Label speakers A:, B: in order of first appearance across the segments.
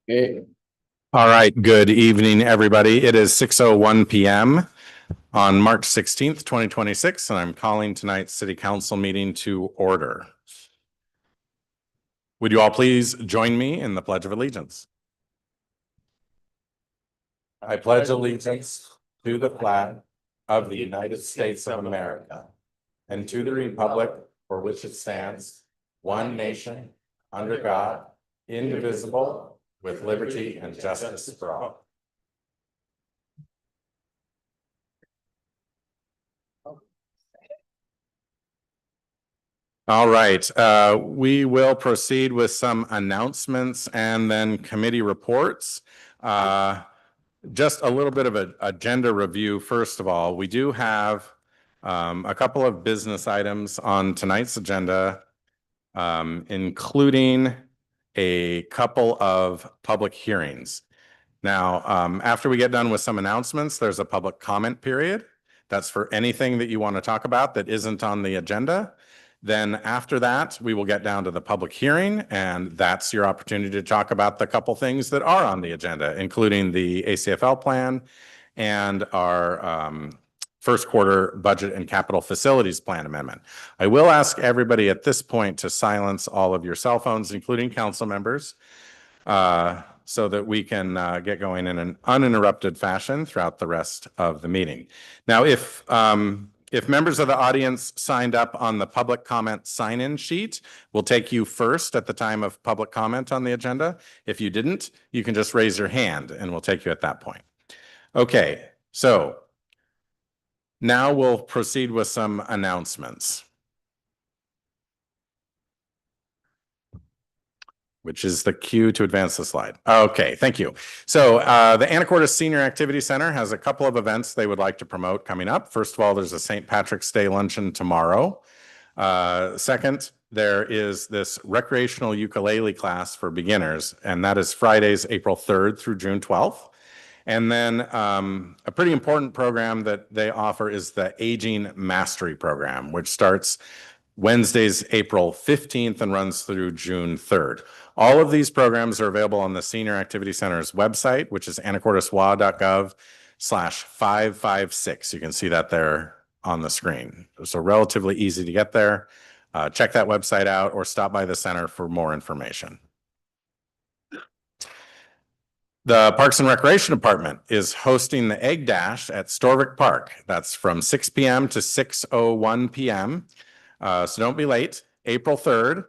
A: Okay. All right. Good evening, everybody. It is 6:01 p.m. on March 16th, 2026, and I'm calling tonight's City Council meeting to order. Would you all please join me in the Pledge of Allegiance? I pledge allegiance to the flag of the United States of America and to the republic for which it stands, one nation, under God, indivisible, with liberty and justice for all. All right, we will proceed with some announcements and then committee reports. Just a little bit of an agenda review. First of all, we do have a couple of business items on tonight's agenda, including a couple of public hearings. Now, after we get done with some announcements, there's a public comment period. That's for anything that you want to talk about that isn't on the agenda. Then after that, we will get down to the public hearing, and that's your opportunity to talk about the couple things that are on the agenda, including the ACFL plan and our first quarter budget and capital facilities plan amendment. I will ask everybody at this point to silence all of your cell phones, including council members, so that we can get going in an uninterrupted fashion throughout the rest of the meeting. Now, if members of the audience signed up on the public comment sign-in sheet, we'll take you first at the time of public comment on the agenda. If you didn't, you can just raise your hand and we'll take you at that point. Okay, so now we'll proceed with some announcements, which is the cue to advance the slide. Okay, thank you. So the Anacortes Senior Activity Center has a couple of events they would like to promote coming up. First of all, there's a St. Patrick's Day luncheon tomorrow. Second, there is this recreational ukulele class for beginners, and that is Fridays, April 3rd through June 12th. And then a pretty important program that they offer is the Aging Mastery Program, which starts Wednesdays, April 15th and runs through June 3rd. All of these programs are available on the Senior Activity Center's website, which is anacorteswa.gov/556. You can see that there on the screen. So relatively easy to get there. Check that website out or stop by the center for more information. The Parks and Recreation Department is hosting the Egg Dash at Storvik Park. That's from 6 p.m. to 6:01 p.m. So don't be late. April 3rd.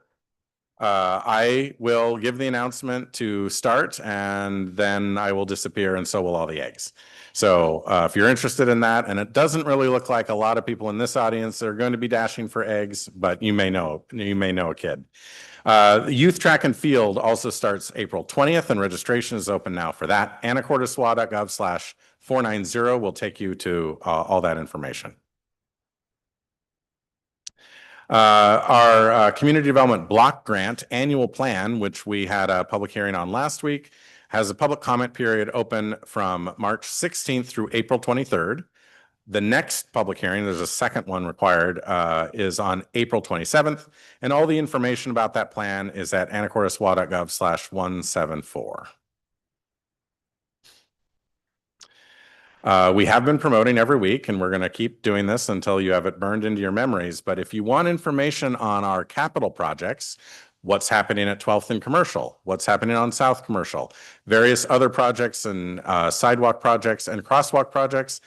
A: I will give the announcement to start, and then I will disappear, and so will all the eggs. So if you're interested in that, and it doesn't really look like a lot of people in this audience are going to be dashing for eggs, but you may know a kid. Youth Track and Field also starts April 20th, and registration is open now for that. anacorteswa.gov/490 will take you to all that information. Our Community Development Block Grant Annual Plan, which we had a public hearing on last week, has a public comment period open from March 16th through April 23rd. The next public hearing, there's a second one required, is on April 27th, and all the information about that plan is at anacorteswa.gov/174. We have been promoting every week, and we're going to keep doing this until you have it burned into your memories. But if you want information on our capital projects, what's happening at 12th and Commercial, what's happening on South Commercial, various other projects and sidewalk projects and crosswalk projects,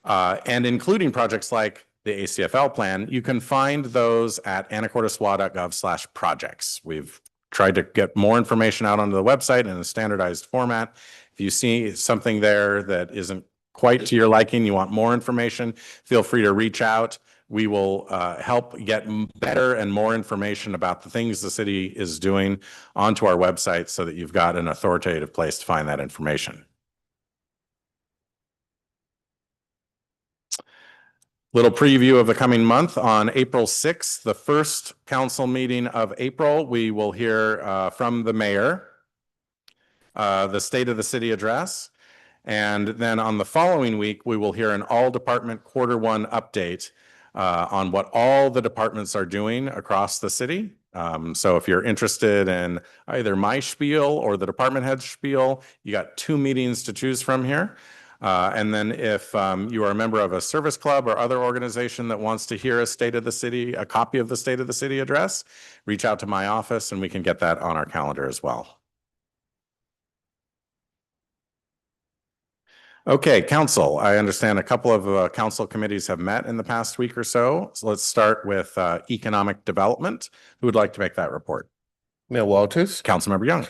A: and including projects like the ACFL plan, you can find those at anacorteswa.gov/projects. We've tried to get more information out onto the website in a standardized format. If you see something there that isn't quite to your liking, you want more information, feel free to reach out. We will help get better and more information about the things the city is doing onto our website so that you've got an authoritative place to find that information. Little preview of the coming month. On April 6th, the first council meeting of April, we will hear from the mayor, the State of the City address. And then on the following week, we will hear an all-department Q1 update on what all the departments are doing across the city. So if you're interested in either my spiel or the department head's spiel, you got 2 meetings to choose from here. And then if you are a member of a service club or other organization that wants to hear a copy of the State of the City address, reach out to my office and we can get that on our calendar as well. Okay, council. I understand a couple of council committees have met in the past week or so. So let's start with economic development. Who would like to make that report?
B: Mayor Walters.
A: Councilmember Young.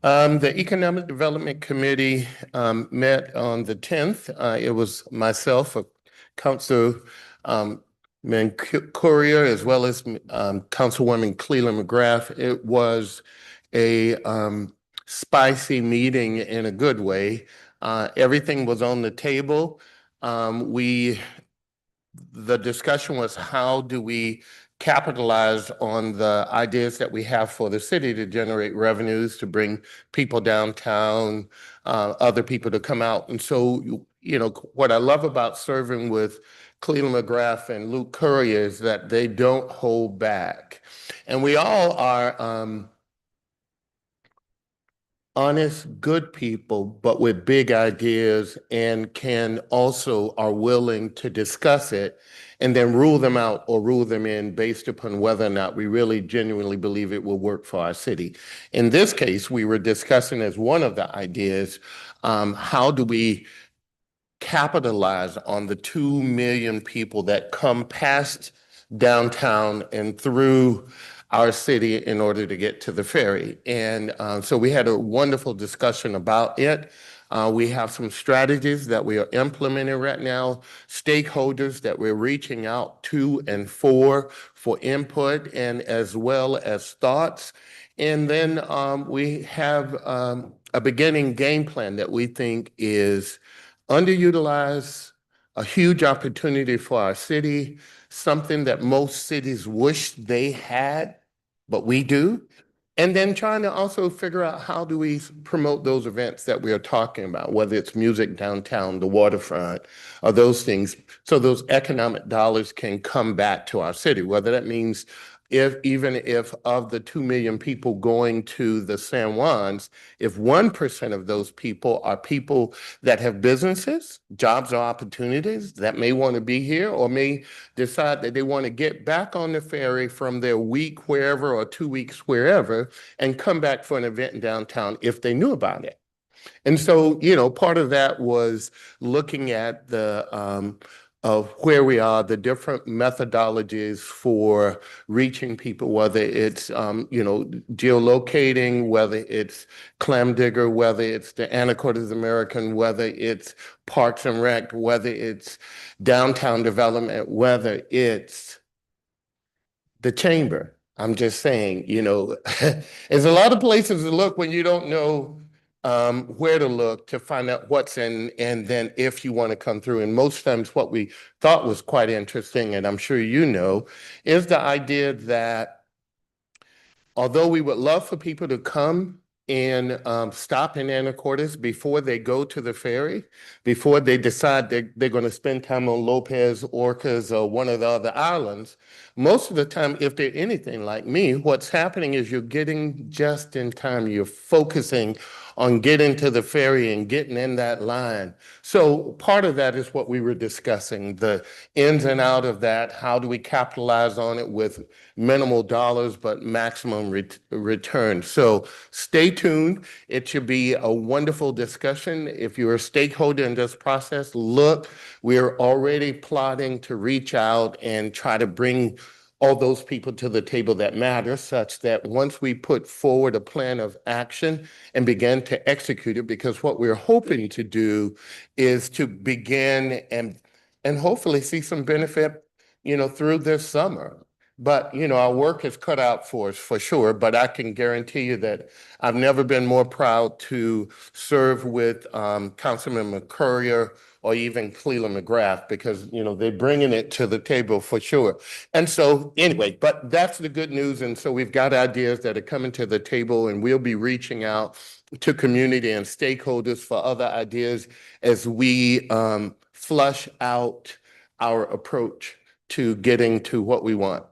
B: The Economic Development Committee met on the 10th. It was myself, Councilman Courier, as well as Councilwoman Cleland McGrath. It was a spicy meeting in a good way. Everything was on the table. The discussion was, how do we capitalize on the ideas that we have for the city to generate revenues, to bring people downtown, other people to come out. And so, what I love about serving with Cleland McGrath and Luke Curry is that they don't hold back. And we all are honest, good people, but with big ideas, and are willing to discuss it and then rule them out or rule them in based upon whether or not we really genuinely believe it will work for our city. In this case, we were discussing as one of the ideas, how do we capitalize on the 2 million people that come past downtown and through our city in order to get to the ferry. And so we had a wonderful discussion about it. We have some strategies that we are implementing right now, stakeholders that we're reaching out to and for input and as well as thoughts. And then we have a beginning game plan that we think is underutilized, a huge opportunity for our city, something that most cities wish they had, but we do. And then trying to also figure out, how do we promote those events that we are talking about, whether it's music downtown, the waterfront, or those things, so those economic dollars can come back to our city, whether that means even if of the 2 million people going to the San Juans, if 1% of those people are people that have businesses, jobs or opportunities that may want to be here or may decide that they want to get back on the ferry from their week wherever or 2 weeks wherever and come back for an event in downtown if they knew about it. And so, part of that was looking at the of where we are, the different methodologies for reaching people, whether it's geolocating, whether it's Clam Digger, whether it's the Anacortes American, whether it's Parks and Rec, whether it's downtown development, whether it's the chamber. I'm just saying, there's a lot of places to look when you don't know where to look to find out what's in, and then if you want to come through. And most times what we thought was quite interesting, and I'm sure is the idea that although we would love for people to come and stop in Anacortes before they go to the ferry, before they decide they're going to spend time on Lopez, Orcas, or one of the other islands, most of the time, if they're anything like me, what's happening is you're getting just in time. You're focusing on getting to the ferry and getting in that line. So part of that is what we were discussing, the ins and out of that. How do we capitalize on it with minimal dollars but maximum return? So stay tuned. It should be a wonderful discussion. If you're a stakeholder in this process, we're already plotting to reach out and try to bring all those people to the table that matter, such that once we put forward a plan of action and begin to execute it, because what we're hoping to do is to begin and hopefully see some benefit, through this summer. But, our work is cut out for us for sure, but I can guarantee you that I've never been more proud to serve with Councilman McCurrier or even Cleland McGrath, because, they're bringing it to the table for sure. And so anyway, but that's the good news. And so we've got ideas that are coming to the table, and we'll be reaching out to community and stakeholders for other ideas as we flush out our approach to getting to what we want.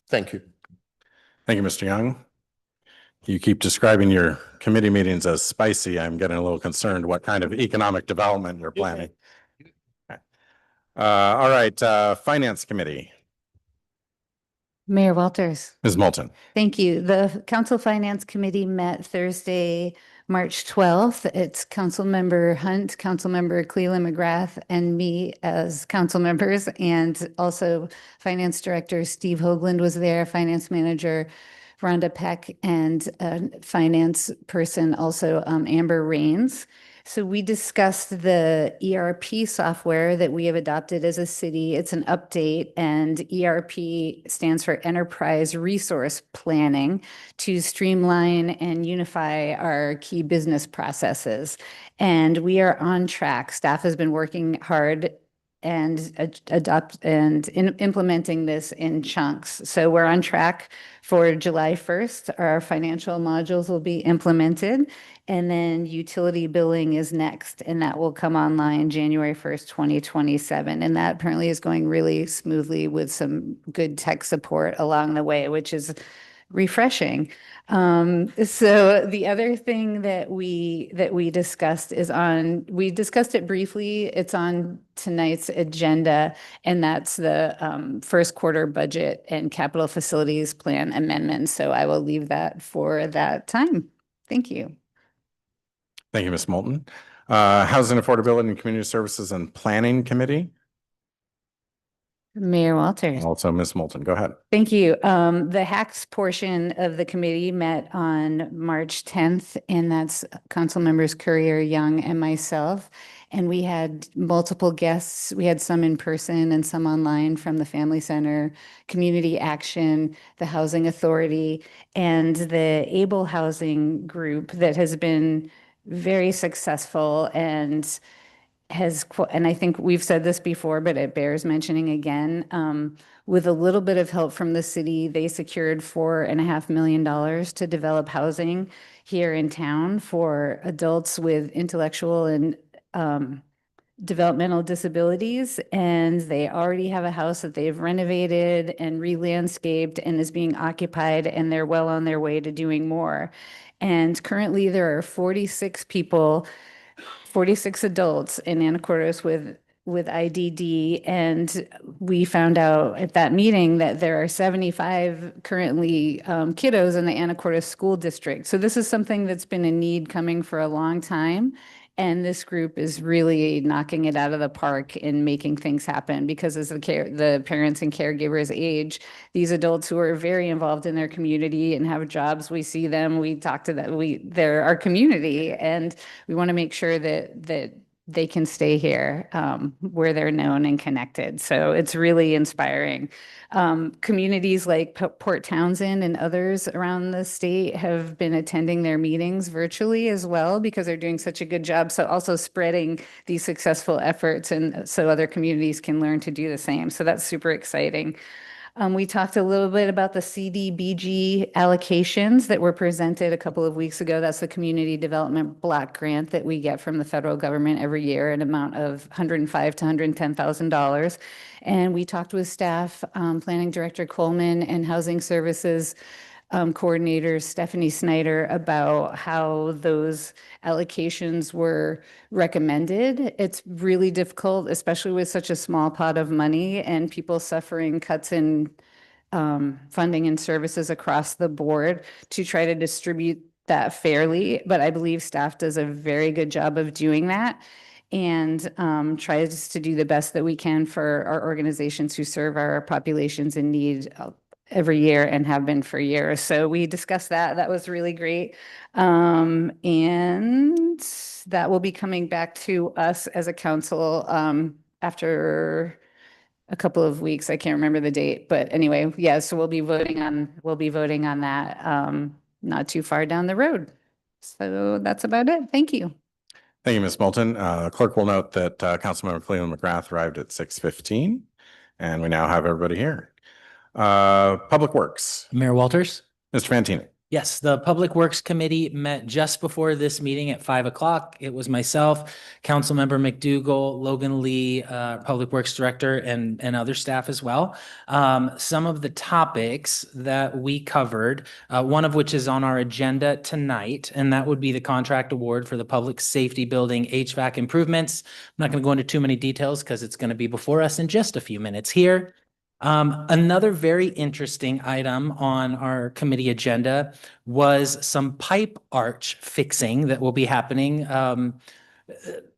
B: Thank you.
A: Thank you, Mr. Young. You keep describing your committee meetings as spicy. I'm getting a little concerned what kind of economic development you're planning. All right, Finance Committee,
C: Mayor Walters.
A: Ms. Moulton.
C: Thank you. The Council Finance Committee met Thursday, March 12th. It's Councilmember Hunt, Councilmember Cleland McGrath, and me as council members. And also Finance Director Steve Hoagland was there, Finance Manager Rhonda Peck, and Finance Person also Amber Rains. So we discussed the ERP software that we have adopted as a city. It's an update, and ERP stands for Enterprise Resource Planning, to streamline and unify our key business processes. And we are on track. Staff has been working hard and implementing this in chunks. So we're on track for July 1st. Our financial modules will be implemented, and then utility billing is next, and that will come online January 1st, 2027. And that apparently is going really smoothly with some good tech support along the way, which is refreshing. So the other thing that we discussed is we discussed it briefly. It's on tonight's agenda, and that's the first quarter budget and capital facilities plan amendments. So I will leave that for that time. Thank you.
A: Thank you, Ms. Moulton. Housing Affordability and Community Services and Planning Committee,
C: Mayor Walters.
A: also Ms. Moulton. Go ahead.
C: Thank you. The HACS portion of the committee met on March 10th, and that's council members Courier, Young, and myself. And we had multiple guests. We had some in person and some online from the Family Center, Community Action, the Housing Authority, and the Able Housing Group that has been very successful and and I think we've said this before, but it bears mentioning again. With a little bit of help from the city, they secured $4.5 million to develop housing here in town for adults with intellectual and developmental disabilities. And they already have a house that they've renovated and re-landscaped and is being occupied, and they're well on their way to doing more. And currently there are 46 adults in Anacortes with IDD, and we found out at that meeting that there are 75 currently kiddos in the Anacortes School District. So this is something that's been a need coming for a long time. And this group is really knocking it out of the park in making things happen, because as the parents and caregivers age, these adults who are very involved in their community and have jobs, we see them, we talk to them, they're our community, and we want to make sure that they can stay here where they're known and connected. So it's really inspiring. Communities like Port Townsend and others around the state have been attending their meetings virtually as well, because they're doing such a good job. So also spreading these successful efforts, and so other communities can learn to do the same. So that's super exciting. We talked a little bit about the CDBG allocations that were presented a couple of weeks ago. That's the Community Development Block Grant that we get from the federal government every year, an amount of $105,000 to $110,000. And we talked with staff, Planning Director Coleman and Housing Services coordinator Stephanie Snyder, about how those allocations were recommended. It's really difficult, especially with such a small pot of money and people suffering cuts in funding and services across the board, to try to distribute that fairly. But I believe staff does a very good job of doing that, and tries to do the best that we can for our organizations who serve our populations in need every year and have been for years. So we discussed that. That was really great. And that will be coming back to us as a council after a couple of weeks. I can't remember the date, but anyway, yeah, so we'll be voting on that not too far down the road. So that's about it. Thank you.
A: Thank you, Ms. Moulton. Clerk will note that Councilmember Cleland McGrath arrived at 6:15, and we now have everybody here. Public Works,
D: Mayor Walters,
A: Mr. Fantini.
D: Yes, the Public Works Committee met just before this meeting at 5 o'clock. It was myself, Councilmember McDougall, Logan Lee, Public Works Director, and other staff as well. Some of the topics that we covered, one of which is on our agenda tonight, and that would be the contract award for the Public Safety Building HVAC improvements. I'm not going to go into too many details because it's going to be before us in just a few minutes here. Another very interesting item on our committee agenda was some pipe arch fixing that will be happening.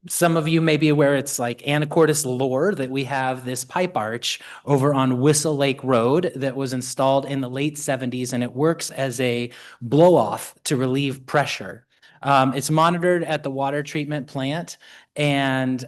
D: Some of you may be aware it's like Anacortes lore that we have this pipe arch over on Whistle Lake Road that was installed in the late 70s, and it works as a blow off to relieve pressure. It's monitored at the water treatment plant, and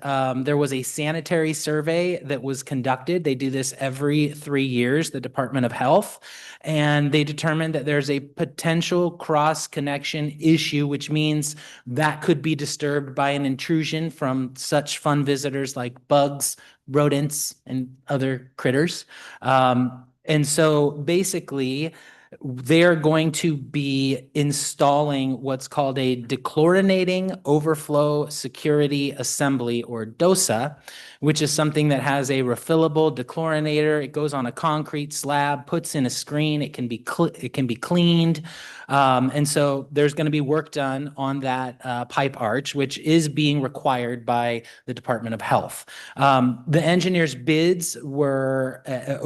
D: there was a sanitary survey that was conducted. They do this every 3 years, the Department of Health, and they determined that there's a potential cross-connection issue, which means that could be disturbed by an intrusion from such fun visitors like bugs, rodents, and other critters. And so basically, they're going to be installing what's called a dechlorinating overflow security assembly, or DOSA, which is something that has a refillable dechlorinator. It goes on a concrete slab, puts in a screen. It can be cleaned. And so there's going to be work done on that pipe arch, which is being required by the Department of Health. The engineer's bid was at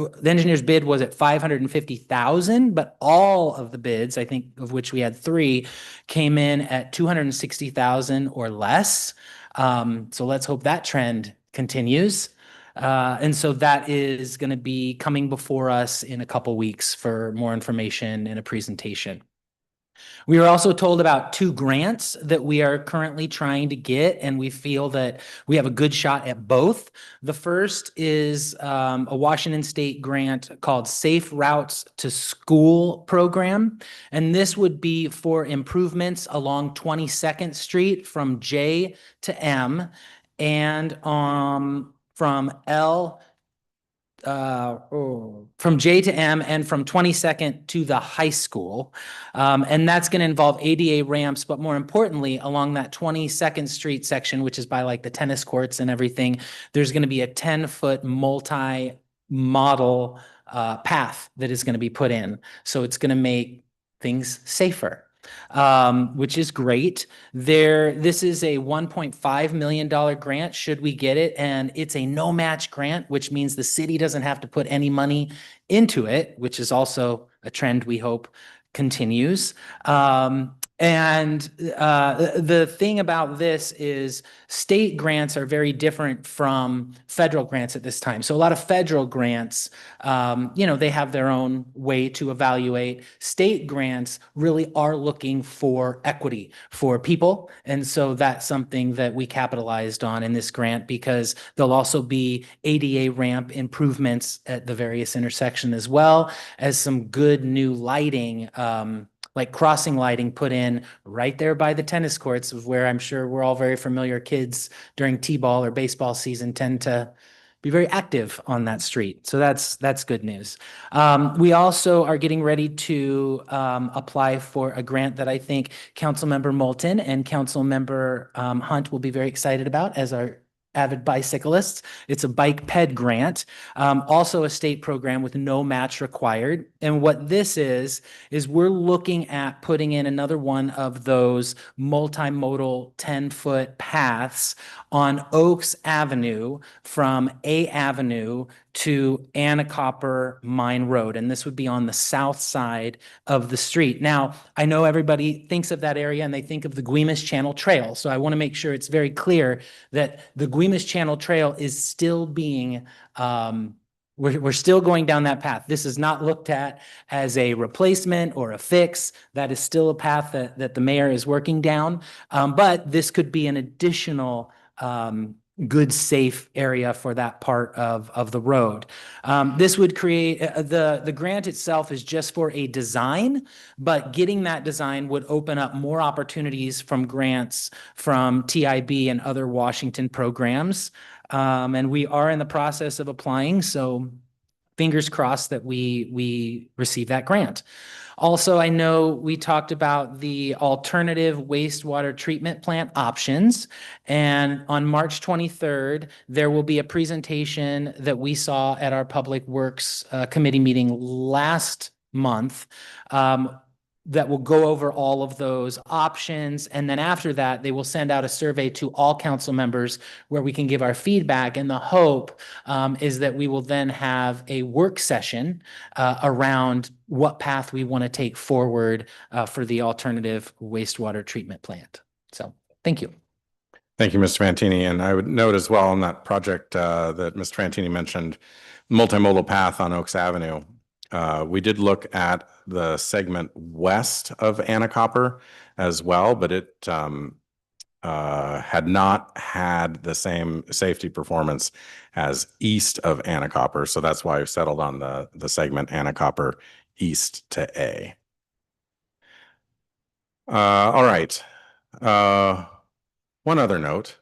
D: $550,000, but all of the bids, I think of which we had 3, came in at $260,000 or less. So let's hope that trend continues. And so that is going to be coming before us in a couple weeks for more information and a presentation. We were also told about 2 grants that we are currently trying to get, and we feel that we have a good shot at both. The first is a Washington State grant called Safe Routes to School program, and this would be for improvements along 22nd Street from J to M, and from J to M, and from 22nd to the high school. And that's going to involve ADA ramps, but more importantly, along that 22nd Street section, which is by like the tennis courts and everything, there's going to be a 10-foot multi-model path that is going to be put in. So it's going to make things safer, which is great. This is a $1.5 million grant, should we get it, and it's a no-match grant, which means the city doesn't have to put any money into it, which is also a trend we hope continues. The thing about this is state grants are very different from federal grants at this time. So a lot of federal grants, they have their own way to evaluate. State grants really are looking for equity for people. And so that's something that we capitalized on in this grant, because there'll also be ADA ramp improvements at the various intersections, as well as some good new lighting, like crossing lighting put in right there by the tennis courts, where I'm sure we're all very familiar. Kids during T-ball or baseball season tend to be very active on that street. So that's good news. We also are getting ready to apply for a grant that I think Councilmember Moulton and Councilmember Hunt will be very excited about as our avid bicyclists. It's a bike ped grant, also a state program with no match required. And what this is we're looking at putting in another one of those multimodal 10-foot paths on Oaks Avenue from A Avenue to Anacortes Mine Road. And this would be on the south side of the street. Now, I know everybody thinks of that area and they think of the Guimas Channel Trail. So I want to make sure it's very clear that the Guimas Channel Trail is still being, we're still going down that path. This is not looked at as a replacement or a fix. That is still a path that the mayor is working down. But this could be an additional good, safe area for that part of the road. This would create, the grant itself is just for a design, but getting that design would open up more opportunities from grants from TIB and other Washington programs. And we are in the process of applying. So fingers crossed that we receive that grant. Also, I know we talked about the alternative wastewater treatment plant options. And on March 23rd, there will be a presentation that we saw at our Public Works Committee meeting last month that will go over all of those options. And then after that, they will send out a survey to all council members where we can give our feedback. And the hope is that we will then have a work session around what path we want to take forward for the alternative wastewater treatment plant. So thank you.
A: Thank you, Mr. Fantini. And I would note as well on that project that Mr. Fantini mentioned, multimodal path on Oaks Avenue. We did look at the segment west of Anacortes as well, but it had not had the same safety performance as east of Anacortes. So that's why I've settled on the segment Anacortes east to A. All right. One other note.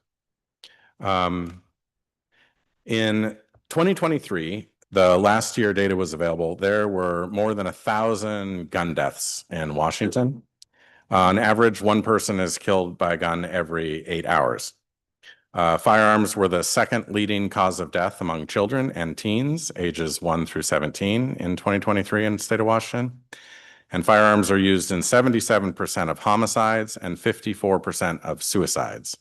A: In 2023, the last year data was available, there were more than 1,000 gun deaths in Washington. On average, one person is killed by a gun every 8 hours. Firearms were the second leading cause of death among children and teens, ages 1 through 17 in 2023 in the state of Washington. And firearms are used in 77% of homicides and 54% of suicides.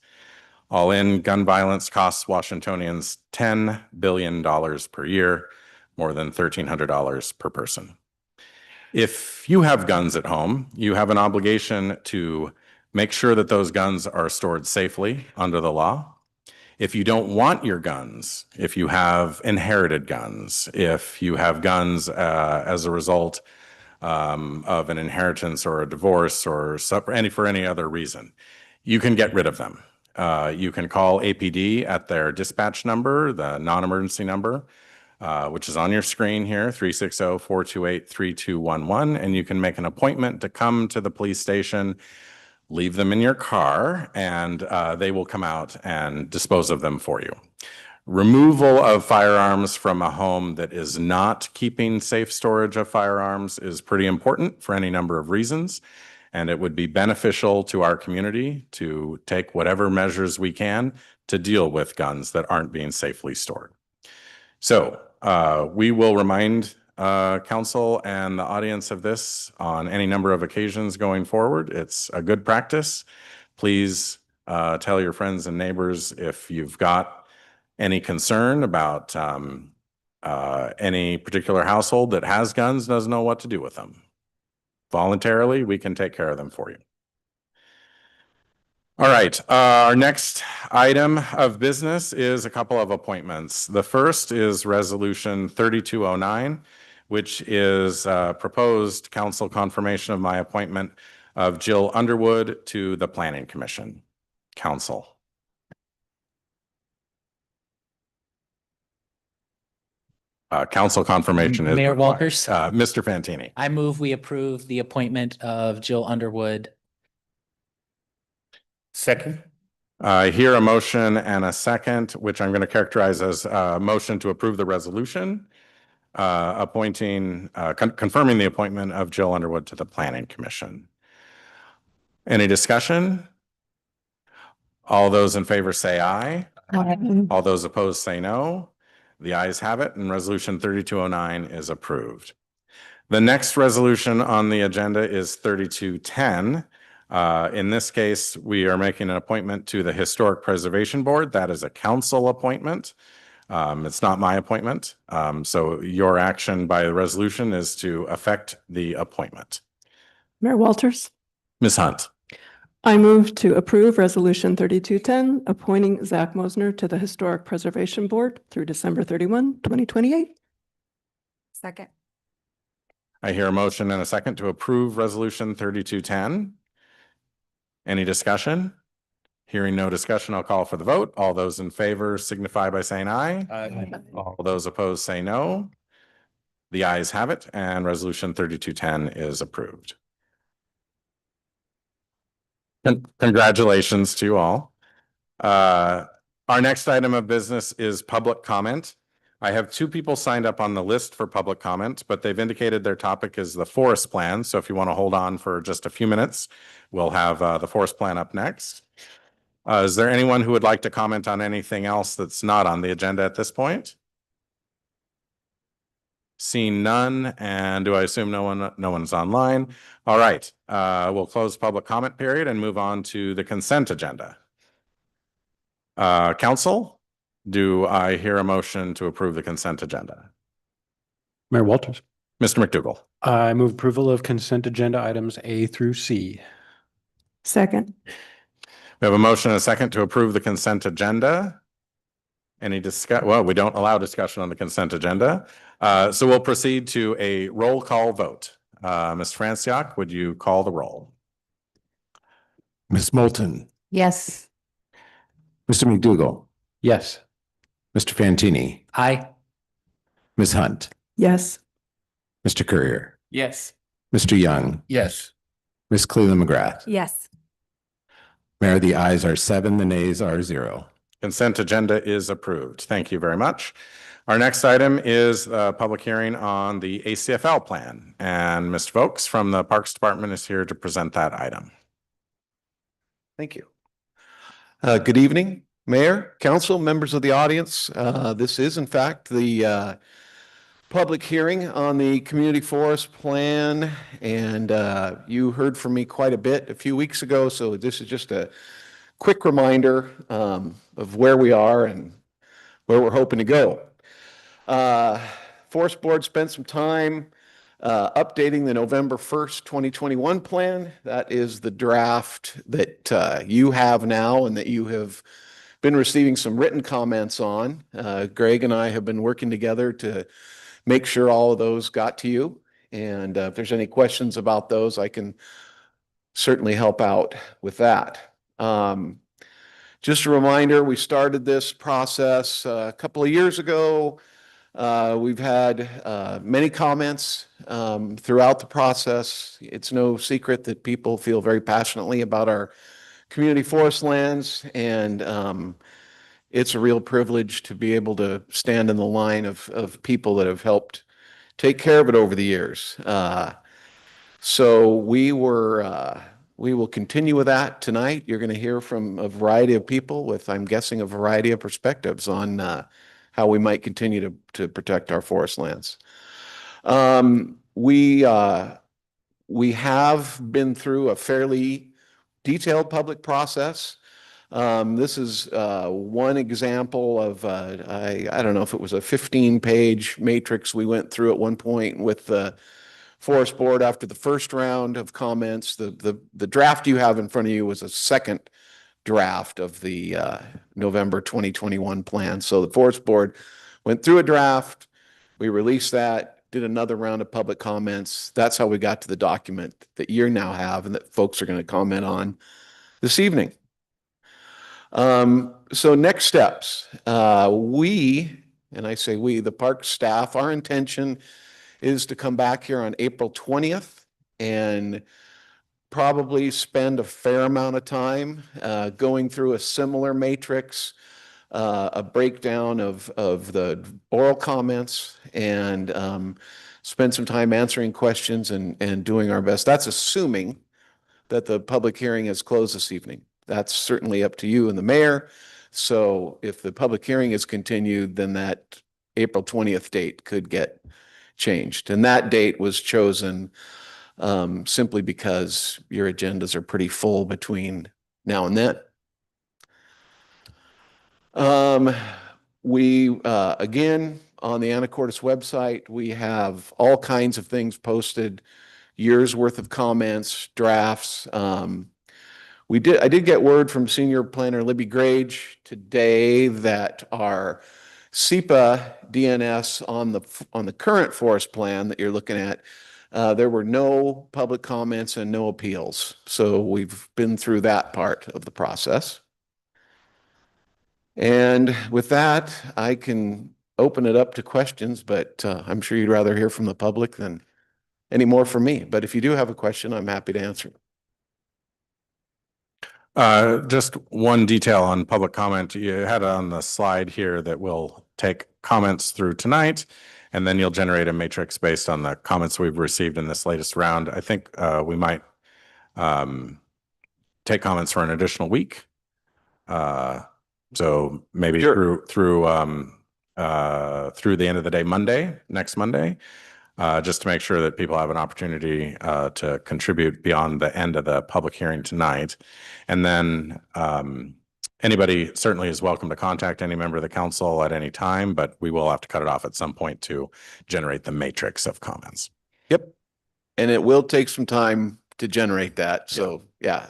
A: All in, gun violence costs Washingtonians $10 billion per year, more than $1,300 per person. If you have guns at home, you have an obligation to make sure that those guns are stored safely under the law. If you don't want your guns, if you have inherited guns, if you have guns as a result of an inheritance or a divorce or for any other reason, you can get rid of them. You can call APD at their dispatch number, the non-emergency number, which is on your screen here, 360-428-3211, and you can make an appointment to come to the police station, leave them in your car, and they will come out and dispose of them for you. Removal of firearms from a home that is not keeping safe storage of firearms is pretty important for any number of reasons. And it would be beneficial to our community to take whatever measures we can to deal with guns that aren't being safely stored. So we will remind council and the audience of this on any number of occasions going forward. It's a good practice. Please tell your friends and neighbors if you've got any concern about any particular household that has guns, doesn't know what to do with them. Voluntarily, we can take care of them for you. All right, our next item of business is a couple of appointments. The first is Resolution 3209, which is proposed council confirmation of my appointment of Jill Underwood to the Planning Commission. Council. Council confirmation is
D: Mayor
A: required.
D: Walters?
A: Mr. Fantini.
D: I move we approve the appointment of Jill Underwood.
B: Second.
A: I hear a motion and a second, which I'm going to characterize as a motion to approve the resolution, confirming the appointment of Jill Underwood to the Planning Commission. Any discussion? All those in favor say aye.
C: Aye.
A: All those opposed say no. The ayes have it, and Resolution 3209 is approved. The next resolution on the agenda is 3210. In this case, we are making an appointment to the Historic Preservation Board. That is a council appointment. It's not my appointment. So your action by the resolution is to affect the appointment.
E: Mayor Walters,
A: Ms. Hunt.
E: I move to approve Resolution 3210, appointing Zach Mosner to the Historic Preservation Board through December 31, 2028.
C: Second.
A: I hear a motion and a second to approve Resolution 3210. Any discussion? Hearing no discussion, I'll call for the vote. All those in favor signify by saying aye.
B: Aye.
A: All those opposed say no. The ayes have it, and Resolution 3210 is approved. Congratulations to you all. Our next item of business is public comment. I have two people signed up on the list for public comment, but they've indicated their topic is the forest plan. So if you want to hold on for just a few minutes, we'll have the forest plan up next. Is there anyone who would like to comment on anything else that's not on the agenda at this point? Seeing none, and do I assume no one's online? All right, we'll close public comment period and move on to the consent agenda. Council, do I hear a motion to approve the consent agenda?
F: Mayor Walters,
A: Mr. McDougall.
F: I move approval of consent agenda items A through C.
E: Second.
A: We have a motion and a second to approve the consent agenda. Any well, we don't allow discussion on the consent agenda. So we'll proceed to a roll call vote. Ms. Franciac, would you call the roll?
G: Ms. Moulton,
C: Yes.
G: Mr. McDougall,
F: Yes.
G: Mr. Fantini,
D: Aye.
G: Ms. Hunt,
E: Yes.
G: Mr. Courier,
D: Yes.
G: Mr. Young,
B: Yes.
G: Ms. Cleland McGrath.
C: Yes.
G: Mayor, the ayes are 7, the nays are 0.
A: Consent agenda is approved. Thank you very much. Our next item is a public hearing on the ACFL plan, and Ms. Vokes from the Parks Department is here to present that item.
H: Thank you. Good evening, Mayor, Council, members of the audience. This is in fact the public hearing on the community forest plan, and you heard from me quite a bit a few weeks ago, so this is just a quick reminder of where we are and where we're hoping to go. Forest Board spent some time updating the November 1st, 2021 plan. That is the draft that you have now and that you have been receiving some written comments on. Greg and I have been working together to make sure all of those got to you. And if there's any questions about those, I can certainly help out with that. Just a reminder, we started this process a couple of years ago. We've had many comments throughout the process. It's no secret that people feel very passionately about our community forest lands, and it's a real privilege to be able to stand in the line of people that have helped take care of it over the years. So we will continue with that tonight. You're going to hear from a variety of people with, I'm guessing, a variety of perspectives on how we might continue to protect our forest lands. We have been through a fairly detailed public process. This is one example of, I don't know if it was a 15-page matrix we went through at one point with the Forest Board after the first round of comments. The draft you have in front of you was a second draft of the November 2021 plan. So the Forest Board went through a draft, we released that, did another round of public comments. That's how we got to the document that you now have and that folks are going to comment on this evening. So next steps, and I say we, the park staff, our intention is to come back here on April 20th and probably spend a fair amount of time going through a similar matrix, a breakdown of the oral comments, and spend some time answering questions and doing our best. That's assuming that the public hearing is closed this evening. That's certainly up to you and the mayor. So if the public hearing is continued, then that April 20th date could get changed. And that date was chosen simply because your agendas are pretty full between now and then. Again, on the Anacortes website, we have all kinds of things posted, years worth of comments, drafts. I did get word from Senior Planner Libby Grage today that our SEPA DNS on the current forest plan that you're looking at, there were no public comments and no appeals. So we've been through that part of the process. And with that, I can open it up to questions, but I'm sure you'd rather hear from the public than any more from me. But if you do have a question, I'm happy to answer.
A: Just one detail on public comment. You had on the slide here that we'll take comments through tonight, and then you'll generate a matrix based on the comments we've received in this latest round. I think we might take comments for an additional week. So maybe
H: Sure.
A: through the end of the day, next Monday, just to make sure that people have an opportunity to contribute beyond the end of the public hearing tonight. And then anybody certainly is welcome to contact any member of the council at any time, but we will have to cut it off at some point to generate the matrix of comments.
H: Yep. And it will take some time to generate that. So yeah.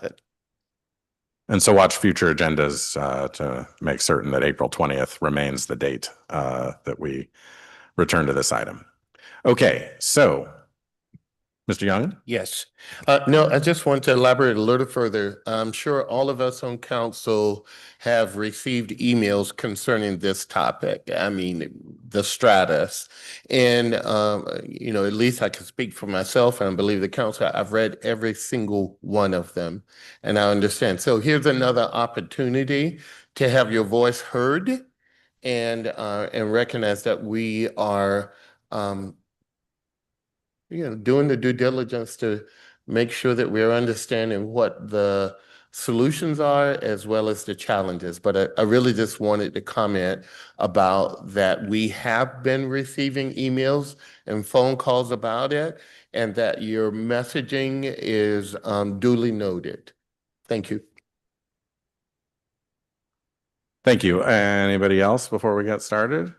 A: And so watch future agendas to make certain that April 20th remains the date that we return to this item. Okay, so Mr. Young?
B: Yes. No, I just want to elaborate a little further. I'm sure all of us on council have received emails concerning this topic. I mean, the stratus. And, at least I can speak for myself, and I believe the council, I've read every single one of them, and I understand. So here's another opportunity to have your voice heard and recognize that we are doing the due diligence to make sure that we're understanding what the solutions are as well as the challenges. But I really just wanted to comment about that we have been receiving emails and phone calls about it, and that your messaging is duly noted. Thank you.
A: Thank you. Anybody else before we get started?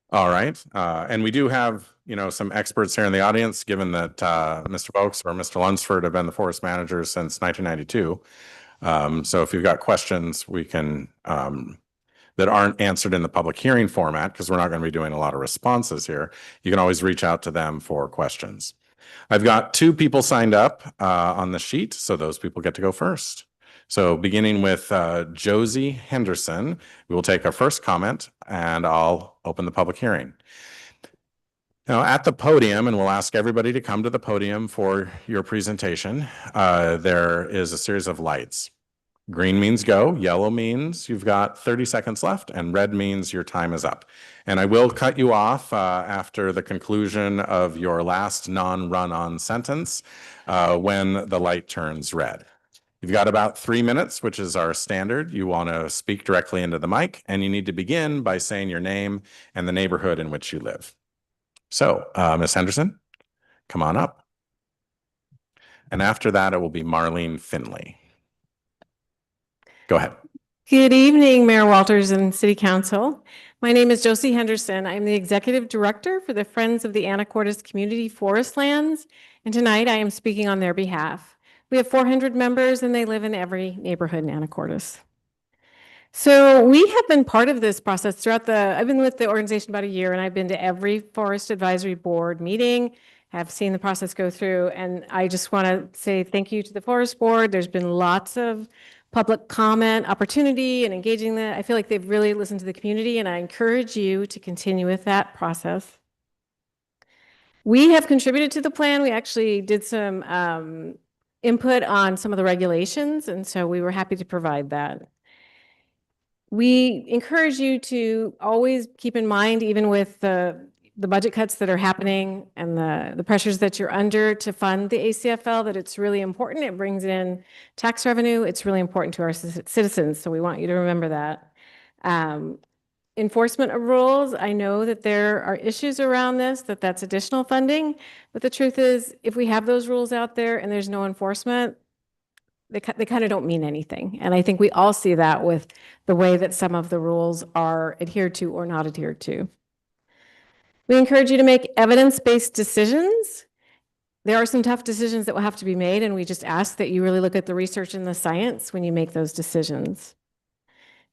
A: All right. And we do have, some experts here in the audience, given that Mr. Folks or Mr. Lunsford have been the forest managers since 1992. So if you've got questions we can that aren't answered in the public hearing format, because we're not going to be doing a lot of responses here, you can always reach out to them for questions. I've got 2 people signed up on the sheet, so those people get to go first. So beginning with Josie Henderson, we will take our first comment and I'll open the public hearing. Now at the podium, and we'll ask everybody to come to the podium for your presentation, there is a series of lights. Green means go, yellow means you've got 30 seconds left, and red means your time is up. And I will cut you off after the conclusion of your last non-run-on sentence when the light turns red. You've got about 3 minutes, which is our standard. You want to speak directly into the mic, and you need to begin by saying your name and the neighborhood in which you live. So, Ms. Henderson, come on up. And after that, it will be Marlene Finley. Go ahead.
I: Good evening, Mayor Walters and City Council. My name is Josie Henderson. I'm the Executive Director for the Friends of the Anacortes Community Forest Lands, and tonight I am speaking on their behalf. We have 400 members and they live in every neighborhood in Anacortes. So we have been part of this process throughout I've been with the organization about a year, and I've been to every Forest Advisory Board meeting, have seen the process go through, and I just want to say thank you to the Forest Board. There's been lots of public comment, opportunity, and engaging that. I feel like they've really listened to the community, and I encourage you to continue with that process. We have contributed to the plan. We actually did some input on some of the regulations, and so we were happy to provide that. We encourage you to always keep in mind, even with the budget cuts that are happening and the pressures that you're under to fund the ACFL, that it's really important. It brings in tax revenue. It's really important to our citizens, so we want you to remember that. Enforcement of rules, I know that there are issues around this, that's additional funding, but the truth is, if we have those rules out there and there's no enforcement, they kind of don't mean anything. And I think we all see that with the way that some of the rules are adhered to or not adhered to. We encourage you to make evidence-based decisions. There are some tough decisions that will have to be made, and we just ask that you really look at the research and the science when you make those decisions.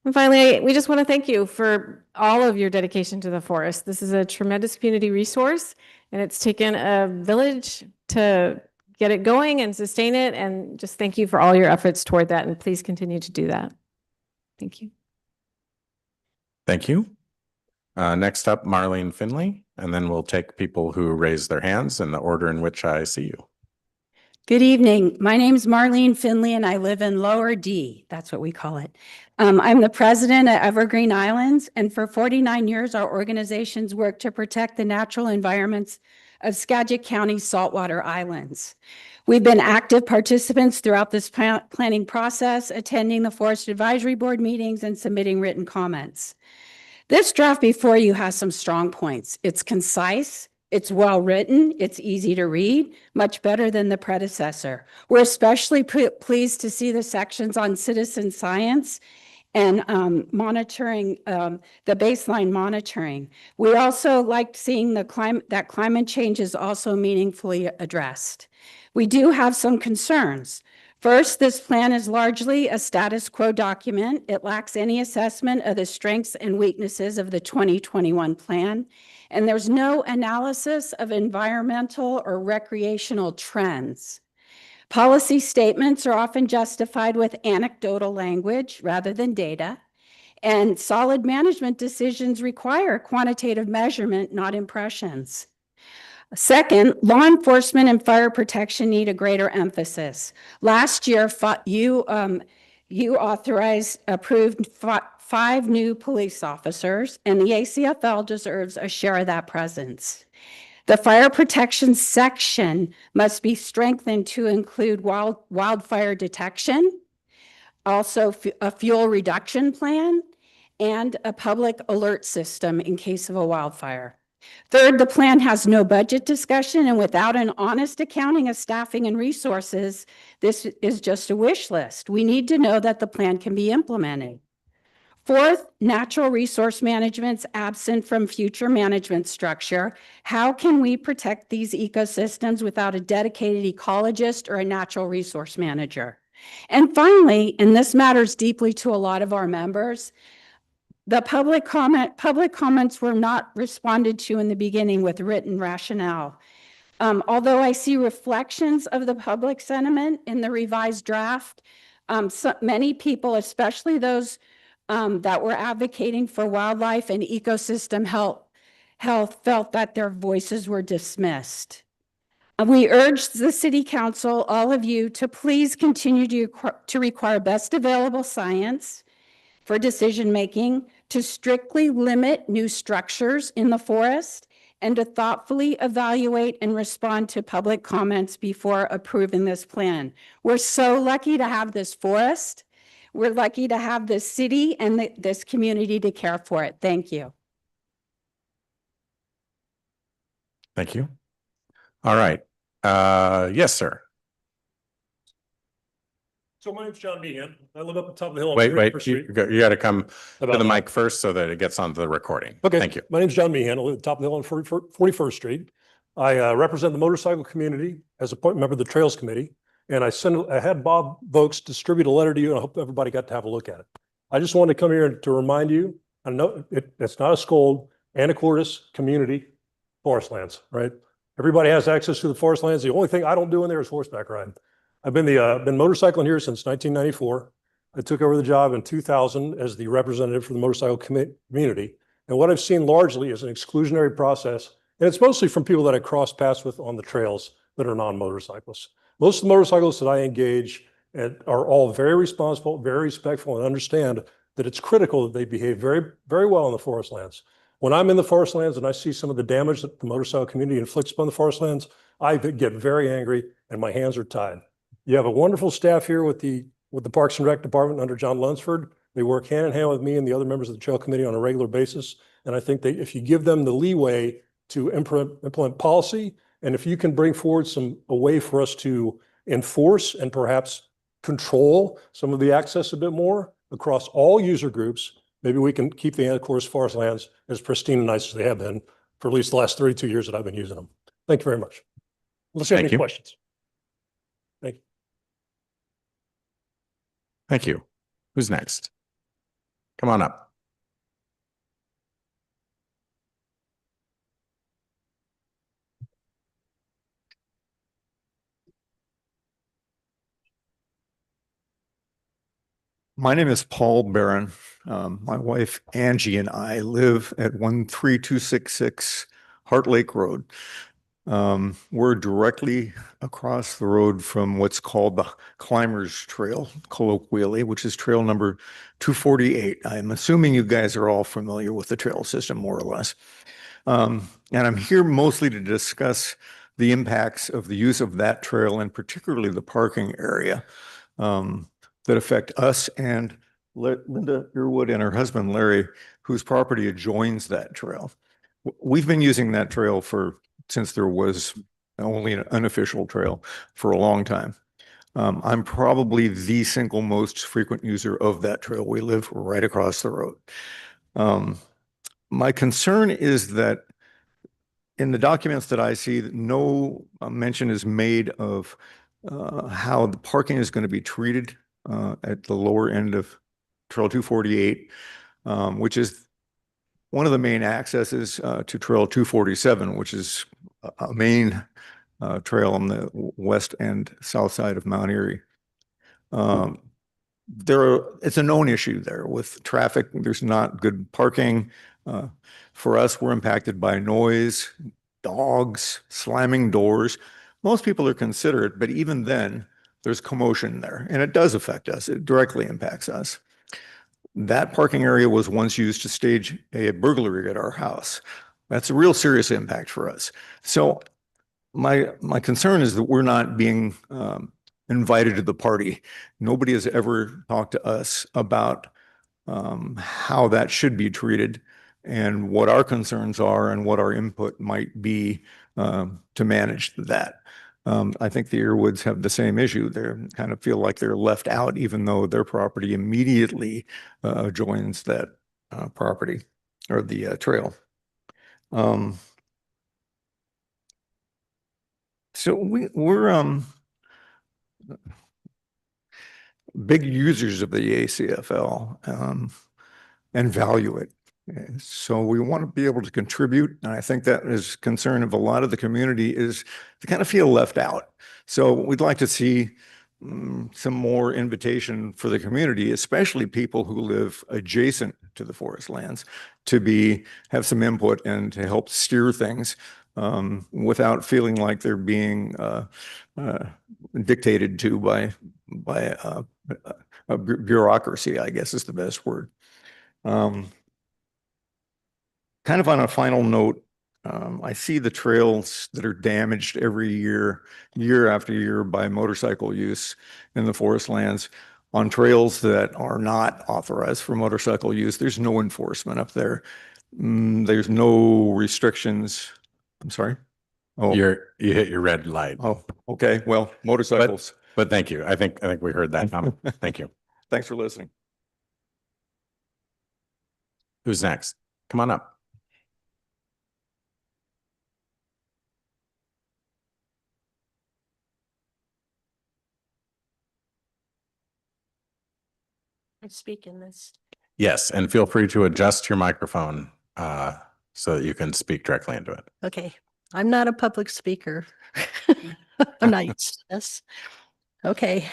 I: And finally, we just want to thank you for all of your dedication to the forest. This is a tremendous community resource, and it's taken a village to get it going and sustain it, and just thank you for all your efforts toward that, and please continue to do that. Thank you.
A: Thank you. Next up, Marlene Finley, and then we'll take people who raise their hands in the order in which I see you.
J: Good evening. My name is Marlene Finley and I live in Lower D. That's what we call it. I'm the president at Evergreen Islands, and for 49 years, our organizations work to protect the natural environments of Skagit County's saltwater islands. We've been active participants throughout this planning process, attending the Forest Advisory Board meetings and submitting written comments. This draft before you has some strong points. It's concise, it's well-written, it's easy to read, much better than the predecessor. We're especially pleased to see the sections on citizen science and monitoring, the baseline monitoring. We also liked seeing that climate change is also meaningfully addressed. We do have some concerns. First, this plan is largely a status quo document. It lacks any assessment of the strengths and weaknesses of the 2021 plan, and there's no analysis of environmental or recreational trends. Policy statements are often justified with anecdotal language rather than data, and solid management decisions require quantitative measurement, not impressions. Second, law enforcement and fire protection need a greater emphasis. Last year, you approved 5 new police officers, and the ACFL deserves a share of that presence. The fire protection section must be strengthened to include wildfire detection, also a fuel reduction plan, and a public alert system in case of a wildfire. Third, the plan has no budget discussion, and without an honest accounting of staffing and resources, this is just a wish list. We need to know that the plan can be implemented. Fourth, natural resource management's absent from future management structure. How can we protect these ecosystems without a dedicated ecologist or a natural resource manager? And finally, and this matters deeply to a lot of our members, the public comments were not responded to in the beginning with written rationale. Although I see reflections of the public sentiment in the revised draft, many people, especially those that were advocating for wildlife and ecosystem health felt that their voices were dismissed. We urge the City Council, all of you, to please continue to require best available science for decision-making, to strictly limit new structures in the forest, and to thoughtfully evaluate and respond to public comments before approving this plan. We're so lucky to have this forest. We're lucky to have this city and this community to care for it. Thank you.
A: Thank you. All right. Yes, sir.
K: So my name's John Meehan. I live up at the top of the hill.
A: Wait, you got to come to the mic first so that it gets onto the recording. Okay. Thank you.
K: My name's John Meehan. I live at the top of the hill on 41st Street. I represent the motorcycle community as a member of the Trails Committee. And I had Bob Vokes distribute a letter to you, and I hope everybody got to have a look at it. I just wanted to come here to remind you, I know it's not a scold, Anacortes community forest lands, right? Everybody has access to the forest lands. The only thing I don't do in there is horseback riding. I've been motorcycling here since 1994. I took over the job in 2000 as the representative for the motorcycle community. And what I've seen largely is an exclusionary process. And it's mostly from people that I cross paths with on the trails that are non-motorcyclists. Most of the motorcyclists that I engage are all very responsible, very respectful, and understand that it's critical that they behave very, very well in the forest lands. When I'm in the forest lands and I see some of the damage that the motorcycle community inflicts upon the forest lands, I get very angry and my hands are tied. You have a wonderful staff here with the Parks and Rec Department under John Lunsford. They work hand in hand with me and the other members of the Trail Committee on a regular basis. And I think that if you give them the leeway to implement policy, and if you can bring forward a way for us to enforce and perhaps control some of the access a bit more across all user groups, maybe we can keep the Anacortes forest lands as pristine and nice as they have been for at least the last 32 years that I've been using them. Thank you very much. Unless you have any questions. Thank you.
A: Thank you. Who's next? Come on up.
L: My name is Paul Barron. My wife Angie and I live at 13266 Heart Lake Road. We're directly across the road from what's called the Climbers Trail, colloquially, which is trail number 248. I'm assuming you guys are all familiar with the trail system, more or less. And I'm here mostly to discuss the impacts of the use of that trail, and particularly the parking area, that affect us and Linda Earwood and her husband Larry, whose property adjoins that trail. We've been using that trail since there was only an unofficial trail for a long time. I'm probably the single most frequent user of that trail. We live right across the road. My concern is that in the documents that I see, no mention is made of how the parking is going to be treated at the lower end of Trail 248, which is one of the main accesses to Trail 247, which is a main trail on the west and south side of Mount Erie. It's a known issue there with traffic. There's not good parking. For us, we're impacted by noise, dogs, slamming doors. Most people are considerate, but even then, there's commotion there, and it does affect us. It directly impacts us. That parking area was once used to stage a burglary at our house. That's a real serious impact for us. So my concern is that we're not being invited to the party. Nobody has ever talked to us about how that should be treated and what our concerns are and what our input might be to manage that. I think the Earwoods have the same issue. They kind of feel like they're left out, even though their property immediately joins that property or the trail. So we're big users of the ACFL and value it. So we want to be able to contribute. And I think that is concern of a lot of the community is to kind of feel left out. So we'd like to see some more invitation for the community, especially people who live adjacent to the forest lands, to have some input and to help steer things without feeling like they're being dictated to by a bureaucracy, I guess is the best word. Kind of on a final note, I see the trails that are damaged every year after year by motorcycle use in the forest lands. On trails that are not authorized for motorcycle use, there's no enforcement up there. There's no restrictions. I'm sorry.
A: Oh, you hit your red light.
L: Oh, okay. Well, motorcycles.
A: But thank you. I think we heard that comment. Thank you.
L: Thanks for listening.
A: Who's next? Come on up.
M: I speak in this.
A: Yes, and feel free to adjust your microphone so that you can speak directly into it.
M: Okay, I'm not a public speaker. I'm not used to this. Okay.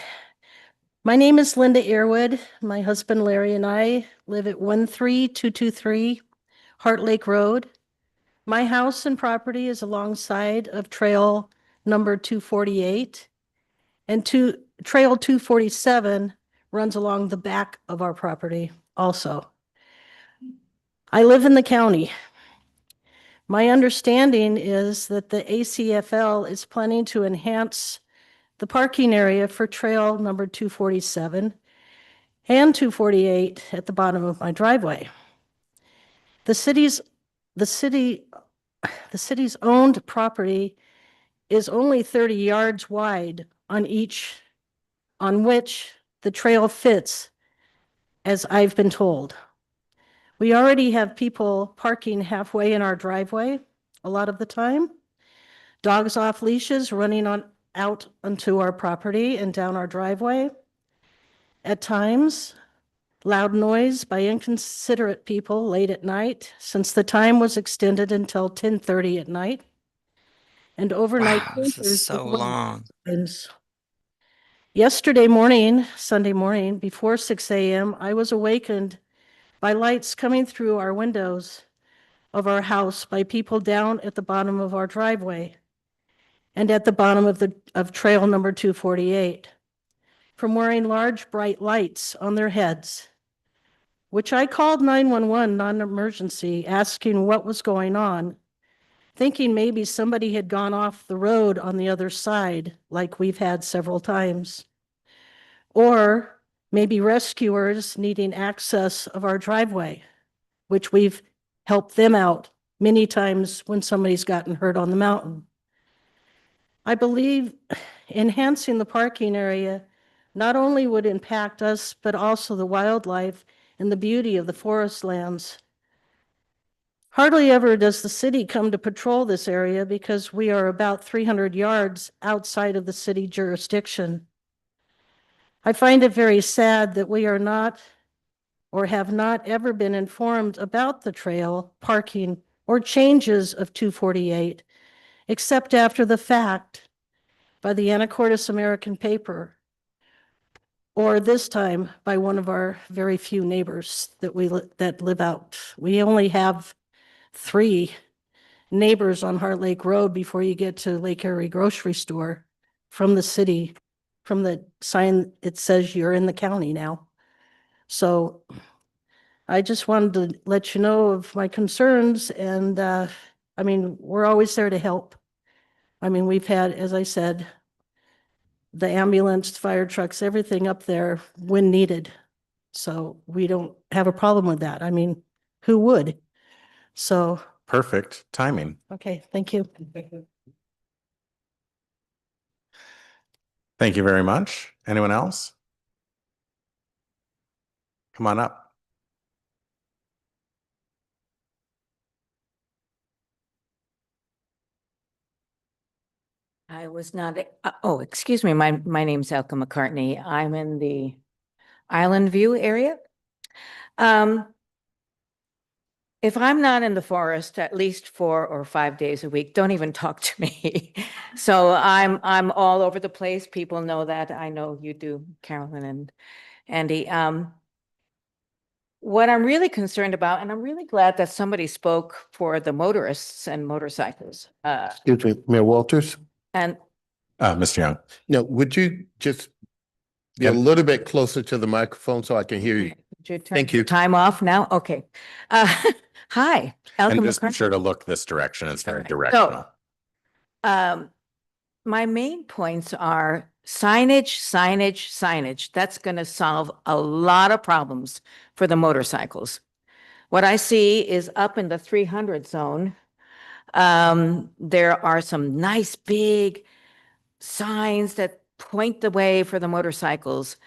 M: My name is Linda Earwood. My husband Larry and I live at 13223 Heart Lake Road. My house and property is alongside of trail number 248, and trail 247 runs along the back of our property also. I live in the county. My understanding is that the ACFL is planning to enhance the parking area for trail number 247 and 248 at the bottom of my driveway. The city's owned property is only 30 yards wide on which the trail fits, as I've been told. We already have people parking halfway in our driveway a lot of the time. Dogs off leashes running out onto our property and down our driveway. At times, loud noise by inconsiderate people late at night, since the time was extended until 10:30 at night. And overnight.
N: Wow, this is so long.
M: Yesterday morning, Sunday morning, before 6 a.m., I was awakened by lights coming through our windows of our house by people down at the bottom of our driveway. and at the bottom of trail number 248 from wearing large bright lights on their heads, which I called 911 non-emergency, asking what was going on, thinking maybe somebody had gone off the road on the other side, like we've had several times. Or maybe rescuers needing access of our driveway, which we've helped them out many times when somebody's gotten hurt on the mountain. I believe enhancing the parking area not only would impact us, but also the wildlife and the beauty of the forest lands. Hardly ever does the city come to patrol this area because we are about 300 yards outside of the city jurisdiction. I find it very sad that we are not or have not ever been informed about the trail, parking, or changes of 248, except after the fact by the Anacortes American paper, or this time by one of our very few neighbors that live out. We only have 3 neighbors on Heart Lake Road before you get to Lake Erie Grocery Store from the city. From the sign, it says you're in the county now. So I just wanted to let you know of my concerns, and I mean, we're always there to help. I mean, we've had, as I said, the ambulance, fire trucks, everything up there when needed. So we don't have a problem with that. I mean, who would? So,
A: Perfect timing.
M: okay, thank you.
A: Thank you very much. Anyone else? Come on up.
N: I was not, oh, excuse me, my name's Elka McCartney. I'm in the Island View area. If I'm not in the forest at least 4 or 5 days a week, don't even talk to me. So I'm all over the place. People know that. I know you do, Carolyn and Andy. What I'm really concerned about, and I'm really glad that somebody spoke for the motorists and motorcycles.
B: Excuse me, Mayor Walters?
N: And
A: Mr. Young.
B: No, would you just be a little bit closer to the microphone so I can hear you? Thank you.
N: Time off now? Okay. Hi.
A: And
N: Elka
A: just be
N: McCartney.
A: sure to look this direction. It's very
N: So,
A: directional.
N: my main points are signage, signage, signage. That's going to solve a lot of problems for the motorcycles. What I see is up in the 300 zone, there are some nice big signs that point the way for the motorcycles.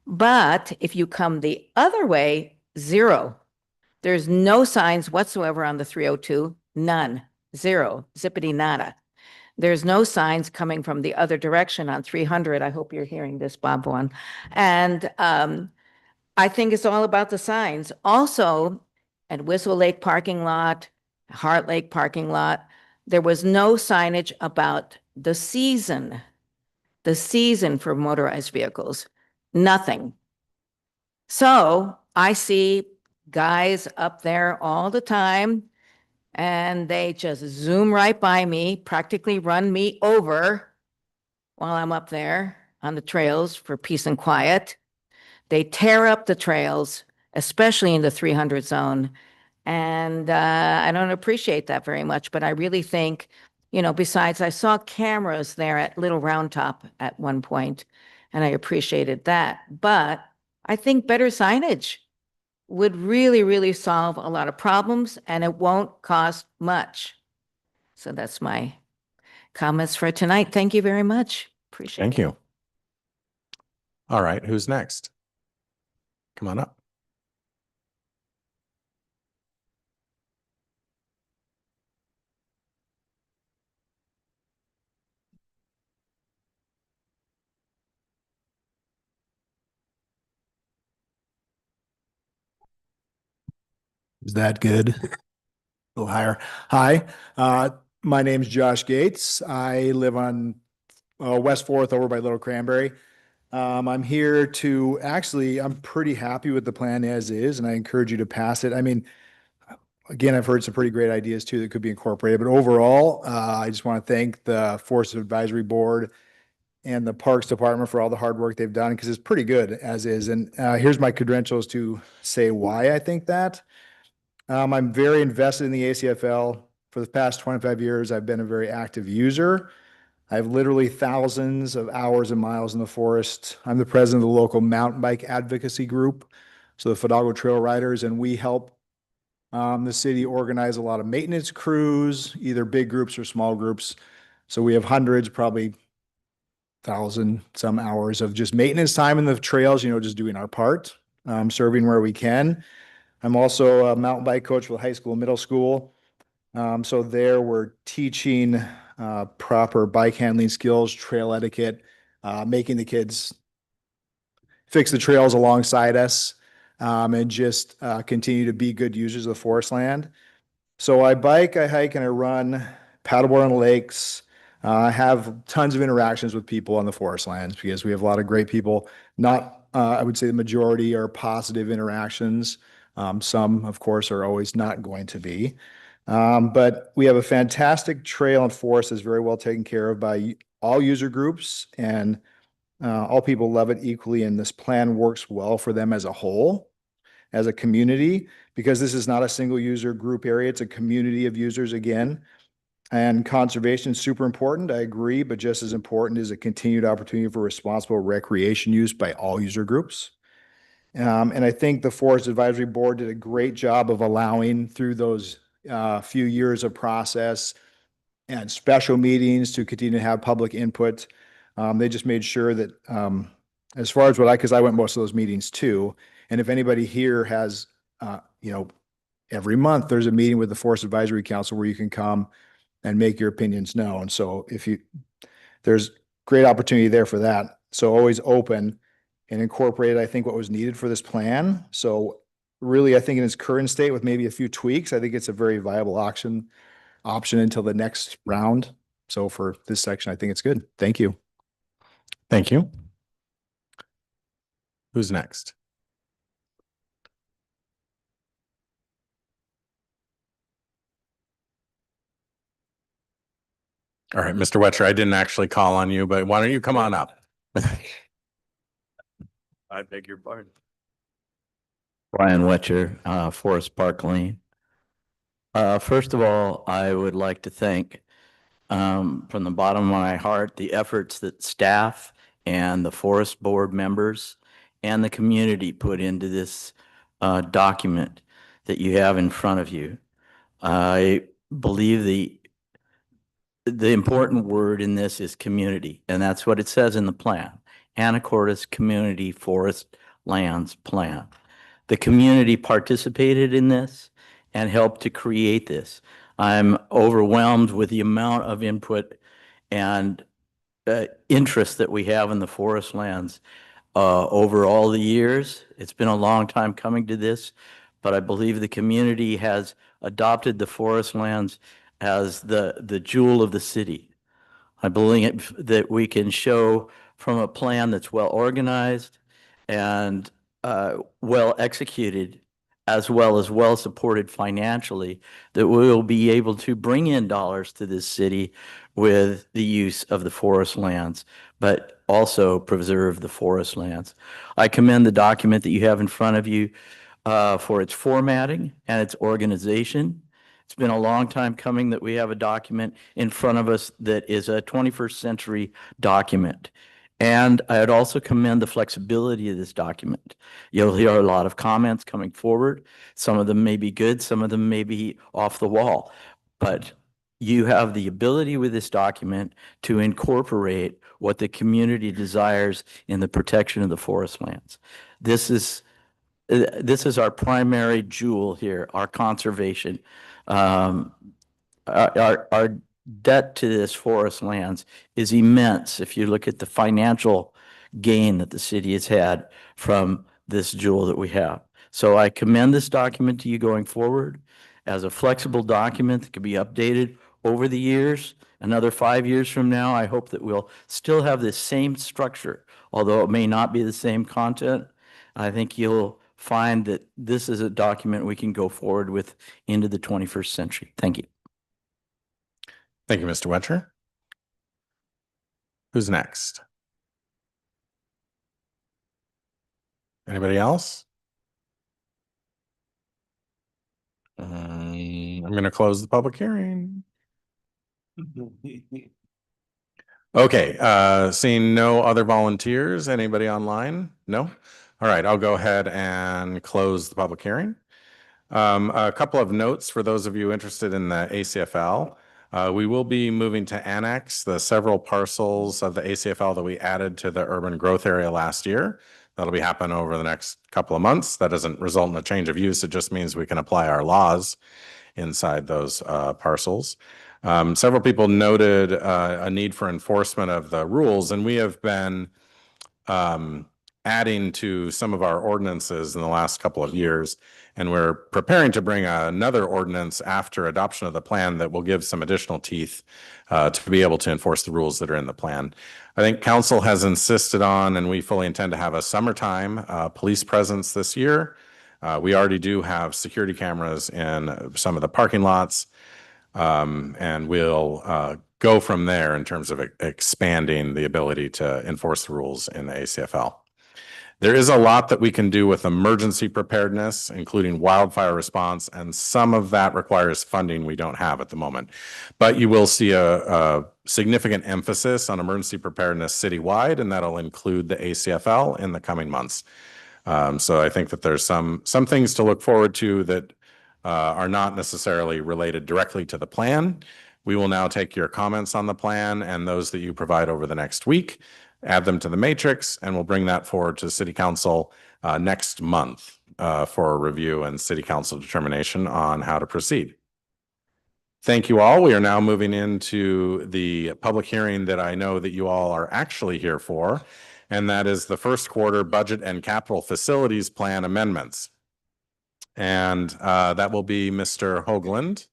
N: But if you come the other way, 0. There's no signs whatsoever on the 302, none, 0, zippity nada. There's no signs coming from the other direction on 300. I hope you're hearing this, Bob One. And I think it's all about the signs. Also, at Whistle Lake parking lot, Heart Lake parking lot, there was no signage about the season for motorized vehicles, nothing. So I see guys up there all the time, and they just zoom right by me, practically run me over while I'm up there on the trails for peace and quiet. They tear up the trails, especially in the 300 zone. And I don't appreciate that very much, but I really think, besides, I saw cameras there at Little Round Top at one point, and I appreciated that. But I think better signage would really, really solve a lot of problems, and it won't cost much. So that's my comments for tonight. Thank you very much. Appreciate it.
A: Thank you. All right, who's next? Come on up.
O: Is that good? A little higher. Hi, my name is Josh Gates. I live on West 4th over by Little Cranberry. I'm here to I'm pretty happy with the plan as is, and I encourage you to pass it. I mean, again, I've heard some pretty great ideas too that could be incorporated, but overall, I just want to thank the Forest Advisory Board and the Parks Department for all the hard work they've done, because it's pretty good as is. And here's my credentials to say why I think that. I'm very invested in the ACFL. For the past 25 years, I've been a very active user. I have literally thousands of hours and miles in the forest. I'm the president of the local mountain bike advocacy group, so the Fidalgo Trail Riders, and we help the city organize a lot of maintenance crews, either big groups or small groups. So we have hundreds, probably thousand some hours of just maintenance time in the trails, just doing our part, serving where we can. I'm also a mountain bike coach for the high school, middle school. So there we're teaching proper bike handling skills, trail etiquette, making the kids fix the trails alongside us, and just continue to be good users of the forest land. So I bike, I hike, and I run, paddleboard on lakes. I have tons of interactions with people on the forest lands because we have a lot of great people. Not, I would say the majority are positive interactions. Some, of course, are always not going to be. But we have a fantastic trail and forest that's very well taken care of by all user groups, and all people love it equally. And this plan works well for them as a whole, as a community, because this is not a single user group area. It's a community of users again. And conservation is super important. I agree, but just as important is a continued opportunity for responsible recreation use by all user groups. And I think the Forest Advisory Board did a great job of allowing, through those few years of process and special meetings, to continue to have public input. They just made sure that, as far as because I went most of those meetings too. And if anybody here has, every month there's a meeting with the Forest Advisory Council where you can come and make your opinions known. So there's great opportunity there for that. So always open and incorporate, I think, what was needed for this plan. So really, I think in its current state with maybe a few tweaks, I think it's a very viable option until the next round. So for this section, I think it's good. Thank you.
A: Thank you. Who's next? All right, Mr. Wetcher, I didn't actually call on you, but why don't you come on up?
P: I beg your pardon. Brian Wetcher, Forest Park Lane. First of all, I would like to thank, from the bottom of my heart, the efforts that staff and the Forest Board members and the community put into this document that you have in front of you. I believe the important word in this is community, and that's what it says in the plan. Anacortes Community Forest Lands Plan. The community participated in this and helped to create this. I'm overwhelmed with the amount of input and interest that we have in the forest lands over all the years. It's been a long time coming to this, but I believe the community has adopted the forest lands as the jewel of the city. I believe that we can show from a plan that's well organized and well executed, as well as well supported financially, that we will be able to bring in dollars to this city with the use of the forest lands, but also preserve the forest lands. I commend the document that you have in front of you for its formatting and its organization. It's been a long time coming that we have a document in front of us that is a 21st century document. And I'd also commend the flexibility of this document. You'll hear a lot of comments coming forward. Some of them may be good, some of them may be off the wall. But you have the ability with this document to incorporate what the community desires in the protection of the forest lands. This is our primary jewel here, our conservation. Our debt to this forest lands is immense if you look at the financial gain that the city has had from this jewel that we have. So I commend this document to you going forward as a flexible document that can be updated over the years. Another 5 years from now, I hope that we'll still have this same structure, although it may not be the same content. I think you'll find that this is a document we can go forward with into the 21st century. Thank you.
A: Thank you, Mr. Wetcher. Who's next? Anybody else? I'm going to close the public hearing. Okay, seeing no other volunteers, anybody online? No? All right, I'll go ahead and close the public hearing. A couple of notes for those of you interested in the ACFL. We will be moving to annex the several parcels of the ACFL that we added to the urban growth area last year. That'll be happening over the next couple of months. That doesn't result in a change of use. It just means we can apply our laws inside those parcels. Several people noted a need for enforcement of the rules, and we have been adding to some of our ordinances in the last couple of years. And we're preparing to bring another ordinance after adoption of the plan that will give some additional teeth to be able to enforce the rules that are in the plan. I think council has insisted on, and we fully intend to have a summertime police presence this year. We already do have security cameras in some of the parking lots, and we'll go from there in terms of expanding the ability to enforce the rules in the ACFL. There is a lot that we can do with emergency preparedness, including wildfire response, and some of that requires funding we don't have at the moment. But you will see a significant emphasis on emergency preparedness citywide, and that'll include the ACFL in the coming months. So I think that there's some things to look forward to that are not necessarily related directly to the plan. We will now take your comments on the plan and those that you provide over the next week, add them to the matrix, and we'll bring that forward to City Council next month for a review and City Council determination on how to proceed. Thank you all. We are now moving into the public hearing that I know that you all are actually here for, and that is the first quarter budget and capital facilities plan amendments. And that will be Mr. Hoagland,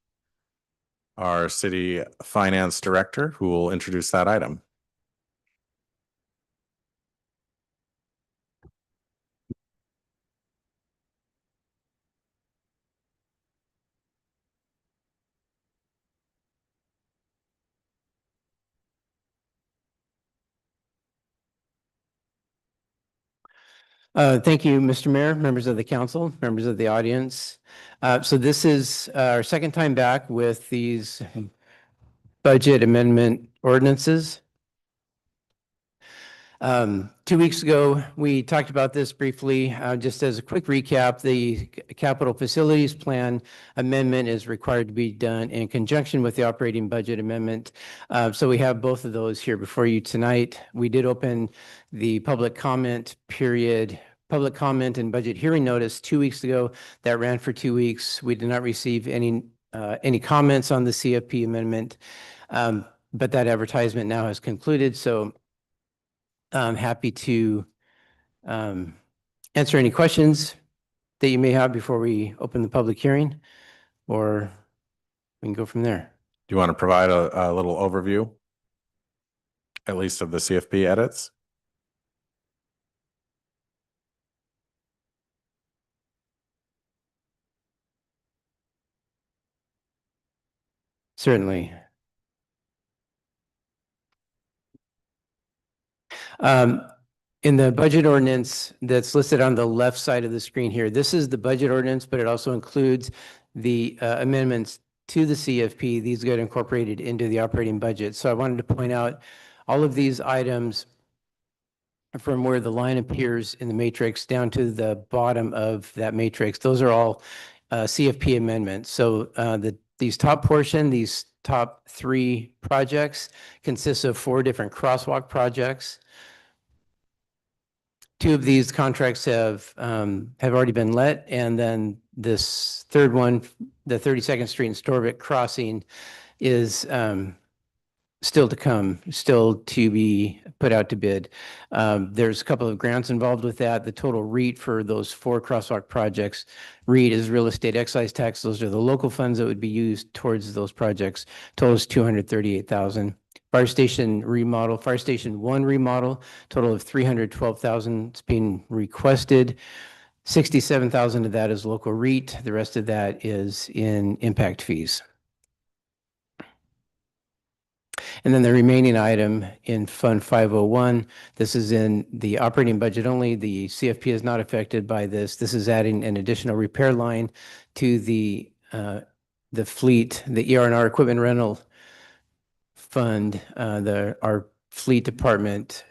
A: our City Finance Director, who will introduce that item.
Q: Thank you, Mr. Mayor, members of the council, members of the audience. So this is our second time back with these budget amendment ordinances. 2 weeks ago, we talked about this briefly. Just as a quick recap, the capital facilities plan amendment is required to be done in conjunction with the operating budget amendment. So we have both of those here before you tonight. We did open the public comment period, public comment and budget hearing notice 2 weeks ago. That ran for 2 weeks. We did not receive any comments on the CFP amendment, but that advertisement now has concluded. So I'm happy to answer any questions that you may have before we open the public hearing, or we can go from there.
A: Do you want to provide a little overview, at least of the CFP edits?
Q: Certainly. In the budget ordinance that's listed on the left side of the screen here, this is the budget ordinance, but it also includes the amendments to the CFP. These get incorporated into the operating budget. So I wanted to point out all of these items from where the line appears in the matrix down to the bottom of that matrix. Those are all CFP amendments. So these top portion, these top 3 projects consists of 4 different crosswalk projects. 2 of these contracts have already been let, and then this third one, the 32nd Street and Storbeck Crossing, is still to come, still to be put out to bid. There's a couple of grants involved with that. The total REIT for those 4 crosswalk projects, REIT is real estate excise tax. Those are the local funds that would be used towards those projects. Total is $238,000. Fire station remodel, Fire Station 1 remodel, total of $312,000 is being requested. 67,000 of that is local REIT. The rest of that is in impact fees. And then the remaining item in Fund 501, this is in the operating budget only. The CFP is not affected by this. This is adding an additional repair line to the fleet, the ER&R equipment rental fund. Our fleet department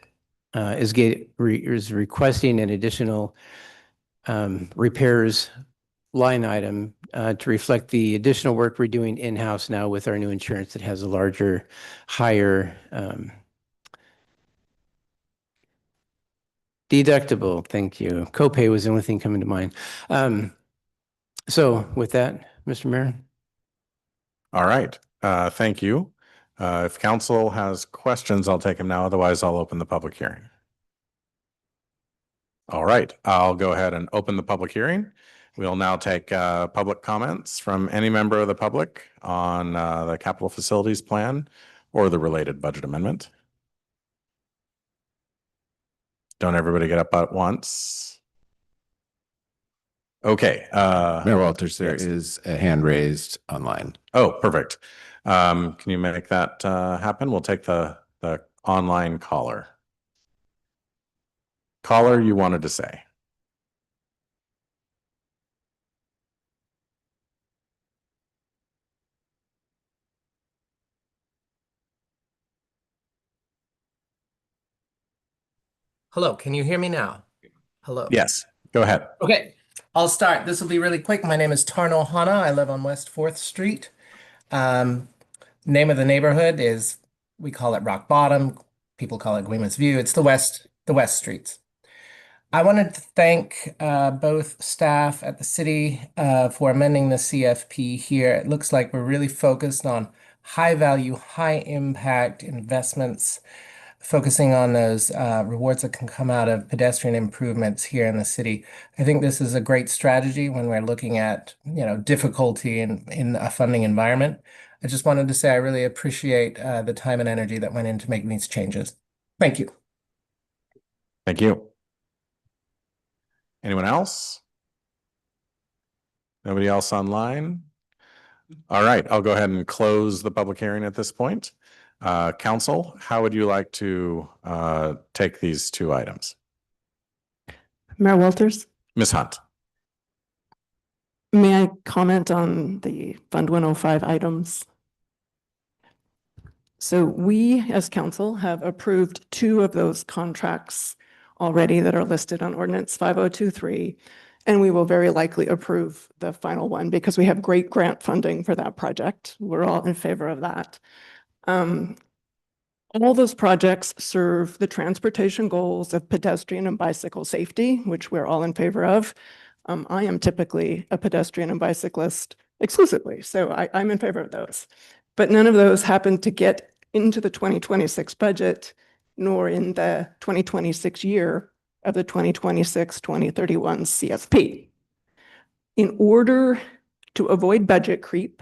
Q: is requesting an additional repairs line item to reflect the additional work we're doing in-house now with our new insurance that has a larger, higher deductible. Thank you. Copay was the only thing coming to mind. So with that, Mr. Mayor.
A: All right. Thank you. If council has questions, I'll take them now. Otherwise, I'll open the public hearing. All right. I'll go ahead and open the public hearing. We'll now take public comments from any member of the public on the capital facilities plan or the related budget amendment. Don't everybody get up at once. Okay.
G: Mayor Walters, there
A: yes.
G: is a hand raised online.
A: Oh, perfect. Can you make that happen? We'll take the online caller. Caller, you wanted to say.
R: Hello, can you hear me now? Hello.
A: Yes, go ahead.
R: Okay, I'll start. This will be really quick. My name is Tarno Hanna. I live on West 4th Street. Name of the neighborhood is, we call it Rock Bottom. People call it Guima's View. It's the West Streets. I wanted to thank both staff at the city for amending the CFP here. It looks like we're really focused on high value, high impact investments, focusing on those rewards that can come out of pedestrian improvements here in the city. I think this is a great strategy when we're looking at, difficulty in a funding environment. I just wanted to say I really appreciate the time and energy that went into making these changes. Thank you.
A: Thank you. Anyone else? Nobody else online? All right, I'll go ahead and close the public hearing at this point. Council, how would you like to take these two items?
E: Mayor Walters,
A: Ms. Hunt.
E: may I comment on the Fund 105 items? So we, as council, have approved 2 of those contracts already that are listed on ordinance 5023, and we will very likely approve the final one because we have great grant funding for that project. We're all in favor of that. All those projects serve the transportation goals of pedestrian and bicycle safety, which we're all in favor of. I am typically a pedestrian and bicyclist exclusively, so I'm in favor of those. But none of those happen to get into the 2026 budget, nor in the 2026 year of the 2026-2031 CFP. In order to avoid budget creep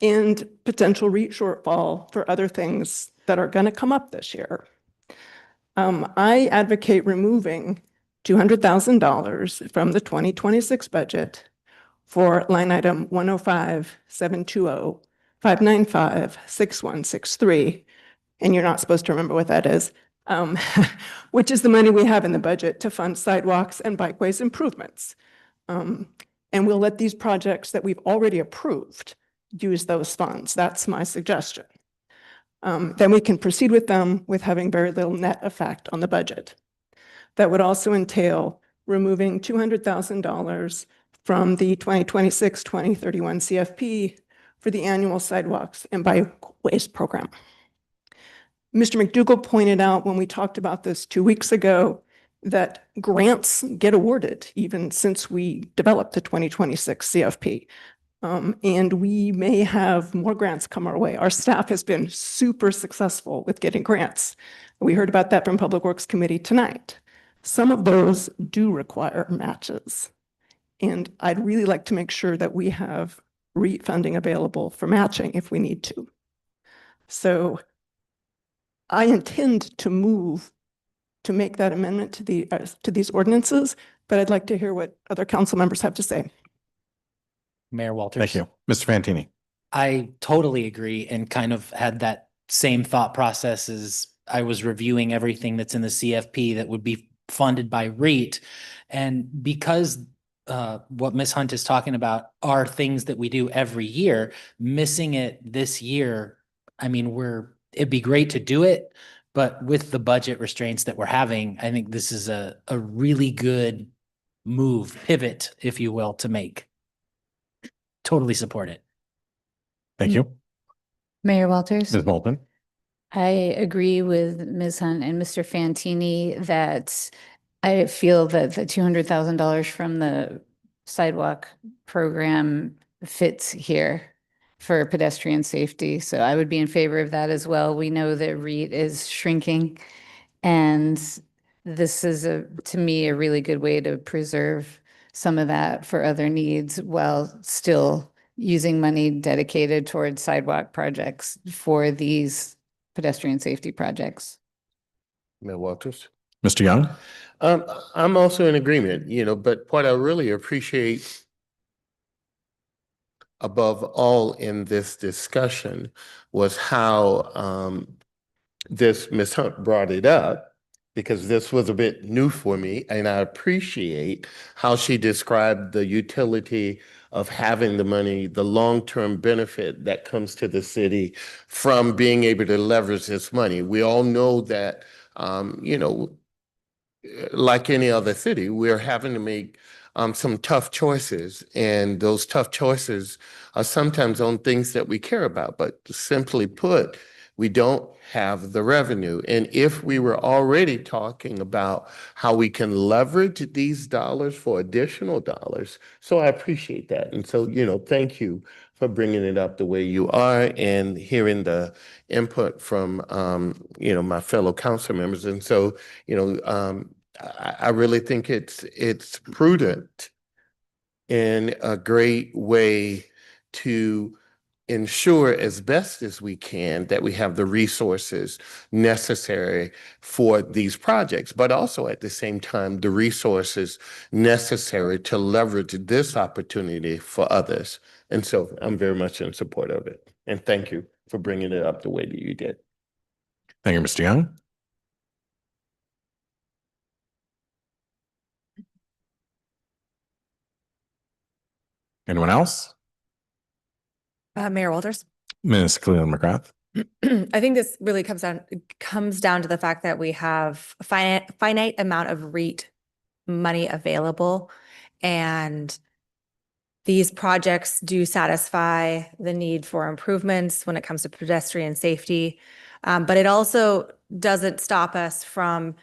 E: and potential REIT shortfall for other things that are going to come up this year, I advocate removing $200,000 from the 2026 budget for line item 105-720-595-6163. And you're not supposed to remember what that is, which is the money we have in the budget to fund sidewalks and bikeways improvements. And we'll let these projects that we've already approved use those funds. That's my suggestion. Then we can proceed with them with having very little net effect on the budget. That would also entail removing $200,000 from the 2026-2031 CFP for the annual sidewalks and bikeways program. Mr. McDougall pointed out when we talked about this 2 weeks ago that grants get awarded even since we developed the 2026 CFP. And we may have more grants come our way. Our staff has been super successful with getting grants. We heard about that from Public Works Committee tonight. Some of those do require matches. And I'd really like to make sure that we have REIT funding available for matching if we need to. So I intend to move to make that amendment to these ordinances, but but I'd like to hear what other council members have to say.
D: Mayor Walters.
A: Thank you. Mr. Fantini.
D: I totally agree and kind of had that same thought process as I was reviewing everything that's in the CFP that would be funded by REIT. And because what Ms. Hunt is talking about are things that we do every year, missing it this year, I mean, it'd be great to do it, but with the budget restraints that we're having, I think this is a really good move, pivot, if you will, to make. Totally support it.
A: Thank you.
C: Mayor Walters.
A: Ms. Moulton.
C: I agree with Ms. Hunt and Mr. Fantini that I feel that the $200,000 from the sidewalk program fits here for pedestrian safety. So I would be in favor of that as well. We know that REIT is shrinking, and this is to me, a really good way to preserve some of that for other needs while still using money dedicated towards sidewalk projects for these pedestrian safety projects.
B: Mayor Walters.
A: Mr. Young.
B: I'm also in agreement, but what I really appreciate above all in this discussion was how Ms. Hunt brought it up, because this was a bit new for me, and I appreciate how she described the utility of having the money, the long-term benefit that comes to the city from being able to leverage this money. We all know that, like any other city, we're having to make some tough choices, and those tough choices are sometimes on things that we care about, but simply put, we don't have the revenue. And if we were already talking about how we can leverage these dollars for additional dollars, so I appreciate that. And so, thank you for bringing it up the way you are and hearing the input from, my fellow council members. And so, I really think it's prudent and a great way to ensure as best as we can that we have the resources necessary for these projects, but also at the same time, the resources necessary to leverage this opportunity for others. And so I'm very much in support of it. And thank you for bringing it up the way that you did.
A: Thank you, Mr. Young. Anyone else?
S: Mayor Walters.
A: Ms. Cleland McGrath.
S: I think this really comes down to the fact that we have a finite amount of REIT money available, and these projects do satisfy the need for improvements when it comes to pedestrian safety. But it also doesn't stop us from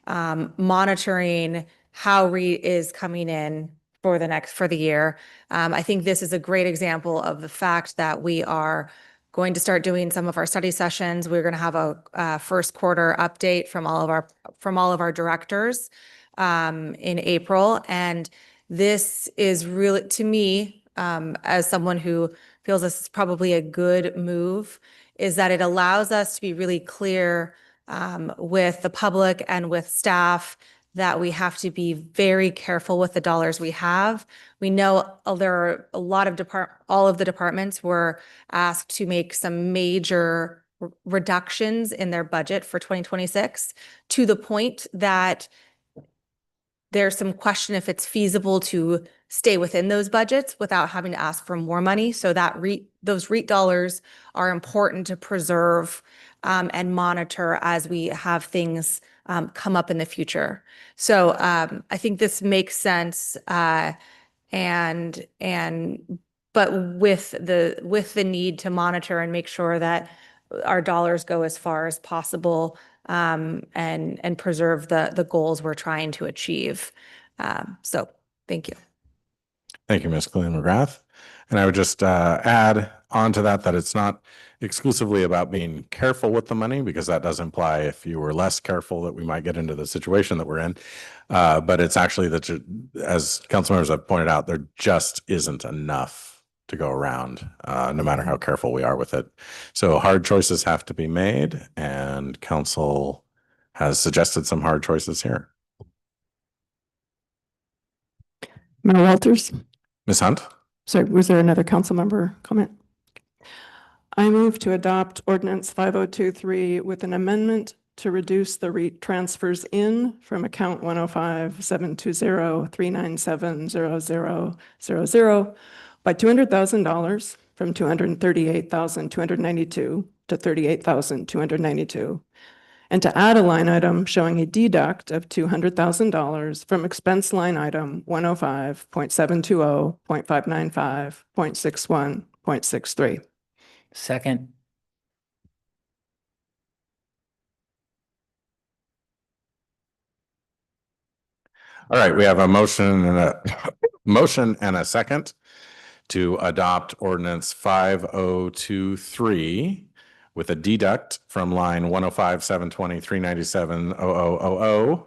S: monitoring how REIT is coming in for the year. I think this is a great example of the fact that we are going to start doing some of our study sessions. We're going to have a first quarter update from all of our directors in April. And this is really, to me, as someone who feels this is probably a good move, is that it allows us to be really clear with the public and with staff that we have to be very careful with the dollars we have. We know there are a lot of all of the departments were asked to make some major reductions in their budget for 2026, to the point that there's some question if it's feasible to stay within those budgets without having to ask for more money. So that those REIT dollars are important to preserve and monitor as we have things come up in the future. So I think this makes sense, but with the need to monitor and make sure that our dollars go as far as possible and preserve the goals we're trying to achieve. So thank you.
A: Thank you, Ms. Cleland McGrath. And I would just add on to that it's not exclusively about being careful with the money, because that does imply if you were less careful that we might get into the situation that we're in. But it's actually that, as council members have pointed out, there just isn't enough to go around, no matter how careful we are with it. So hard choices have to be made, and council has suggested some hard choices here.
E: Mayor Walters,
A: Ms. Hunt?
E: sorry, was there another council member comment? I move to adopt ordinance 5023 with an amendment to reduce the REIT transfers in from account 105-720-397-0000 by $200,000 from 238,292 to 38,292, and to add a line item showing a deduct of $200,000 from expense line item 105.720.595.61.63.
D: Second.
A: All right, we have a motion and a second to adopt ordinance 5023 with a deduct from line 105-720-397-0000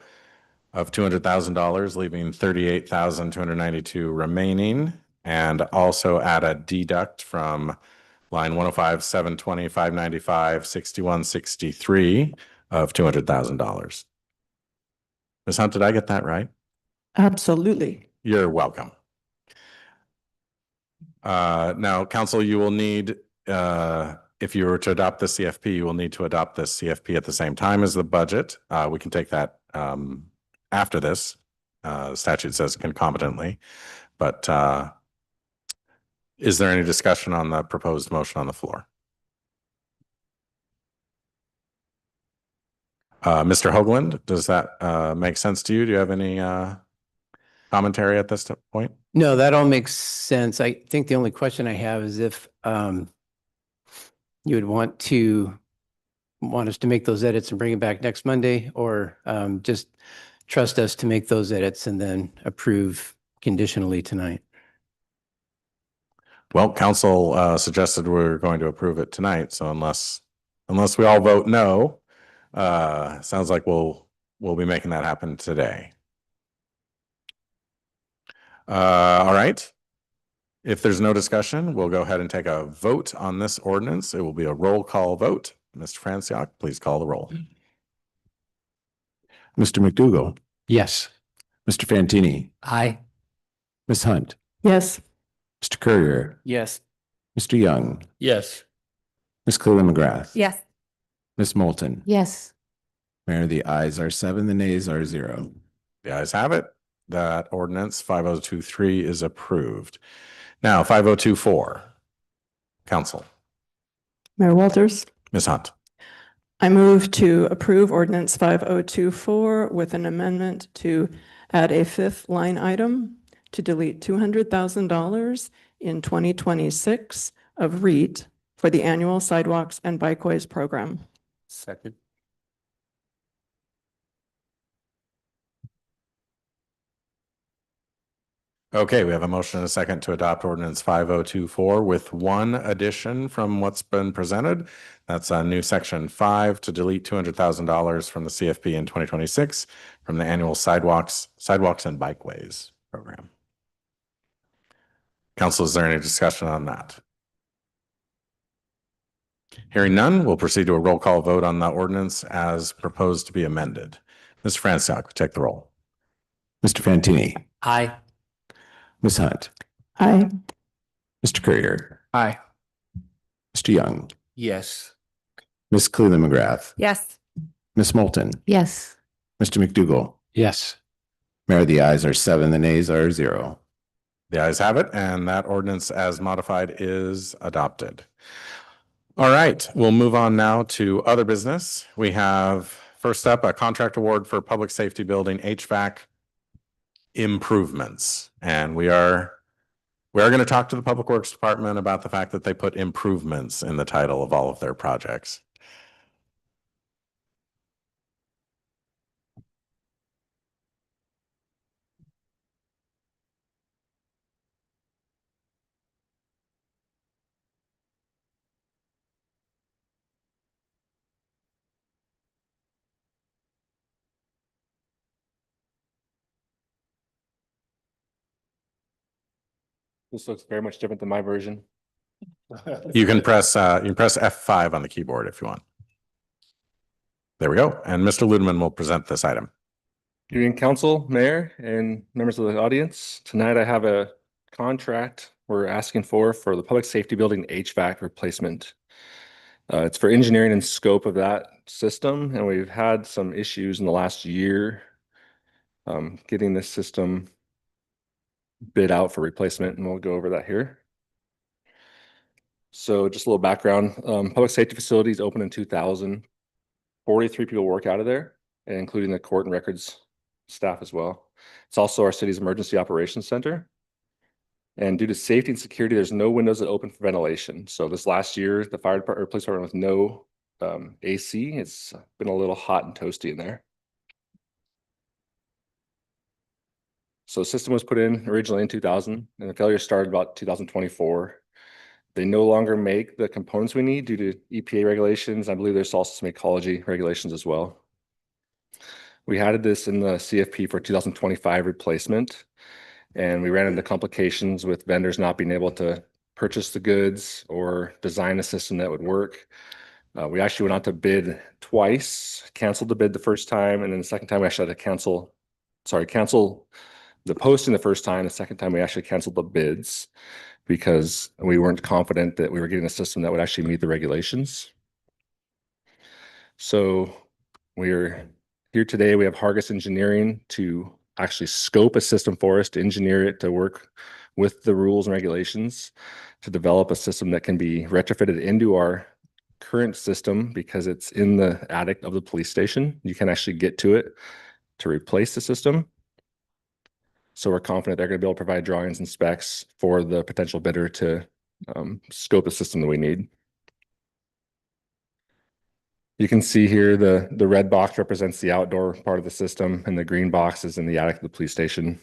A: of $200,000, leaving 38,292 remaining, and also add a deduct from line 105-720-595-6163 of $200,000. Ms. Hunt, did I get that right?
E: Absolutely.
A: You're welcome. Now, council, you will need, if you were to adopt the CFP, you will need to adopt this CFP at the same time as the budget. We can take that after this. The statute says concomitantly, but is there any discussion on the proposed motion on the floor? Mr. Hoagland, does that make sense to you? Do you have any commentary at this point?
Q: No, that all makes sense. I think the only question I have is if you would want us to make those edits and bring it back next Monday, or just trust us to make those edits and then approve conditionally tonight.
A: Well, council suggested we're going to approve it tonight, so unless we all vote no, sounds like we'll be making that happen today. All right. If there's no discussion, we'll go ahead and take a vote on this ordinance. It will be a roll call vote. Mr. Franciac, please call the roll.
G: Mr. McDougall?
F: Yes.
G: Mr. Fantini?
D: Aye.
G: Ms. Hunt?
E: Yes.
G: Mr. Courier?
Q: Yes.
G: Mr. Young?
Q: Yes.
G: Ms. Cleland McGrath?
S: Yes.
G: Ms. Moulton?
C: Yes.
G: Mayor, the ayes are 7, the nays are 0.
A: The ayes have it. That ordinance 5023 is approved. Now, 5024. Council.
E: Mayor Walters,
A: Ms. Hunt.
E: I move to approve ordinance 5024 with an amendment to add a fifth line item to delete $200,000 in 2026 of REIT for the annual sidewalks and bikeways program.
Q: Second.
A: Okay, we have a motion and a second to adopt ordinance 5024 with one addition from what's been presented. That's a new section 5 to delete $200,000 from the CFP in 2026 from the annual sidewalks and bikeways program. Council, is there any discussion on that? Hearing none, we'll proceed to a roll call vote on the ordinance as proposed to be amended. Mr. Franciac, take the roll.
G: Mr. Fantini?
D: Aye.
G: Ms. Hunt?
E: Aye.
G: Mr. Courier?
Q: Aye.
G: Mr. Young?
Q: Yes.
G: Ms. Cleland McGrath?
S: Yes.
G: Ms. Moulton?
C: Yes.
G: Mr. McDougall?
F: Yes.
G: Mayor, the ayes are 7, the nays are 0.
A: The ayes have it, and that ordinance as modified is adopted. All right, we'll move on now to other business. We have first up a contract award for public safety building HVAC improvements. And we are going to talk to the Public Works Department about the fact that they put improvements in the title of all of their projects.
T: This looks very much different than my version.
A: You can press F5 on the keyboard if you want. There we go. And Mr. Ludeman will present this item.
T: Good evening, council, mayor, and members of the audience. Tonight I have a contract we're asking for the public safety building HVAC replacement. It's for engineering and scope of that system, and we've had some issues in the last year getting this system bid out for replacement, and we'll go over that here. So just a little background, public safety facilities opened in 2000. 43 people work out of there, including the court and records staff as well. It's also our city's emergency operations center. And due to safety and security, there's no windows that open for ventilation. So this last year, the fire department or police department with no AC, it's been a little hot and toasty in there. So the system was put in originally in 2000, and the failure started about 2024. They no longer make the components we need due to EPA regulations. I believe there's also some ecology regulations as well. We had this in the CFP for 2025 replacement, and we ran into complications with vendors not being able to purchase the goods or design a system that would work. We actually went out to bid twice, canceled the bid the first time, and then the second time we actually had to cancel the posting the first time. The second time we actually canceled the bids because we weren't confident that we were getting a system that would actually meet the regulations. So we're here today. We have Hargis Engineering to actually scope a system for us, to engineer it to work with the rules and regulations, to develop a system that can be retrofitted into our current system because it's in the attic of the police station. You can actually get to it to replace the system. So we're confident they're going to be able to provide drawings and specs for the potential bidder to scope a system that we need. You can see here the red box represents the outdoor part of the system, and the green box is in the attic of the police station.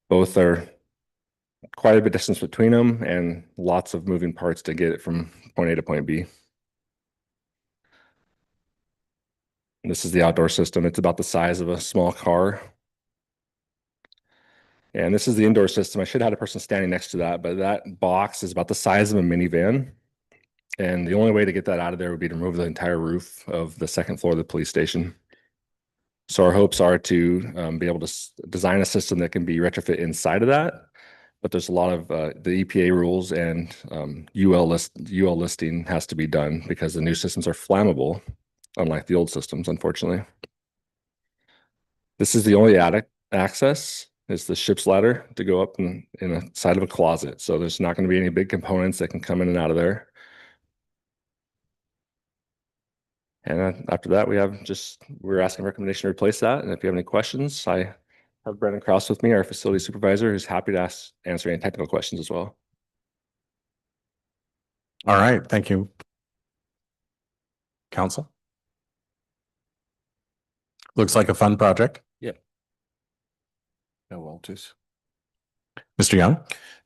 T: Both are quite a bit distance between them and lots of moving parts to get it from point A to point B. This is the outdoor system. It's about the size of a small car. And this is the indoor system. I should have had a person standing next to that, but that box is about the size of a minivan. And the only way to get that out of there would be to remove the entire roof of the second floor of the police station. So our hopes are to be able to design a system that can be retrofit inside of that. But there's a lot of the EPA rules and UL listing has to be done because the new systems are flammable, unlike the old systems, unfortunately. This is the only attic access. It's the ship's ladder to go up in the side of a closet. So there's not going to be any big components that can come in and out of there. And after that, we're asking recommendation to replace that. And if you have any questions, I have Brendan Krause with me, our facility supervisor, who's happy to answer any technical questions as well.
A: All right, thank you. Council? Looks like a fun project.
B: Yeah. No, Walters.
A: Mr. Young?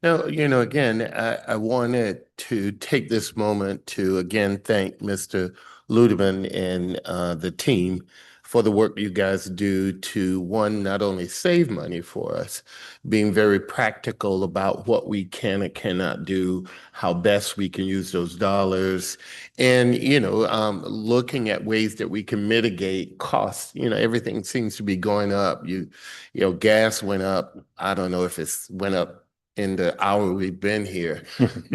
B: No, again, I wanted to take this moment to again thank Mr. Ludeman and the team for the work you guys do to, one, not only save money for us, being very practical about what we can and cannot do, how best we can use those dollars, and, looking at ways that we can mitigate costs. Everything seems to be going up. Gas went up. I don't know if it's went up in the hour we've been here,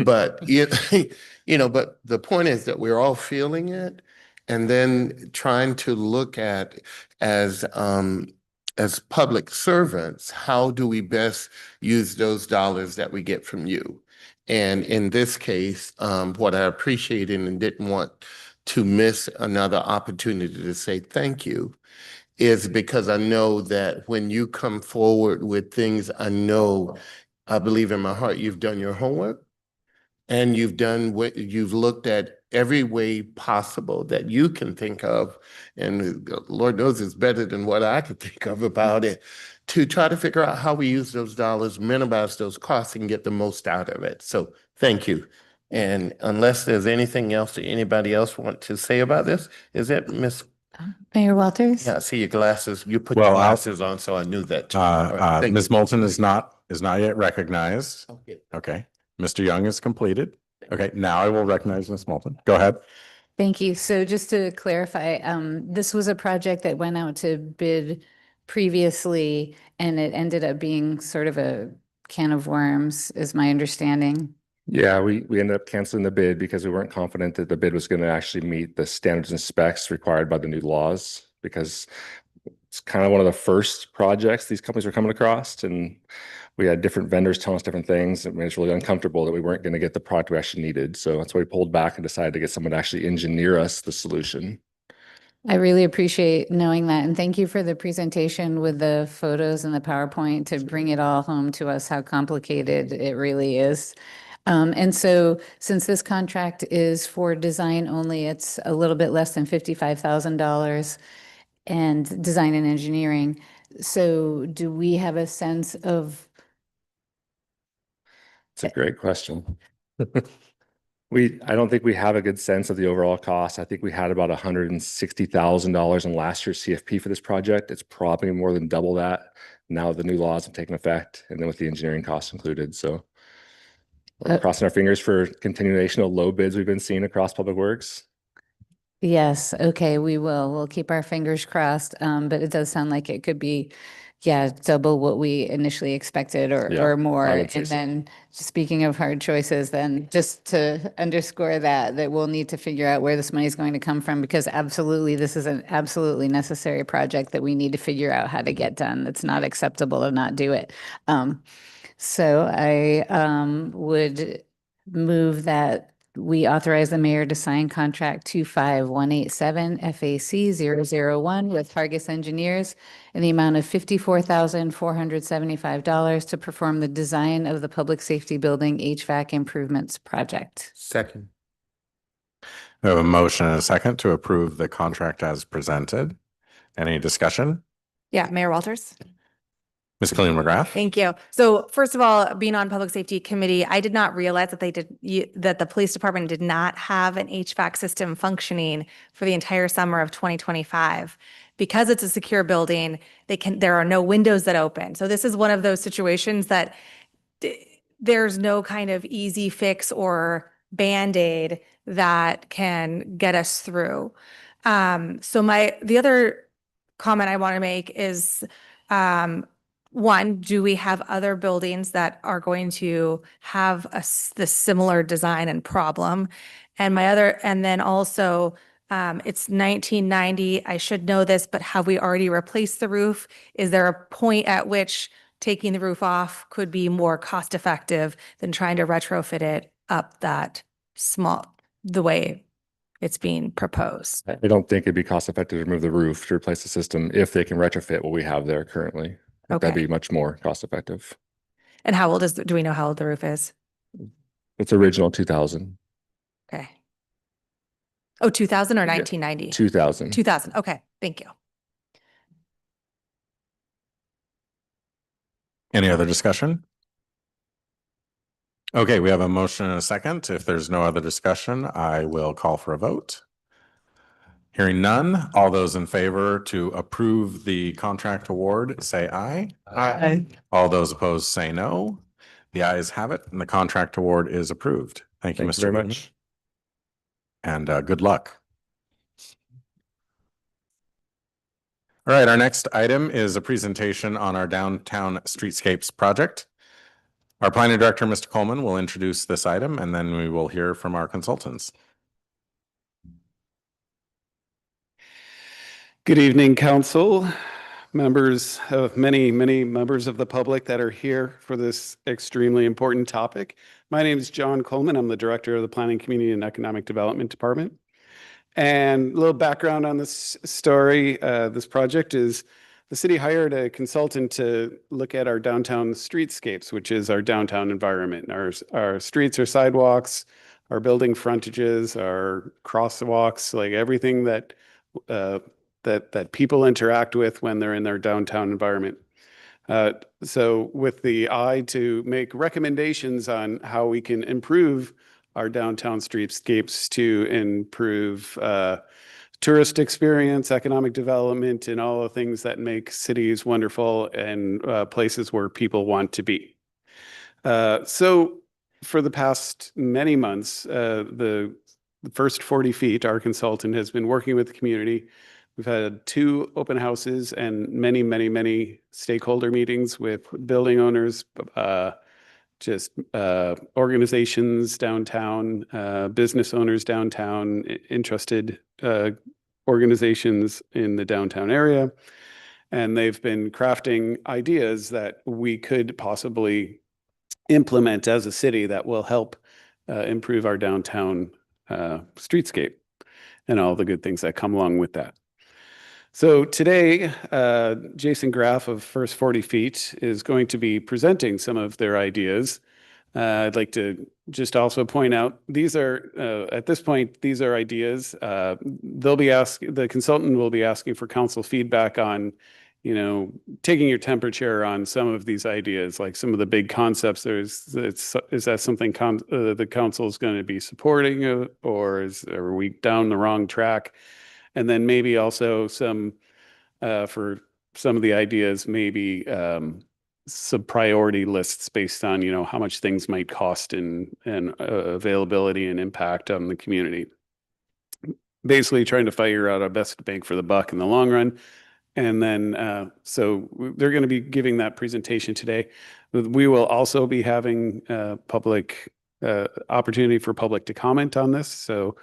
B: but, but the point is that we're all feeling it. And then trying to look at as public servants, how do we best use those dollars that we get from you? And in this case, what I appreciated and didn't want to miss another opportunity to say thank you is because I know that when you come forward with things, I believe in my heart you've done your homework. And you've looked at every way possible that you can think of, and Lord knows it's better than what I could think of about it, to try to figure out how we use those dollars, minimize those costs, and get the most out of it. So thank you. And unless there's anything else that anybody else want to say about this, is it Miss
C: Mayor Walters?
B: Yeah, I see your glasses. You put your glasses on, so I knew that.
A: Ms. Moulton is not yet recognized. Okay. Mr. Young is completed. Okay, now I will recognize Ms. Moulton. Go ahead.
C: Thank you. So just to clarify, this was a project that went out to bid previously, and it ended up being sort of a can of worms, is my understanding.
T: Yeah, we ended up canceling the bid because we weren't confident that the bid was going to actually meet the standards and specs required by the new laws, because it's kind of one of the first projects these companies were coming across, and we had different vendors telling us different things. It made us really uncomfortable that we weren't going to get the product we actually needed. So that's why we pulled back and decided to get someone to actually engineer us the solution.
C: I really appreciate knowing that. And thank you for the presentation with the photos and the PowerPoint to bring it all home to us, how complicated it really is. And so since this contract is for design only, it's a little bit less than $55,000 and design and engineering. So do we have a sense of?
T: It's a great question. I don't think we have a good sense of the overall cost. I think we had about $160,000 in last year's CFP for this project. It's probably more than double that now the new laws have taken effect, and then with the engineering costs included. So we're crossing our fingers for continuation of low bids we've been seeing across Public Works.
C: Yes, okay, we will. We'll keep our fingers crossed. But it does sound like it could be, yeah, double what we initially expected or more.
T: would say
C: And
T: so.
C: then speaking of hard choices, then just to underscore that we'll need to figure out where this money is going to come from, because absolutely, this is an absolutely necessary project that we need to figure out how to get done. It's not acceptable to not do it. So I would move that we authorize the mayor to sign contract 25187 FAC 001 with Hargis Engineers in the amount of $54,475 to perform the design of the public safety building HVAC improvements project.
B: Second.
A: We have a motion and a second to approve the contract as presented. Any discussion?
S: Yeah, Mayor Walters.
A: Ms. Colleen McGrath?
S: Thank you. So first of all, being on Public Safety Committee, I did not realize that that the police department did not have an HVAC system functioning for the entire summer of 2025. Because it's a secure building, there are no windows that open. So this is one of those situations that there's no kind of easy fix or Band-Aid that can get us through. So the other comment I want to make is, one, do we have other buildings that are going to have the similar design and problem? And then also, it's 1990. I should know this, but have we already replaced the roof? Is there a point at which taking the roof off could be more cost effective than trying to retrofit it up the way it's being proposed?
T: I don't think it'd be cost effective to remove the roof to replace the system if they can retrofit what we have there currently. That'd be much more cost effective.
S: And do we know how old the roof is?
T: It's original 2000.
S: Okay. Oh, 2000 or 1990?
T: 2000.
S: 2000. Okay. Thank you.
A: Any other discussion? Okay, we have a motion and a second. If there's no other discussion, I will call for a vote. Hearing none, all those in favor to approve the contract award, say aye.
B: Aye.
A: All those opposed, say no. The ayes have it, and the contract award is approved. Thank you, Mr.
T: very
A: Wooten.
T: much.
A: And good luck. All right, our next item is a presentation on our downtown streetscapes project. Our planning director, Mr. Coleman, will introduce this item, and then we will hear from our consultants.
U: Good evening, council, members of many members of the public that are here for this extremely important topic. My name is John Coleman. I'm the director of the Planning, Community, and Economic Development Department. And a little background on this story. This project is the city hired a consultant to look at our downtown streetscapes, which is our downtown environment. Our streets, our sidewalks, our building frontages, our crosswalks, like everything that people interact with when they're in their downtown environment. So with the eye to make recommendations on how we can improve our downtown streetscapes to improve tourist experience, economic development, and all the things that make cities wonderful and places where people want to be. So for the past many months, the first 40 feet, our consultant has been working with the community We've had 2 open houses and many, many, many stakeholder meetings with building owners, organizations downtown, business owners downtown, interested organizations in the downtown area. And they've been crafting ideas that we could possibly implement as a city that will help improve our downtown streetscape and all the good things that come along with that. So today, Jason Graff of First 40 Feet is going to be presenting some of their ideas. I'd like to just also point out, these are, at this point, these are ideas. The consultant will be asking for council feedback on, taking your temperature on some of these ideas, like some of the big concepts. Is that something the council is going to be supporting, or are we down the wrong track? And then maybe also some, for some of the ideas, maybe some priority lists based on, how much things might cost and availability and impact on the community. Basically trying to figure out our best bang for the buck in the long run. And then, so they're going to be giving that presentation today. We will also be having public opportunity for public to comment on this. So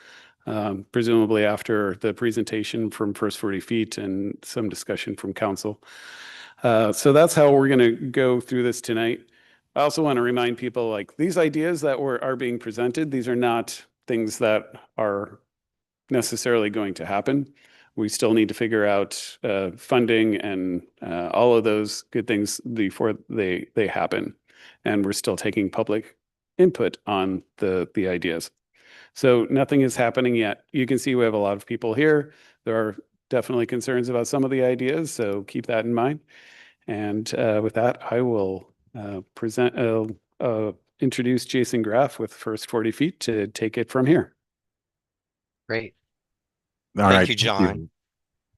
U: presumably after the presentation from First 40 Feet and some discussion from council. So that's how we're going to go through this tonight. I also want to remind people, like, these ideas that are being presented, these are not things that are necessarily going to happen. We still need to figure out funding and all of those good things before they happen. And we're still taking public input on the ideas. So nothing is happening yet. You can see we have a lot of people here. There are definitely concerns about some of the ideas, so keep that in mind. And with that, I will introduce Jason Graff with First 40 Feet to take it from here.
H: Great.
A: Thank
H: you, John.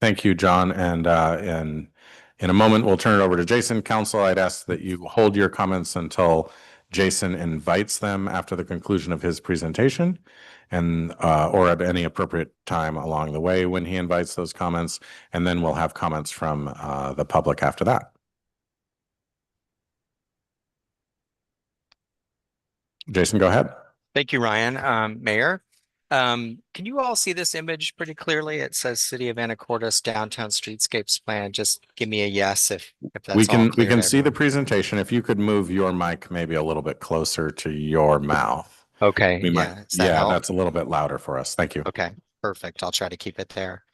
A: Thank you, John. And in a moment, we'll turn it over to Jason. Council, I'd ask that you hold your comments until Jason invites them after the conclusion of his presentation, and or at any appropriate time along the way when he invites those comments. And then we'll have comments from the public after that. Jason, go ahead.
H: Thank you, Ryan. Mayor, can you all see this image pretty clearly? It says City of Anacortes Downtown Streetscapes Plan. Just give me a yes if that's
A: We
H: all
A: can
H: clear to
A: see the
H: everyone.
A: presentation. If you could move your mic maybe a little bit closer to your mouth.
H: Okay.
A: We
H: Yeah.
A: might,
H: Does that help?
A: that's a little bit louder for us. Thank you.
H: Okay. Perfect. I'll try to keep it there.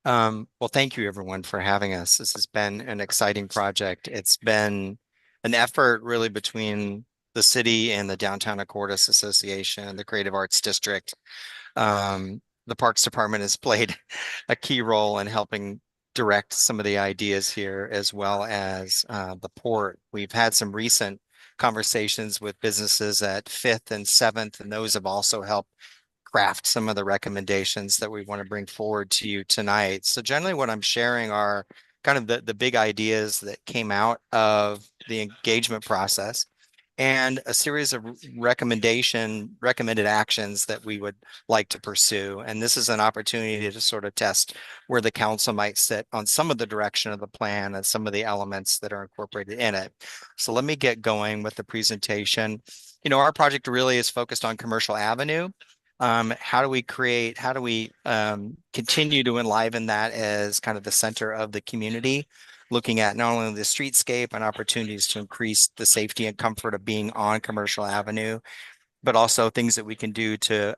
H: Well, thank you everyone for having us. This has been an exciting project. It's been an effort really between the city and the Downtown Anacortes Association, the Creative Arts District. The Parks Department has played a key role in helping direct some of the ideas here, as well as the port. We've had some recent conversations with businesses at Fifth and Seventh, and those have also helped craft some of the recommendations that we want to bring forward to you tonight. So generally what I'm sharing are kind of the big ideas that came out of the engagement process, and a series of recommended actions that we would like to pursue. And this is an opportunity to sort of test where the council might sit on some of the direction of the plan and some of the elements that are incorporated in it. So let me get going with the presentation. Our project really is focused on Commercial Avenue. How do we continue to enliven that as kind of the center of the community, looking at not only the streetscape and opportunities to increase the safety and comfort of being on Commercial Avenue, but also things that we can do to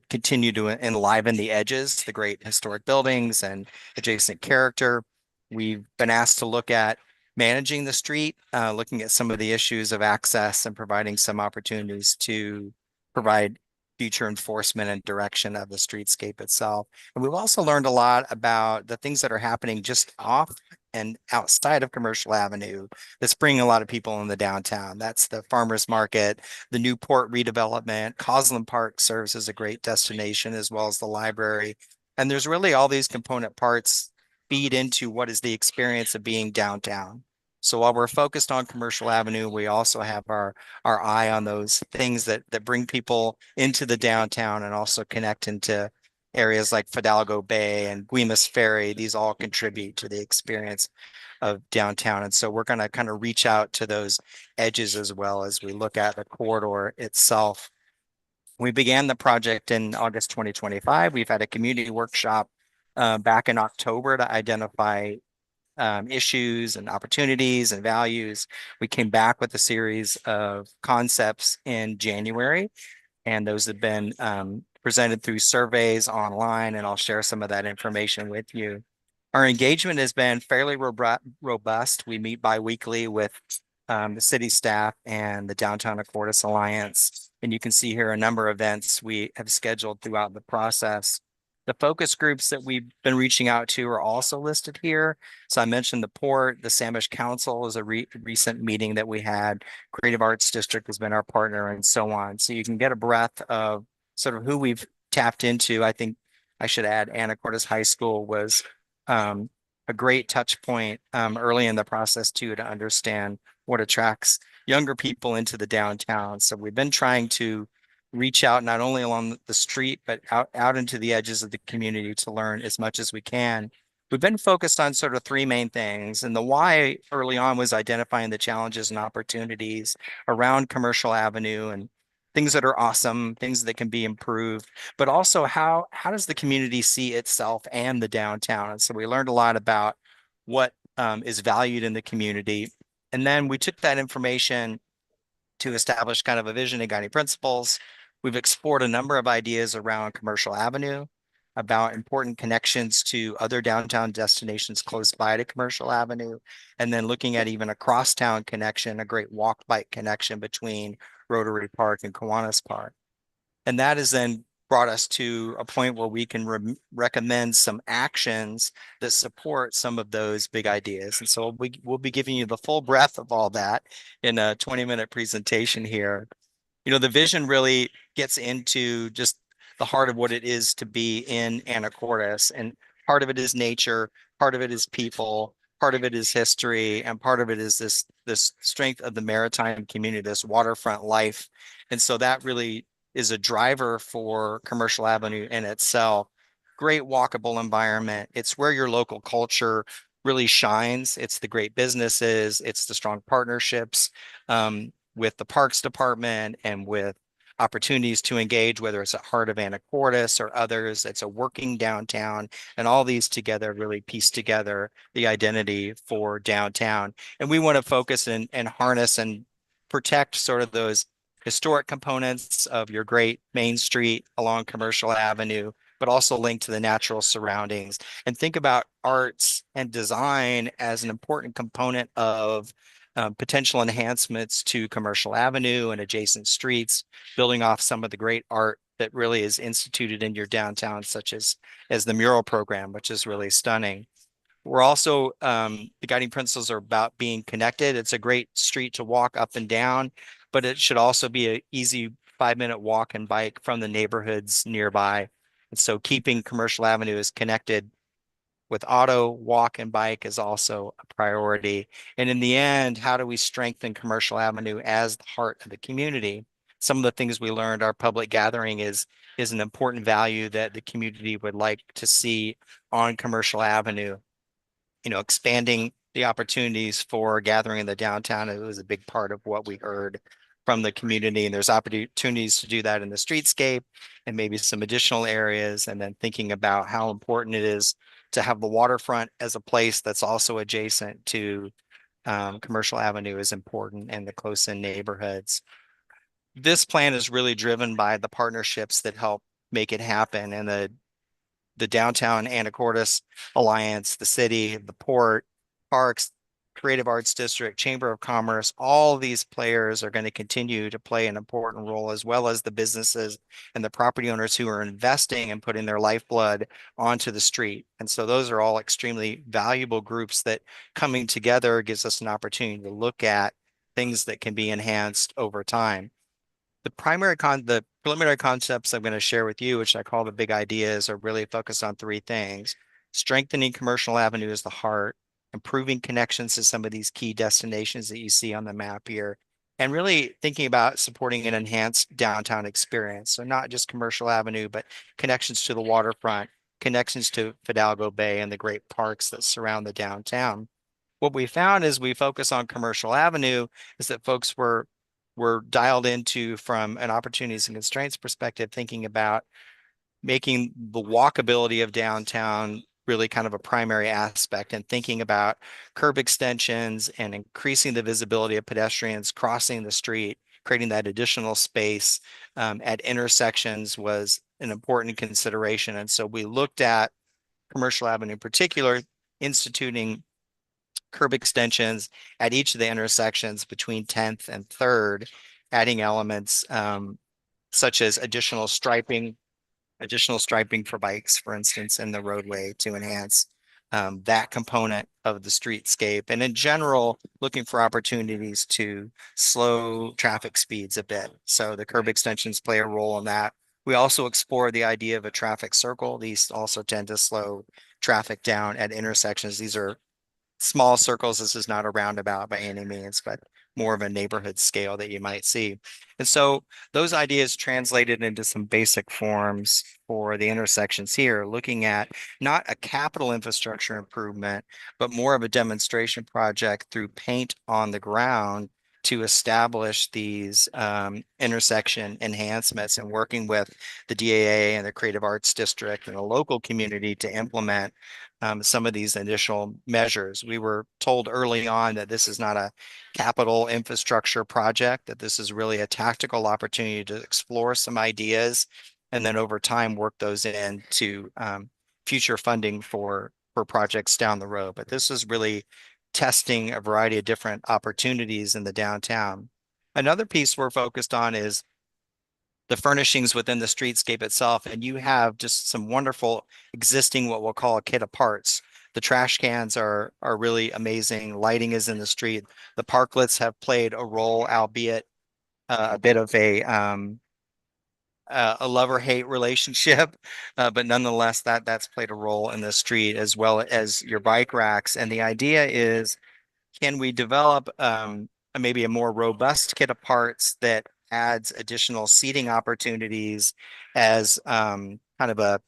H: continue to enliven the edges, the great historic buildings and adjacent character. We've been asked to look at managing the street, looking at some of the issues of access and providing some opportunities to provide future enforcement and direction of the streetscape itself. And we've also learned a lot about the things that are happening just off and outside of Commercial Avenue that's bringing a lot of people in the downtown. That's the farmers market, the new port redevelopment. Cosland Park serves as a great destination, as well as the library. And there's really all these component parts feed into what is the experience of being downtown. So while we're focused on Commercial Avenue, we also have our eye on those things that bring people into the downtown and also connect into areas like Fidalgo Bay and Guimas Ferry, these all contribute to the experience of downtown. And so we're going to kind of reach out to those edges as well as we look at the corridor itself. We began the project in August 2025. We've had a community workshop back in October to identify issues and opportunities and values. We came back with a series of concepts in January, and those have been presented through surveys online, and I'll share some of that information with you. Our engagement has been fairly robust. We meet bi-weekly with the city staff and the Downtown Anacortes Alliance, and you can see here a number of events we have scheduled throughout the process. The focus groups that we've been reaching out to are also listed here. So I mentioned the Port, the Samish Council is a recent meeting that we had. Creative Arts District has been our partner, and so on. So you can get a breadth of sort of who we've tapped into. I think I should add Anacortes High School was a great touch point early in the process too, to understand what attracts younger people into the downtown. So we've been trying to reach out not only along the street, but out into the edges of the community to learn as much as we can. We've been focused on sort of three main things. And the why early on was identifying the challenges and opportunities around Commercial Avenue and things that are awesome, things that can be improved, but also how does the community see itself and the downtown? And so we learned a lot about what is valued in the community. And then we took that information to establish kind of a vision and guiding principles. We've explored a number of ideas around Commercial Avenue, about important connections to other downtown destinations close by to Commercial Avenue, and then looking at even a crosstown connection, a great walk bike connection between Rotary Park and Kiwanis Park. And that has then brought us to a point where we can recommend some actions that support some of those big ideas. And so we'll be giving you the full breadth of all that in a 20-minute presentation here. You know, the vision really gets into just the heart of what it is to be in Anacortes. And part of it is nature, part of it is people, part of it is history, and part of it is this strength of the maritime community, this waterfront life. And so that really is a driver for Commercial Avenue in itself. Great walkable environment. It's where your local culture really shines. It's the great businesses, it's the strong partnerships with the Parks Department and with opportunities to engage, whether it's at Heart of Anacortes or others. It's a working downtown, and all these together really piece together the identity for downtown. And we want to focus and harness and protect sort of those historic components of your great Main Street along Commercial Avenue, but also linked to the natural surroundings. And think about arts and design as an important component of potential enhancements to Commercial Avenue and adjacent streets, building off some of the great art that really is instituted in your downtown, such as the mural program, which is really stunning. We're also, the guiding principles are about being connected. It's a great street to walk up and down, but it should also be an easy 5-minute walk and bike from the neighborhoods nearby. And so keeping Commercial Avenue as connected with auto, walk, and bike is also a priority. And in the end, how do we strengthen Commercial Avenue as the heart of the community? Some of the things we learned, our public gathering is an important value that the community would like to see on Commercial Avenue. You know, expanding the opportunities for gathering in the downtown, it was a big part of what we heard from the community, and there's opportunities to do that in the streetscape and maybe some additional areas, and then thinking about how important it is to have the waterfront as a place that's also adjacent to Commercial Avenue is important, and the close-in neighborhoods. This plan is really driven by the partnerships that help make it happen, and the Downtown Anacortes Alliance, the city, the Port, Parks, Creative Arts District, Chamber of Commerce, all of these players are going to continue to play an important role, as well as the businesses and the property owners who are investing and putting their lifeblood onto the street. And so those are all extremely valuable groups that coming together gives us an opportunity to look at things that can be enhanced over time. The preliminary concepts I'm going to share with you, which I call the big ideas, are really focused on three things: strengthening Commercial Avenue as the heart, improving connections to some of these key destinations that you see on the map here, and really thinking about supporting an enhanced downtown experience. So not just Commercial Avenue, but connections to the waterfront, connections to Fidalgo Bay and the great parks that surround the downtown. What we found as we focus on Commercial Avenue is that folks were dialed into, from an opportunities and constraints perspective, thinking about making the walkability of downtown really kind of a primary aspect, and thinking about curb extensions and increasing the visibility of pedestrians crossing the street, creating that additional space at intersections was an important consideration. And so we looked at Commercial Avenue in particular, instituting curb extensions at each of the intersections between 10th and 3rd, adding elements such as additional striping for bikes, for instance, in the roadway to enhance that component of the streetscape. And in general, looking for opportunities to slow traffic speeds a bit. So the curb extensions play a role in that. We also explore the idea of a traffic circle. These also tend to slow traffic down at intersections. These are small circles. This is not a roundabout by any means, but more of a neighborhood scale that you might see. And so those ideas translated into some basic forms for the intersections here, looking at not a capital infrastructure improvement, but more of a demonstration project through paint on the ground to establish these intersection enhancements, and working with the DAA and the Creative Arts District and the local community to implement some of these initial measures. We were told early on that this is not a capital infrastructure project, that this is really a tactical opportunity to explore some ideas and then over time work those into future funding for projects down the road. But this is really testing a variety of different opportunities in the downtown. Another piece we're focused on is the furnishings within the streetscape itself. And you have just some wonderful existing, what we'll call a kit of parts. The trash cans are really amazing. Lighting is in the street. The parklets have played a role, albeit a bit of a love-or-hate relationship, but nonetheless, that's played a role in the street, as well as your bike racks. And the idea is, can we develop maybe a more robust kit of parts that adds additional seating opportunities as kind of a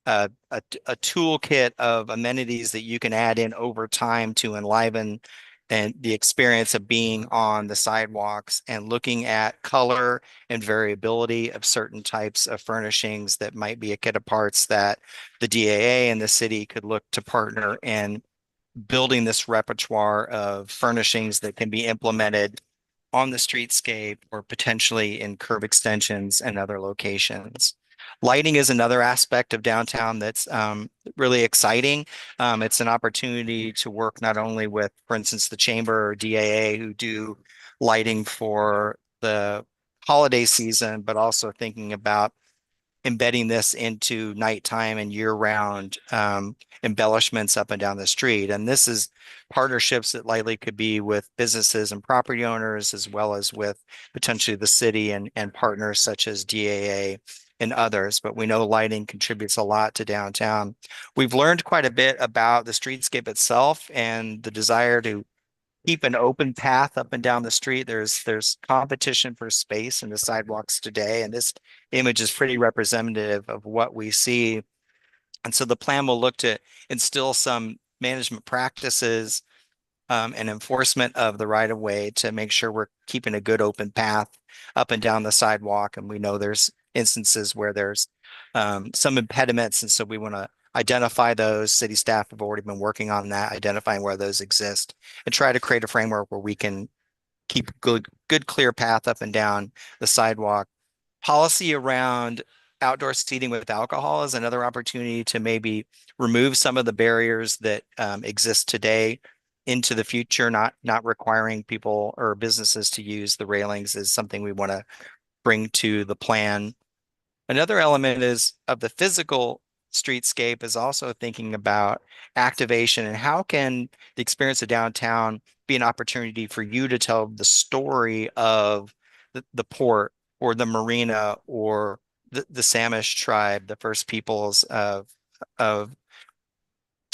H: toolkit of amenities that you can add in over time to enliven and the experience of being on the sidewalks, and looking at color and variability of certain types of furnishings that might be a kit of parts that the DAA and the city could look to partner in building this repertoire of furnishings that can be implemented on the streetscape or potentially in curb extensions and other locations. Lighting is another aspect of downtown that's really exciting. It's an opportunity to work not only with, for instance, the Chamber or DAA, who do lighting for the holiday season, but also thinking about embedding this into nighttime and year-round embellishments up and down the street. And this is partnerships that likely could be with businesses and property owners, as well as with potentially the city and partners such as DAA and others. But we know lighting contributes a lot to downtown. We've learned quite a bit about the streetscape itself and the desire to keep an open path up and down the street. There's competition for space in the sidewalks today, and this image is pretty representative of what we see. And so the plan will look to instill some management practices and enforcement of the right of way to make sure we're keeping a good open path up and down the sidewalk. And we know there's instances where there's some impediments, and so we want to identify those. City staff have already been working on that, identifying where those exist, and try to create a framework where we can keep good clear path up and down the sidewalk. Policy around outdoor seating with alcohol is another opportunity to maybe remove some of the barriers that exist today into the future. Not requiring people or businesses to use the railings is something we want to bring to the plan. Another element is of the physical streetscape is also thinking about activation, and how can the experience of downtown be an opportunity for you to tell the story of the port or the marina or the Samish tribe, the first peoples of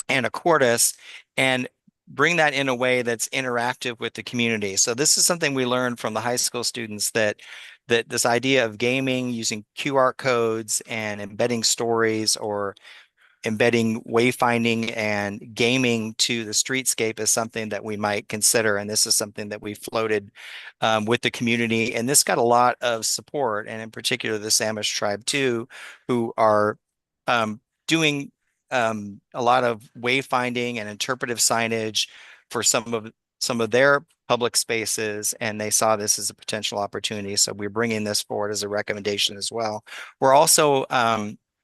H: Anacortes, and bring that in a way that's interactive with the community. So this is something we learned from the high school students, that this idea of gaming using QR codes and embedding stories or embedding wayfinding and gaming to the streetscape is something that we might consider. And this is something that we floated with the community. And this got a lot of support, and in particular, the Samish tribe too, who are doing a lot of wayfinding and interpretive signage for some of their public spaces, and they saw this as a potential opportunity. So we're bringing this forward as a recommendation as well. We're also,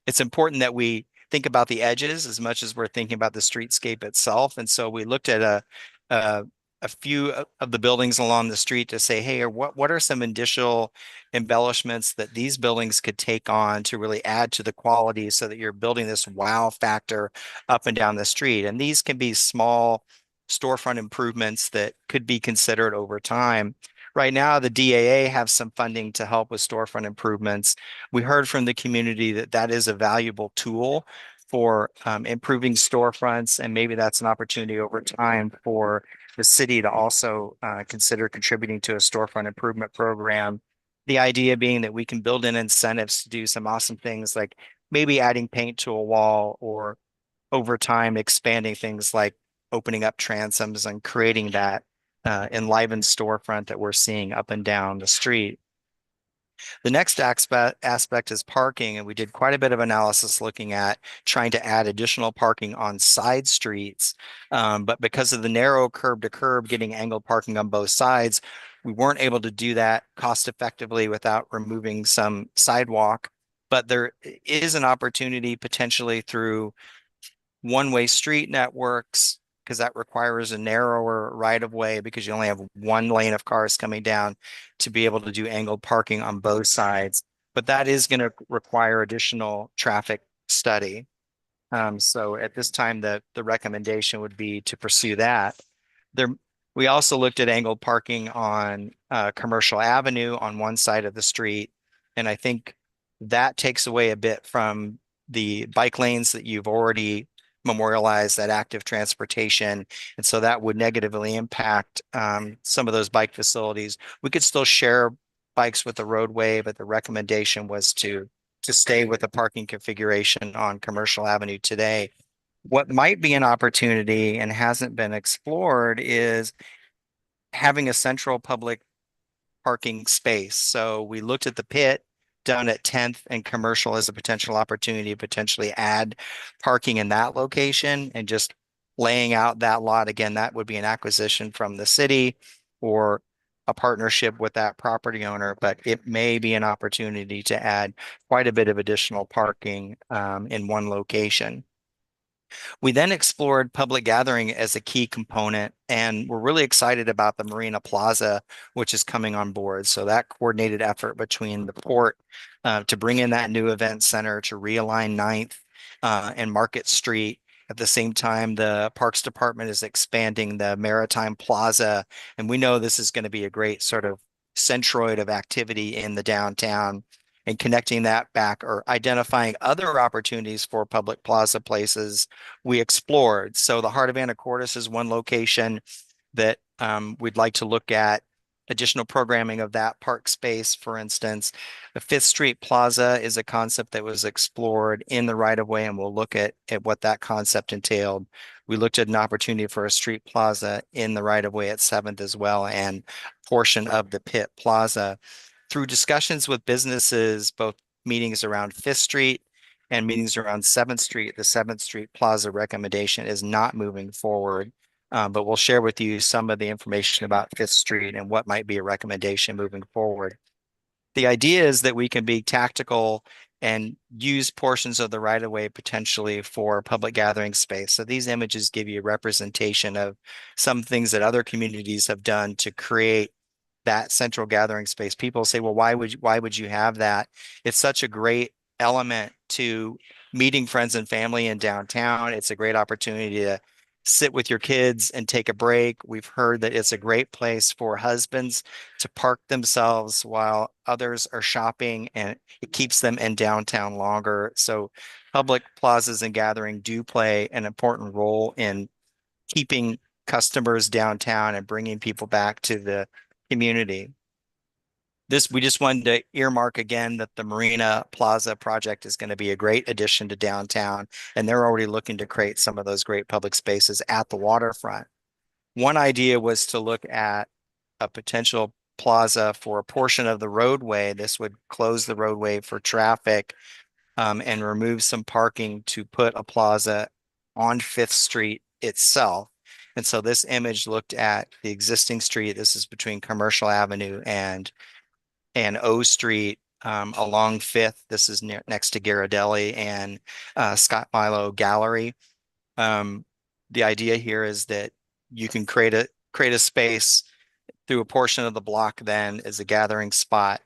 H: it's important that we think about the edges as much as we're thinking about the streetscape itself. And so we looked at a few of the buildings along the street to say, hey, what are some additional embellishments that these buildings could take on to really add to the quality, so that you're building this wow factor up and down the street. And these can be small storefront improvements that could be considered over time. Right now, the DAA have some funding to help with storefront improvements. We heard from the community that that is a valuable tool for improving storefronts, and maybe that's an opportunity over time for the city to also consider contributing to a storefront improvement program. The idea being that we can build in incentives to do some awesome things, like maybe adding paint to a wall, or over time expanding things like opening up transoms and creating that enlivened storefront that we're seeing up and down the street. The next aspect is parking, and we did quite a bit of analysis looking at trying to add additional parking on side streets. But because of the narrow curb to curb, getting angled parking on both sides, we weren't able to do that cost effectively without removing some sidewalk. But there is an opportunity potentially through one-way street networks, because that requires a narrower right of way because you only have one lane of cars coming down, to be able to do angled parking on both sides. But that is going to require additional traffic study. So at this time, the recommendation would be to pursue that. We also looked at angled parking on Commercial Avenue on one side of the street. And I think that takes away a bit from the bike lanes that you've already memorialized, that active transportation. And so that would negatively impact some of those bike facilities. We could still share bikes with the roadway, but the recommendation was to stay with the parking configuration on Commercial Avenue today. What might be an opportunity and hasn't been explored is having a central public parking space. So we looked at the pit down at 10th and Commercial as a potential opportunity to potentially add parking in that location, and just laying out that lot. Again, that would be an acquisition from the city or a partnership with that property owner, but it may be an opportunity to add quite a bit of additional parking in one location. We then explored public gathering as a key component, and we're really excited about the Marina Plaza, which is coming on board. So that coordinated effort between the port to bring in that new event center, to realign 9th and Market Street. At the same time, the Parks Department is expanding the Maritime Plaza, and we know this is going to be a great sort of centroid of activity in the downtown, and connecting that back or identifying other opportunities for public plaza places we explored. So the Heart of Anacortes is one location that we'd like to look at additional programming of that park space. For instance, the Fifth Street Plaza is a concept that was explored in the right of way, and we'll look at what that concept entailed. We looked at an opportunity for a street plaza in the right of way at 7th as well, and portion of the Pit Plaza. Through discussions with businesses, both meetings around 5th Street and meetings around 7th Street, the 7th Street Plaza recommendation is not moving forward. But we'll share with you some of the information about 5th Street and what might be a recommendation moving forward. The idea is that we can be tactical and use portions of the right of way potentially for public gathering space. So these images give you a representation of some things that other communities have done to create that central gathering space. People say, well, why would you have that? It's such a great element to meeting friends and family in downtown. It's a great opportunity to sit with your kids and take a break. We've heard that it's a great place for husbands to park themselves while others are shopping, and it keeps them in downtown longer. So public plazas and gathering do play an important role in keeping customers downtown and bringing people back to the community. We just wanted to earmark again that the Marina Plaza project is going to be a great addition to downtown, and they're already looking to create some of those great public spaces at the waterfront. One idea was to look at a potential plaza for a portion of the roadway. This would close the roadway for traffic and remove some parking to put a plaza on 5th Street itself. And so this image looked at the existing street. This is between Commercial Avenue and O Street along 5th. This is next to Ghirardelli and Scott Milo Gallery. The idea here is that you can create a space through a portion of the block then as a gathering spot.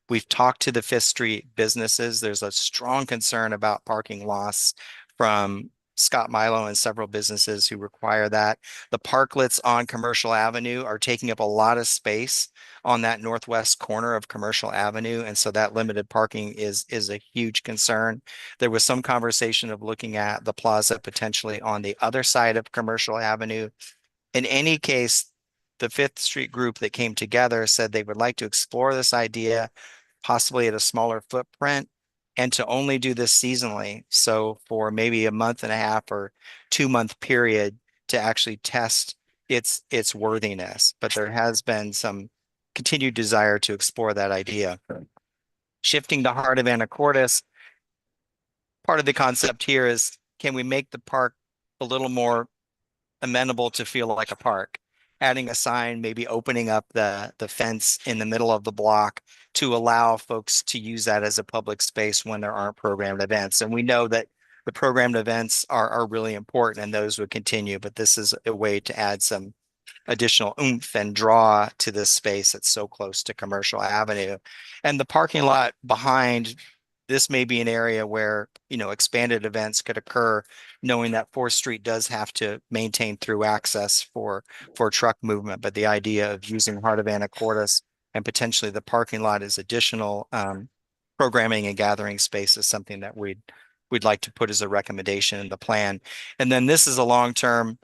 H: We've talked to the 5th Street businesses. There's a strong concern about parking loss from Scott Milo and several businesses who require that. The parklets on Commercial Avenue are taking up a lot of space on that northwest corner of Commercial Avenue. And so that limited parking is a huge concern. There was some conversation of looking at the plaza potentially on the other side of Commercial Avenue. In any case, the 5th Street group that came together said they would like to explore this idea, possibly at a smaller footprint, and to only do this seasonally. So for maybe a month and a half or 2-month period to actually test its worthiness. But there has been some continued desire to explore that idea. Shifting to heart of Anacortes, part of the concept here is, can we make the park a little more amenable to feel like a park? Adding a sign, maybe opening up the fence in the middle of the block to allow folks to use that as a public space when there aren't programmed events. And we know that the programmed events are really important and those would continue, but this is a way to add some additional oomph and draw to this space that's so close to Commercial Avenue. And the parking lot behind this may be an area where, expanded events could occur, knowing that 4th Street does have to maintain through access for truck movement. But the idea of using Heart of Anacortes and potentially the parking lot as additional programming and gathering space is something that we'd like to put as a recommendation in the plan. And then this is a long-term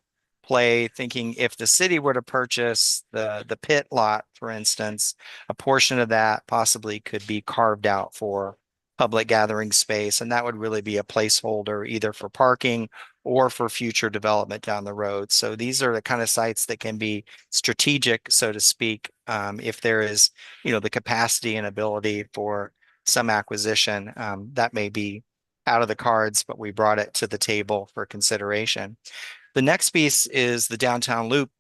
H: play, thinking if the city were to purchase the pit lot, for instance, a portion of that possibly could be carved out for public gathering space. And that would really be a placeholder either for parking or for future development down the road. So these are the kind of sites that can be strategic, so to speak, if there is, the capacity and ability for some acquisition. That may be out of the cards, but we brought it to the table for consideration. The next piece is the downtown loop,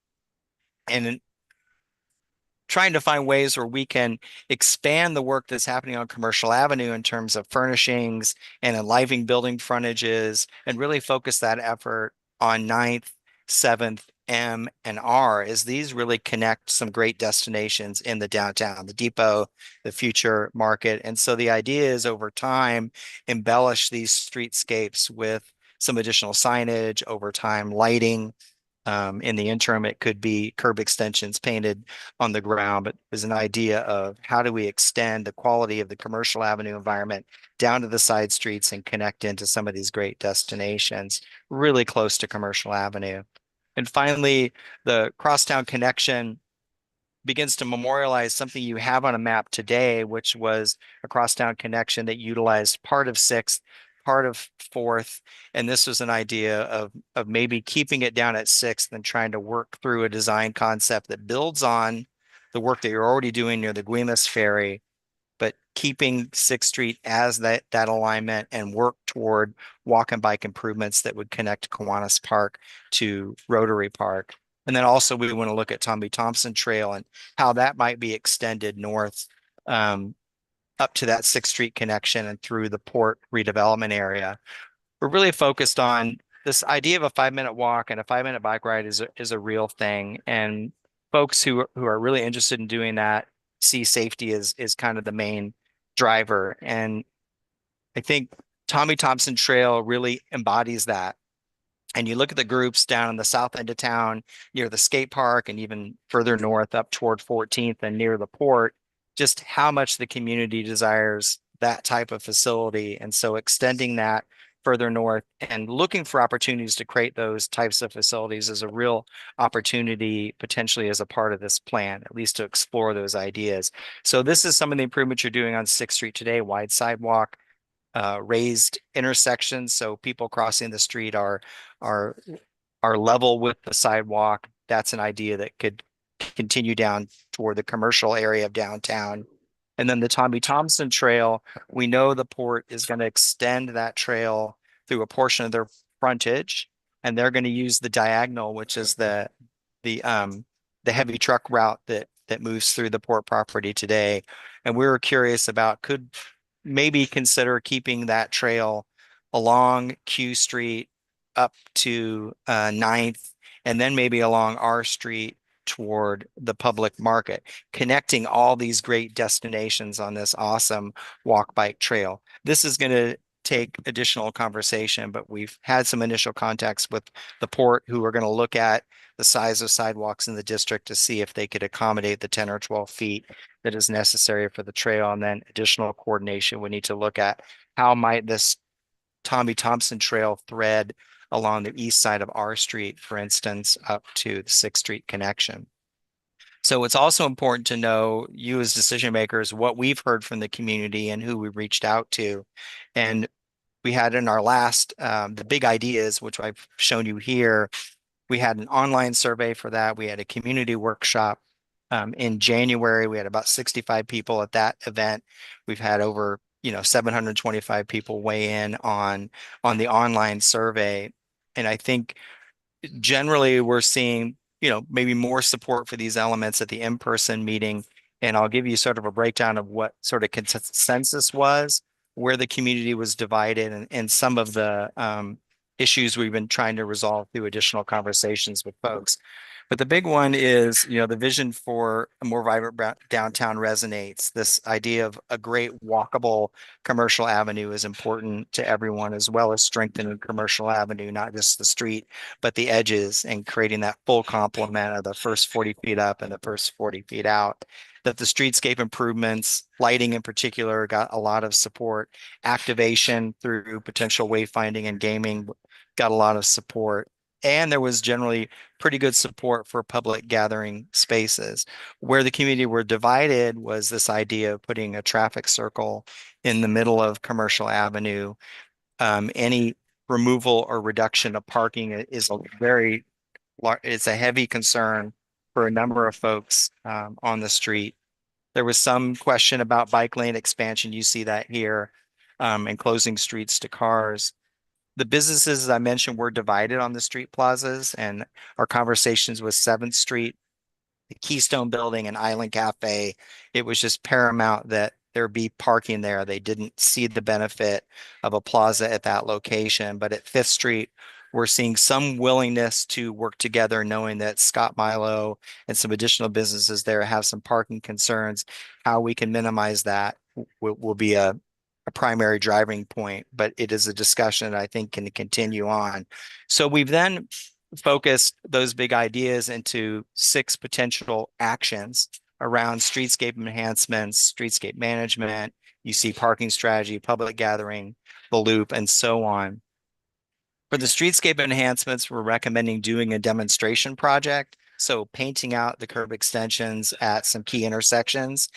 H: and trying to find ways where we can expand the work that's happening on Commercial Avenue in terms of furnishings and enlivening building frontages, and really focus that effort on 9th, 7th, M, and R, as these really connect some great destinations in the downtown, the depot, the future market. And so the idea is over time, embellish these streetscapes with some additional signage, over time lighting. In the interim, it could be curb extensions painted on the ground, but there's an idea of how do we extend the quality of the Commercial Avenue environment down to the side streets and connect into some of these great destinations really close to Commercial Avenue. And finally, the crosstown connection begins to memorialize something you have on a map today, which was a crosstown connection that utilized part of 6th, part of 4th. And this was an idea of maybe keeping it down at 6th and trying to work through a design concept that builds on the work that you're already doing near the Guimas Ferry, but keeping 6th Street as that alignment and work toward walk and bike improvements that would connect Kiwanis Park to Rotary Park. And then also we want to look at Tommy Thompson Trail and how that might be extended north up to that 6th Street connection and through the port redevelopment area. We're really focused on this idea of a 5-minute walk and a 5-minute bike ride is a real thing. And folks who are really interested in doing that see safety is kind of the main driver. And I think Tommy Thompson Trail really embodies that. And you look at the groups down in the south end of town near the skate park and even further north up toward 14th and near the port, just how much the community desires that type of facility. And so extending that further north, and looking for opportunities to create those types of facilities is a real opportunity potentially as a part of this plan, at least to explore those ideas. So this is some of the improvements you're doing on 6th Street today: wide sidewalk, raised intersections, so people crossing the street are level with the sidewalk. That's an idea that could continue down toward the commercial area of downtown. And then the Tommy Thompson Trail, we know the port is going to extend that trail through a portion of their frontage, and they're going to use the diagonal, which is the heavy truck route that moves through the port property today. And we were curious about, could maybe consider keeping that trail along Q Street up to 9th, and then maybe along our street toward the public market, connecting all these great destinations on this awesome walk bike trail. This is going to take additional conversation, but we've had some initial contacts with the port, who are going to look at the size of sidewalks in the district to see if they could accommodate the 10 or 12 feet that is necessary for the trail. And then additional coordination, we need to look at how might this Tommy Thompson Trail thread along the east side of our street, for instance, up to the 6th Street connection. So it's also important to know, you as decision makers, what we've heard from the community and who we reached out to. And we had in our last, the big ideas, which I've shown you here, we had an online survey for that. We had a community workshop in January. We had about 65 people at that event. We've had over 725 people weigh in on the online survey. And I think generally we're seeing, maybe more support for these elements at the in-person meeting. And I'll give you sort of a breakdown of what sort of consensus was, where the community was divided, and some of the issues we've been trying to resolve through additional conversations with folks. But the big one is, the vision for a more vibrant downtown resonates. This idea of a great walkable commercial avenue is important to everyone, as well as strengthening commercial avenue, not just the street, but the edges, and creating that full complement of the first 40 feet up and the first 40 feet out. That the streetscape improvements, lighting in particular, got a lot of support. Activation through potential wayfinding and gaming got a lot of support. And there was generally pretty good support for public gathering spaces. Where the community were divided was this idea of putting a traffic circle in the middle of Commercial Avenue. Any removal or reduction of parking is it's a heavy concern for a number of folks on the street. There was some question about bike lane expansion. You see that here, and closing streets to cars. The businesses, as I mentioned, were divided on the street plazas, and our conversations with 7th Street, the Keystone Building, and Island Cafe, it was just paramount that there be parking there. They didn't see the benefit of a plaza at that location. But at 5th Street, we're seeing some willingness to work together, knowing that Scott Milo and some additional businesses there have some parking concerns. How we can minimize that will be a primary driving point, but it is a discussion that I think can continue on. So we've then focused those big ideas into 6 potential actions around streetscape enhancements, streetscape management. You see parking strategy, public gathering, the loop, and so on. For the streetscape enhancements, we're recommending doing a demonstration project. So painting out the curb extensions at some key intersections.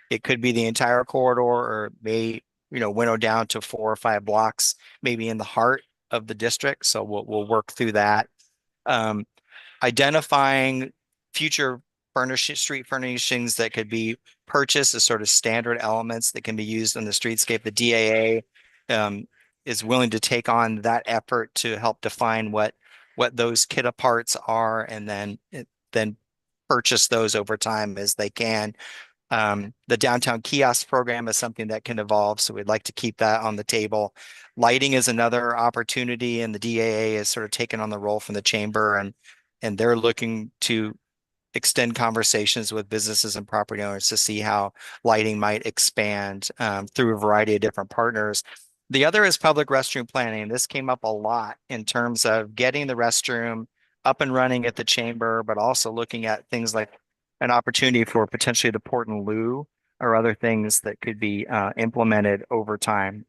H: It could be the entire corridor, or may winnow down to 4 or 5 blocks, maybe in the heart of the district. So we'll work through that. Identifying future street furnishings that could be purchased as sort of standard elements that can be used in the streetscape. The DAA is willing to take on that effort to help define what those kit parts are, and then purchase those over time as they can. The downtown kiosk program is something that can evolve, so we'd like to keep that on the table. Lighting is another opportunity, and the DAA has sort of taken on the role from the chamber, and they're looking to extend conversations with businesses and property owners to see how lighting might expand through a variety of different partners. The other is public restroom planning. This came up a lot in terms of getting the restroom up and running at the chamber, but also looking at things like an opportunity for potentially the port and loo, or other things that could be implemented over time.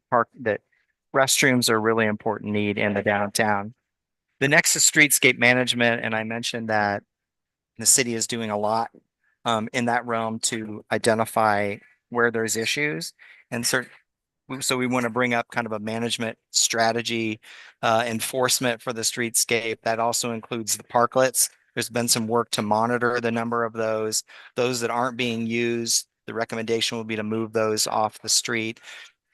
H: restrooms are a really important need in the downtown. The next is streetscape management, and I mentioned that the city is doing a lot in that realm to identify where there's issues. And so we want to bring up kind of a management strategy, enforcement for the streetscape. That also includes the parklets. There's been some work to monitor the number of those. Those that aren't being used, the recommendation will be to move those off the street.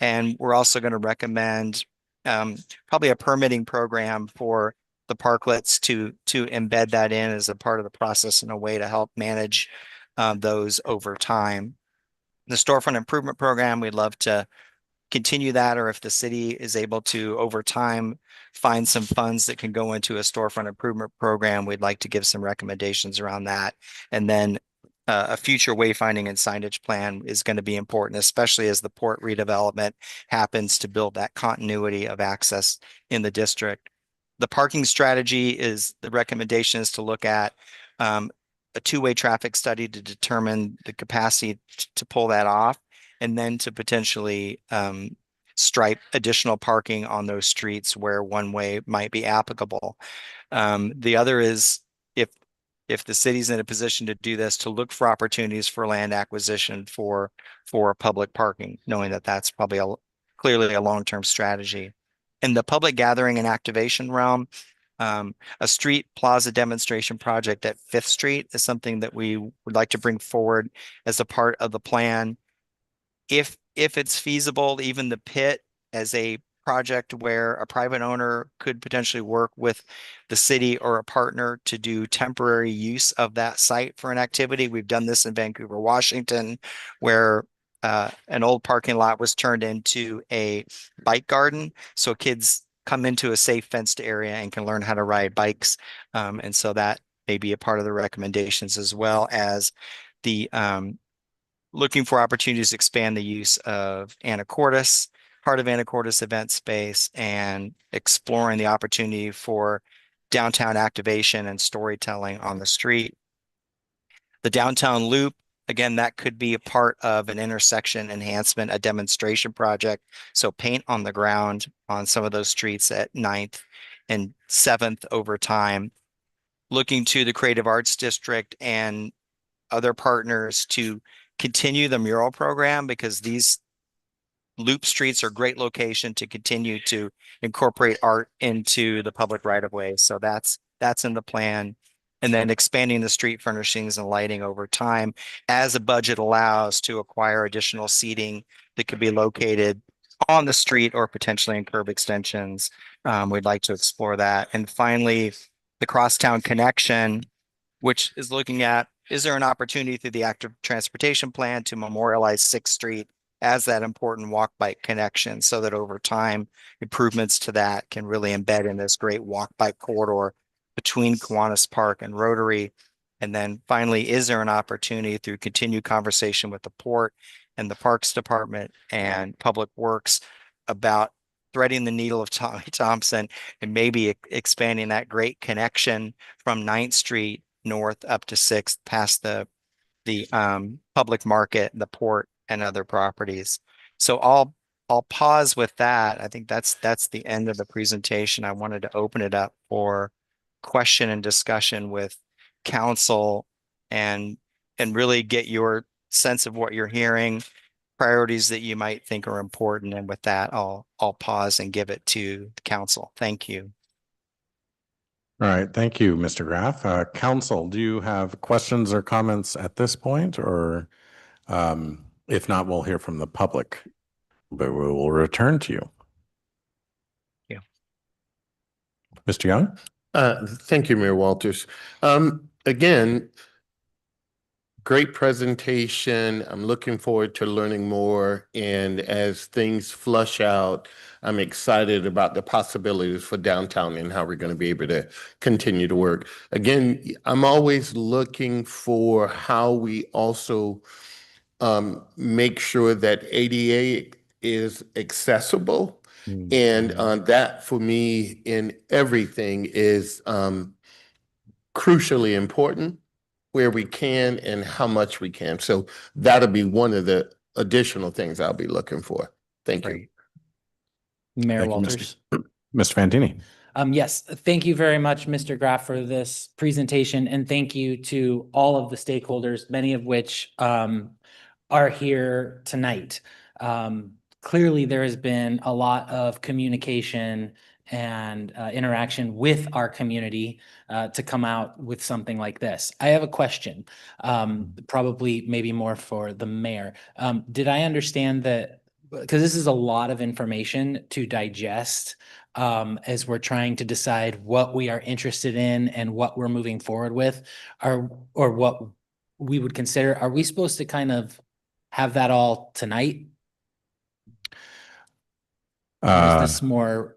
H: And we're also going to recommend probably a permitting program for the parklets to embed that in as a part of the process in a way to help manage those over time. The storefront improvement program, we'd love to continue that, or if the city is able to over time find some funds that can go into a storefront improvement program, we'd like to give some recommendations around that. And then a future wayfinding and signage plan is going to be important, especially as the port redevelopment happens, to build that continuity of access in the district. The parking strategy is, the recommendation is to look at a two-way traffic study to determine the capacity to pull that off, and then to potentially stripe additional parking on those streets where one way might be applicable. The other is, if the city's in a position to do this, to look for opportunities for land acquisition for public parking, knowing that that's probably clearly a long-term strategy. In the public gathering and activation realm, a street plaza demonstration project at Fifth Street is something that we would like to bring forward as a part of the plan. If it's feasible, even the pit as a project where a private owner could potentially work with the city or a partner to do temporary use of that site for an activity. We've done this in Vancouver, Washington, where an old parking lot was turned into a bike garden. So kids come into a safe fenced area and can learn how to ride bikes. And so that may be a part of the recommendations, as well as the looking for opportunities to expand the use of Anacortes, part of Anacortes event space, and exploring the opportunity for downtown activation and storytelling on the street. The downtown loop, again, that could be a part of an intersection enhancement, a demonstration project. So paint on the ground on some of those streets at 9th and 7th over time. Looking to the Creative Arts District and other partners to continue the mural program, because these loop streets are a great location to continue to incorporate art into the public right of way. So that's in the plan. And then expanding the street furnishings and lighting over time as the budget allows, to acquire additional seating that could be located on the street or potentially in curb extensions. We'd like to explore that. And finally, the crosstown connection, which is looking at, is there an opportunity through the active transportation plan to memorialize 6th Street as that important walk bike connection, so that over time improvements to that can really embed in this great walk bike corridor between Kiwanis Park and Rotary. And then finally, is there an opportunity through continued conversation with the port and the Parks Department and Public Works about threading the needle of Tommy Thompson and maybe expanding that great connection from 9th Street north up to 6th, past the public market, the port, and other properties. So I'll pause with that. I think that's the end of the presentation. I wanted to open it up for question and discussion with council, and really get your sense of what you're hearing, priorities that you might think are important. And with that, I'll pause and give it to the council. Thank you.
A: All right, thank you, Mr. Graff. Council, do you have questions or comments at this point, or if not, we'll hear from the public, but we will return to you.
H: Yeah.
A: Mr. Young?
B: Thank you, Mayor Walters. Again, great presentation. I'm looking forward to learning more. And as things flush out, I'm excited about the possibilities for downtown and how we're going to be able to continue to work. Again, I'm always looking for how we also make sure that ADA is accessible. And that for me in everything is crucially important, where we can and how much we can. So that'll be one of the additional things I'll be looking for. Thank you.
D: Mayor
A: Thank you,
D: Walters.
A: Mr. Fantini.
D: Yes, thank you very much, Mr. Graff, for this presentation, and thank you to all of the stakeholders, many of which are here tonight. Clearly, there has been a lot of communication and interaction with our community to come out with something like this. I have a question, probably maybe more for the mayor. Did I understand that, because this is a lot of information to digest, as we're trying to decide what we are interested in and what we're moving forward with, or what we would consider, are we supposed to kind of have that all tonight? Or is this more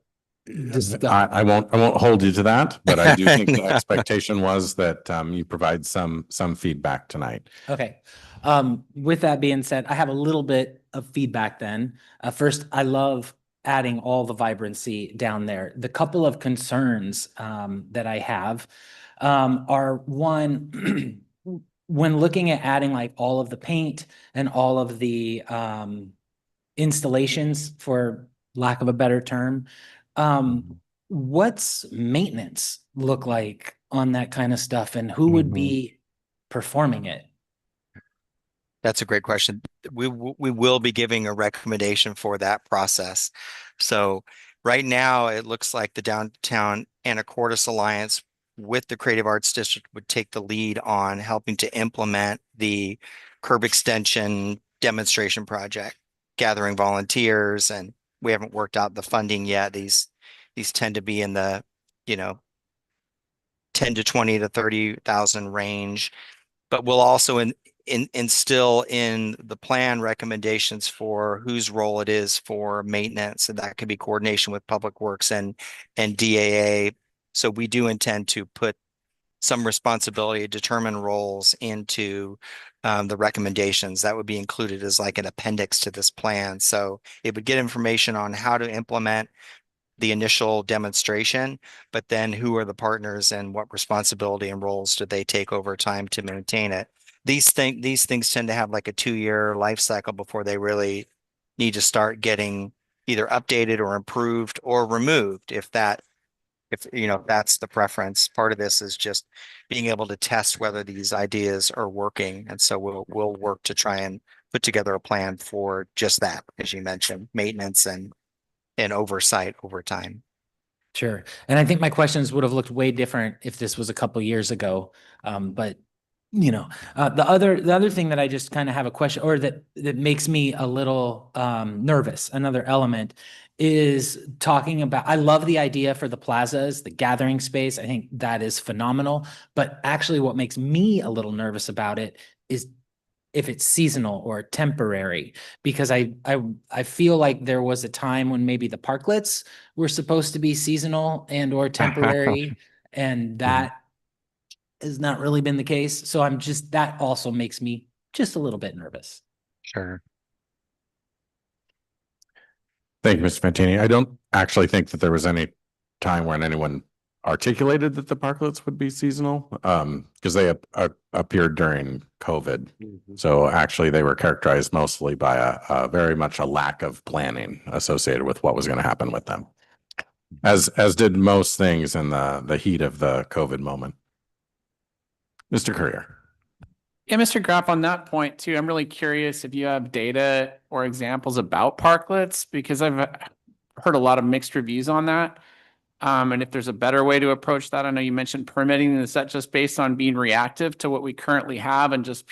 A: I won't hold you to that, but I do think the expectation was that you provide some feedback tonight.
D: Okay. With that being said, I have a little bit of feedback then. First, I love adding all the vibrancy down there. The couple of concerns that I have are, one, when looking at adding like all of the paint and all of the installations, for lack of a better term, what's maintenance look like on that kind of stuff, and who would be performing it?
H: That's a great question. We will be giving a recommendation for that process. So right now, it looks like the Downtown Anacortes Alliance with the Creative Arts District would take the lead on helping to implement the curb extension demonstration project, gathering volunteers, and we haven't worked out the funding yet. These tend to be in the, 10 to 20 to 30,000 range, but we'll also instill in the plan recommendations for whose role it is for maintenance, and that could be coordination with Public Works and DAA. So we do intend to put some responsibility, determine roles into the recommendations that would be included as like an appendix to this plan. So it would get information on how to implement the initial demonstration, but then who are the partners and what responsibility and roles do they take over time to maintain it. These things tend to have like a 2-year life cycle before they really need to start getting either updated or improved or removed if that's the preference. Part of this is just being able to test whether these ideas are working. And so we'll work to try and put together a plan for just that, as you mentioned, maintenance and oversight over time.
D: Sure. And I think my questions would have looked way different if this was a couple years ago. But the other thing that I just kind of have a question, or that makes me a little nervous, another element, is talking about, I love the idea for the plazas, the gathering space. I think that is phenomenal. But actually what makes me a little nervous about it is if it's seasonal or temporary, because I feel like there was a time when maybe the parklets were supposed to be seasonal and or temporary, and that has not really been the case. So that also makes me just a little bit nervous.
H: Sure.
A: Thank you, Mr. Fantini. I don't actually think that there was any time when anyone articulated that the parklets would be seasonal, because they appeared during COVID. So actually they were characterized mostly by a very much a lack of planning associated with what was going to happen with them, as did most things in the heat of the COVID moment. Mr. Courier.
I: Yeah, Mr. Graff, on that point too, I'm really curious if you have data or examples about parklets, because I've heard a lot of mixed reviews on that. And if there's a better way to approach that. I know you mentioned permitting. Is that just based on being reactive to what we currently have and just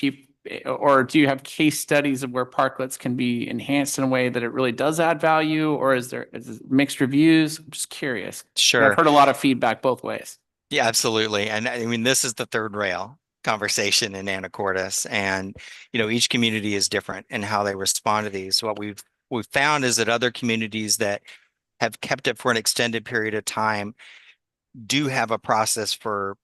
I: or do you have case studies of where parklets can be enhanced in a way that it really does add value, or is it mixed reviews? I'm just curious.
H: Sure.
I: I've heard a lot of feedback both ways.
H: Yeah, absolutely. And I mean, this is the third rail conversation in Anacortes, and each community is different in how they respond to these. What we've found is that other communities that have kept it for an extended period of time do have a process for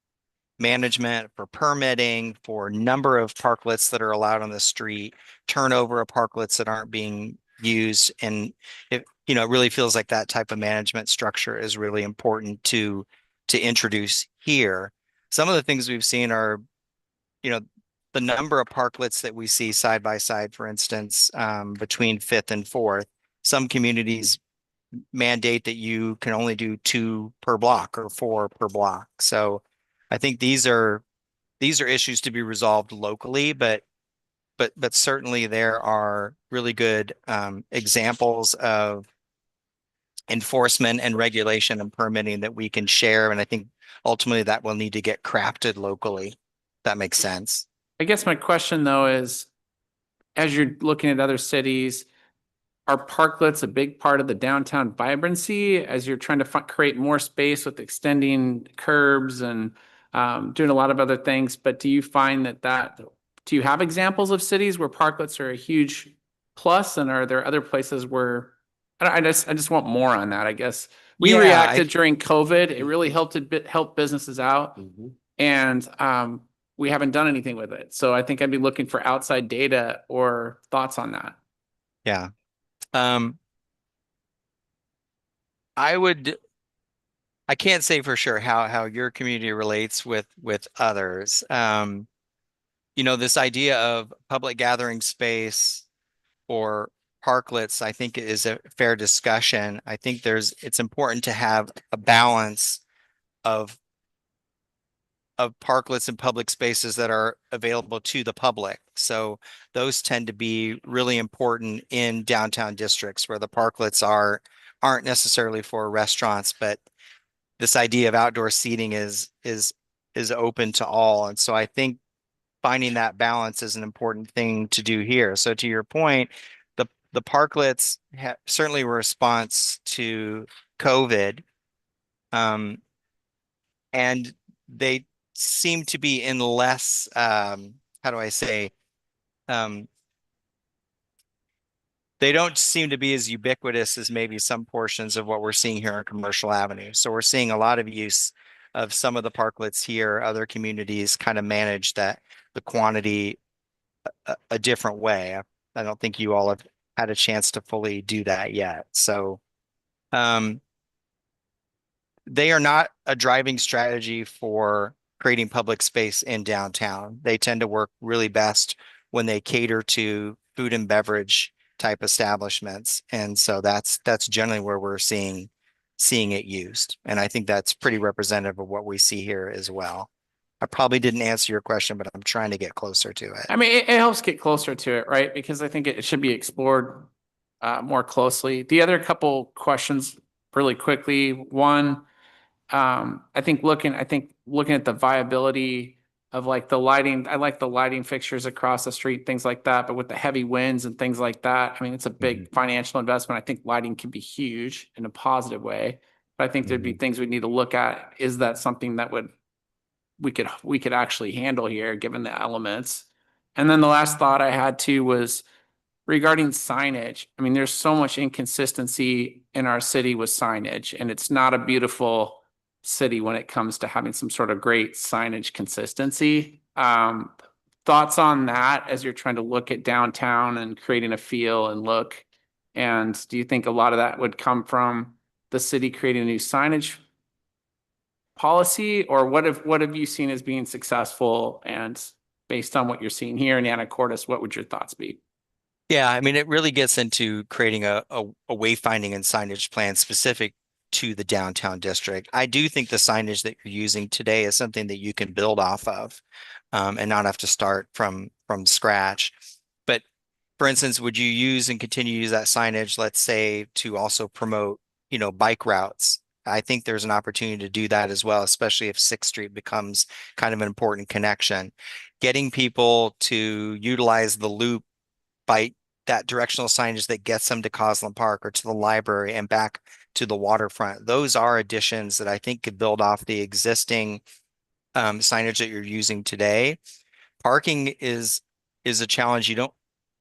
H: management, for permitting, for number of parklets that are allowed on the street, turnover of parklets that aren't being used. And it really feels like that type of management structure is really important to introduce here. Some of the things we've seen are, the number of parklets that we see side by side, for instance, between 5th and 4th. Some communities mandate that you can only do 2 per block or 4 per block. So I think these are issues to be resolved locally, but certainly there are really good examples of enforcement and regulation and permitting that we can share. And I think ultimately that will need to get crafted locally. That makes sense.
I: I guess my question though is, as you're looking at other cities, are parklets a big part of the downtown vibrancy as you're trying to create more space with extending curbs and doing a lot of other things? But do you find do you have examples of cities where parklets are a huge plus, and are there other places where I just want more on that, I guess. We reacted during COVID. It really helped businesses out, and we haven't done anything with it. So I think I'd be looking for outside data or thoughts on that.
H: Yeah. I can't say for sure how your community relates with others. This idea of public gathering space or parklets, I think is a fair discussion. I think it's important to have a balance of parklets and public spaces that are available to the public. So those tend to be really important in downtown districts where the parklets aren't necessarily for restaurants, but this idea of outdoor seating is open to all. And so I think finding that balance is an important thing to do here. So to your point, the parklets certainly were a response to COVID, and they seem to be in less, how do I say, they don't seem to be as ubiquitous as maybe some portions of what we're seeing here on Commercial Avenue. So we're seeing a lot of use of some of the parklets here. Other communities kind of manage the quantity a different way. I don't think you all have had a chance to fully do that yet. So they are not a driving strategy for creating public space in downtown. They tend to work really best when they cater to food and beverage type establishments. And so that's generally where we're seeing it used. And I think that's pretty representative of what we see here as well. I probably didn't answer your question, but I'm trying to get closer to it.
I: I mean, it helps get closer to it, right? Because I think it should be explored more closely. The other couple questions really quickly. One, I think looking at the viability of like the lighting. I like the lighting fixtures across the street, things like that. But with the heavy winds and things like that, I mean, it's a big financial investment. I think lighting can be huge in a positive way. But I think there'd be things we need to look at. Is that something that we could actually handle here, given the elements? And then the last thought I had too was regarding signage. I mean, there's so much inconsistency in our city with signage, and it's not a beautiful city when it comes to having some sort of great signage consistency. Thoughts on that as you're trying to look at downtown and creating a feel and look? And do you think a lot of that would come from the city creating a new signage policy, or what have you seen as being successful? And based on what you're seeing here in Anacortes, what would your thoughts be?
H: Yeah, I mean, it really gets into creating a wayfinding and signage plan specific to the downtown district. I do think the signage that you're using today is something that you can build off of, and not have to start from scratch. But for instance, would you use and continue to use that signage, let's say, to also promote, bike routes? I think there's an opportunity to do that as well, especially if 6th Street becomes kind of an important connection. Getting people to utilize the loop by that directional signage that gets them to Cosland Park or to the library and back to the waterfront. Those are additions that I think could build off the existing signage that you're using today. Parking is a challenge.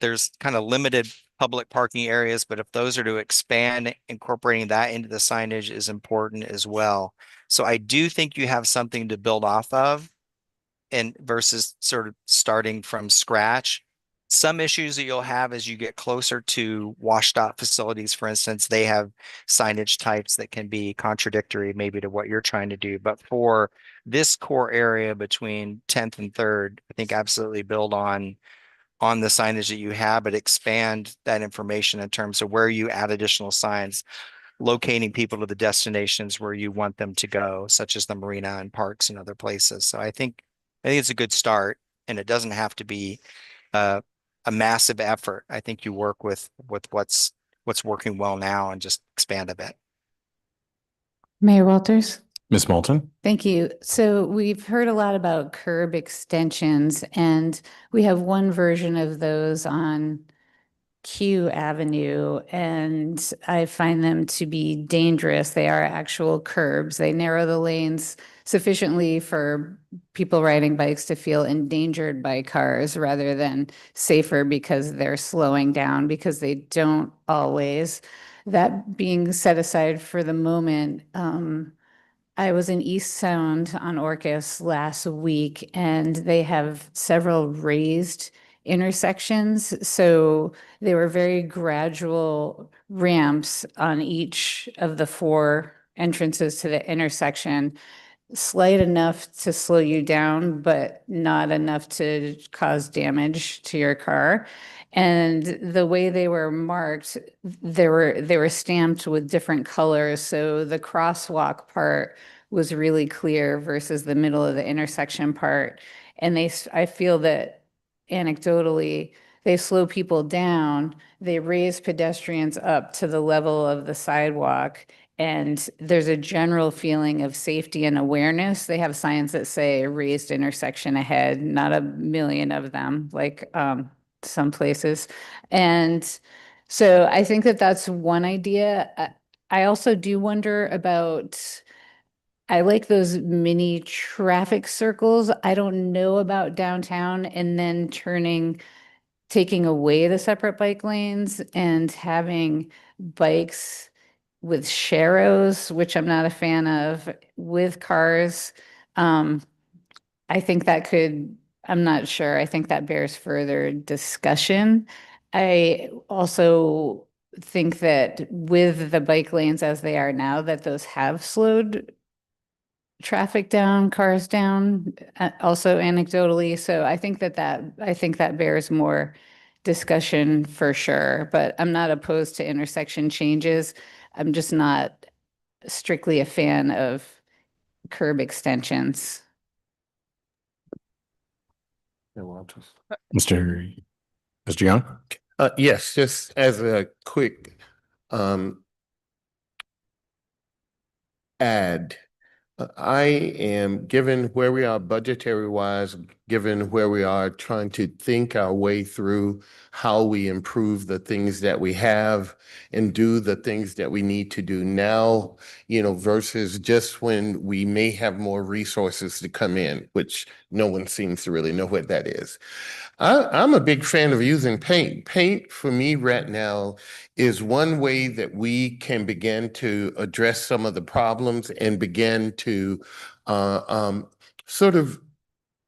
H: There's kind of limited public parking areas, but if those are to expand, incorporating that into the signage is important as well. So I do think you have something to build off of, and versus sort of starting from scratch. Some issues that you'll have as you get closer to washed-out facilities, for instance, they have signage types that can be contradictory maybe to what you're trying to do. But for this core area between 10th and 3rd, I think absolutely build on the signage that you have, but expand that information in terms of where you add additional signs. locating people to the destinations where you want them to go, such as the marina and parks and other places. So I think it's a good start, and it doesn't have to be a massive effort. I think you work with what's working well now and just expand a bit.
C: Mayor Walters?
A: Ms. Moulton?
C: Thank you. So we've heard a lot about curb extensions, and we have one version of those on Q Avenue, and I find them to be dangerous. They are actual curbs. They narrow the lanes sufficiently for people riding bikes to feel endangered by cars rather than safer because they're slowing down, because they don't always. That being set aside for the moment, I was in East Sound on Orcas last week, and they have several raised intersections. So they were very gradual ramps on each of the four entrances to the intersection, slight enough to slow you down, but not enough to cause damage to your car. And the way they were marked, they were stamped with different colors. So the crosswalk part was really clear versus the middle of the intersection part. And I feel that anecdotally, they slow people down, they raise pedestrians up to the level of the sidewalk, and there's a general feeling of safety and awareness. They have signs that say raised intersection ahead, not a million of them, like some places. And so I think that that's one idea. I also do wonder about, I like those mini traffic circles. I don't know about downtown and then taking away the separate bike lanes and having bikes with sharrows, which I'm not a fan of, with cars. I think I'm not sure. I think that bears further discussion. I also think that with the bike lanes as they are now, that those have slowed traffic down, cars down, also anecdotally. So I think that bears more discussion for sure, but I'm not opposed to intersection changes. I'm just not strictly a fan of curb extensions.
A: Mr. Young?
B: Yes, just as a quick add. I am, given where we are budgetary wise, given where we are trying to think our way through how we improve the things that we have and do the things that we need to do now, versus just when we may have more resources to come in, which no one seems to really know what that is. I'm a big fan of using paint. Paint for me right now is one way that we can begin to address some of the problems and begin to sort of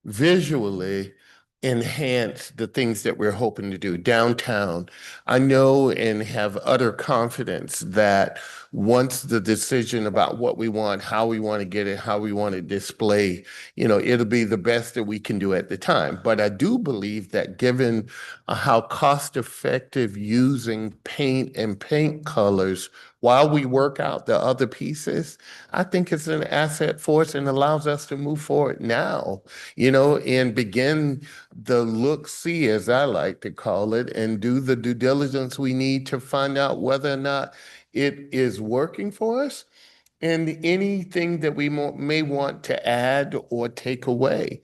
B: visually enhance the things that we're hoping to do downtown. I know and have utter confidence that once the decision about what we want, how we want to get it, how we want to display, it'll be the best that we can do at the time. But I do believe that given how cost effective using paint and paint colors while we work out the other pieces, I think it's an asset for us and allows us to move forward now, and begin the look-see, as I like to call it, and do the due diligence we need to find out whether or not it is working for us and anything that we may want to add or take away.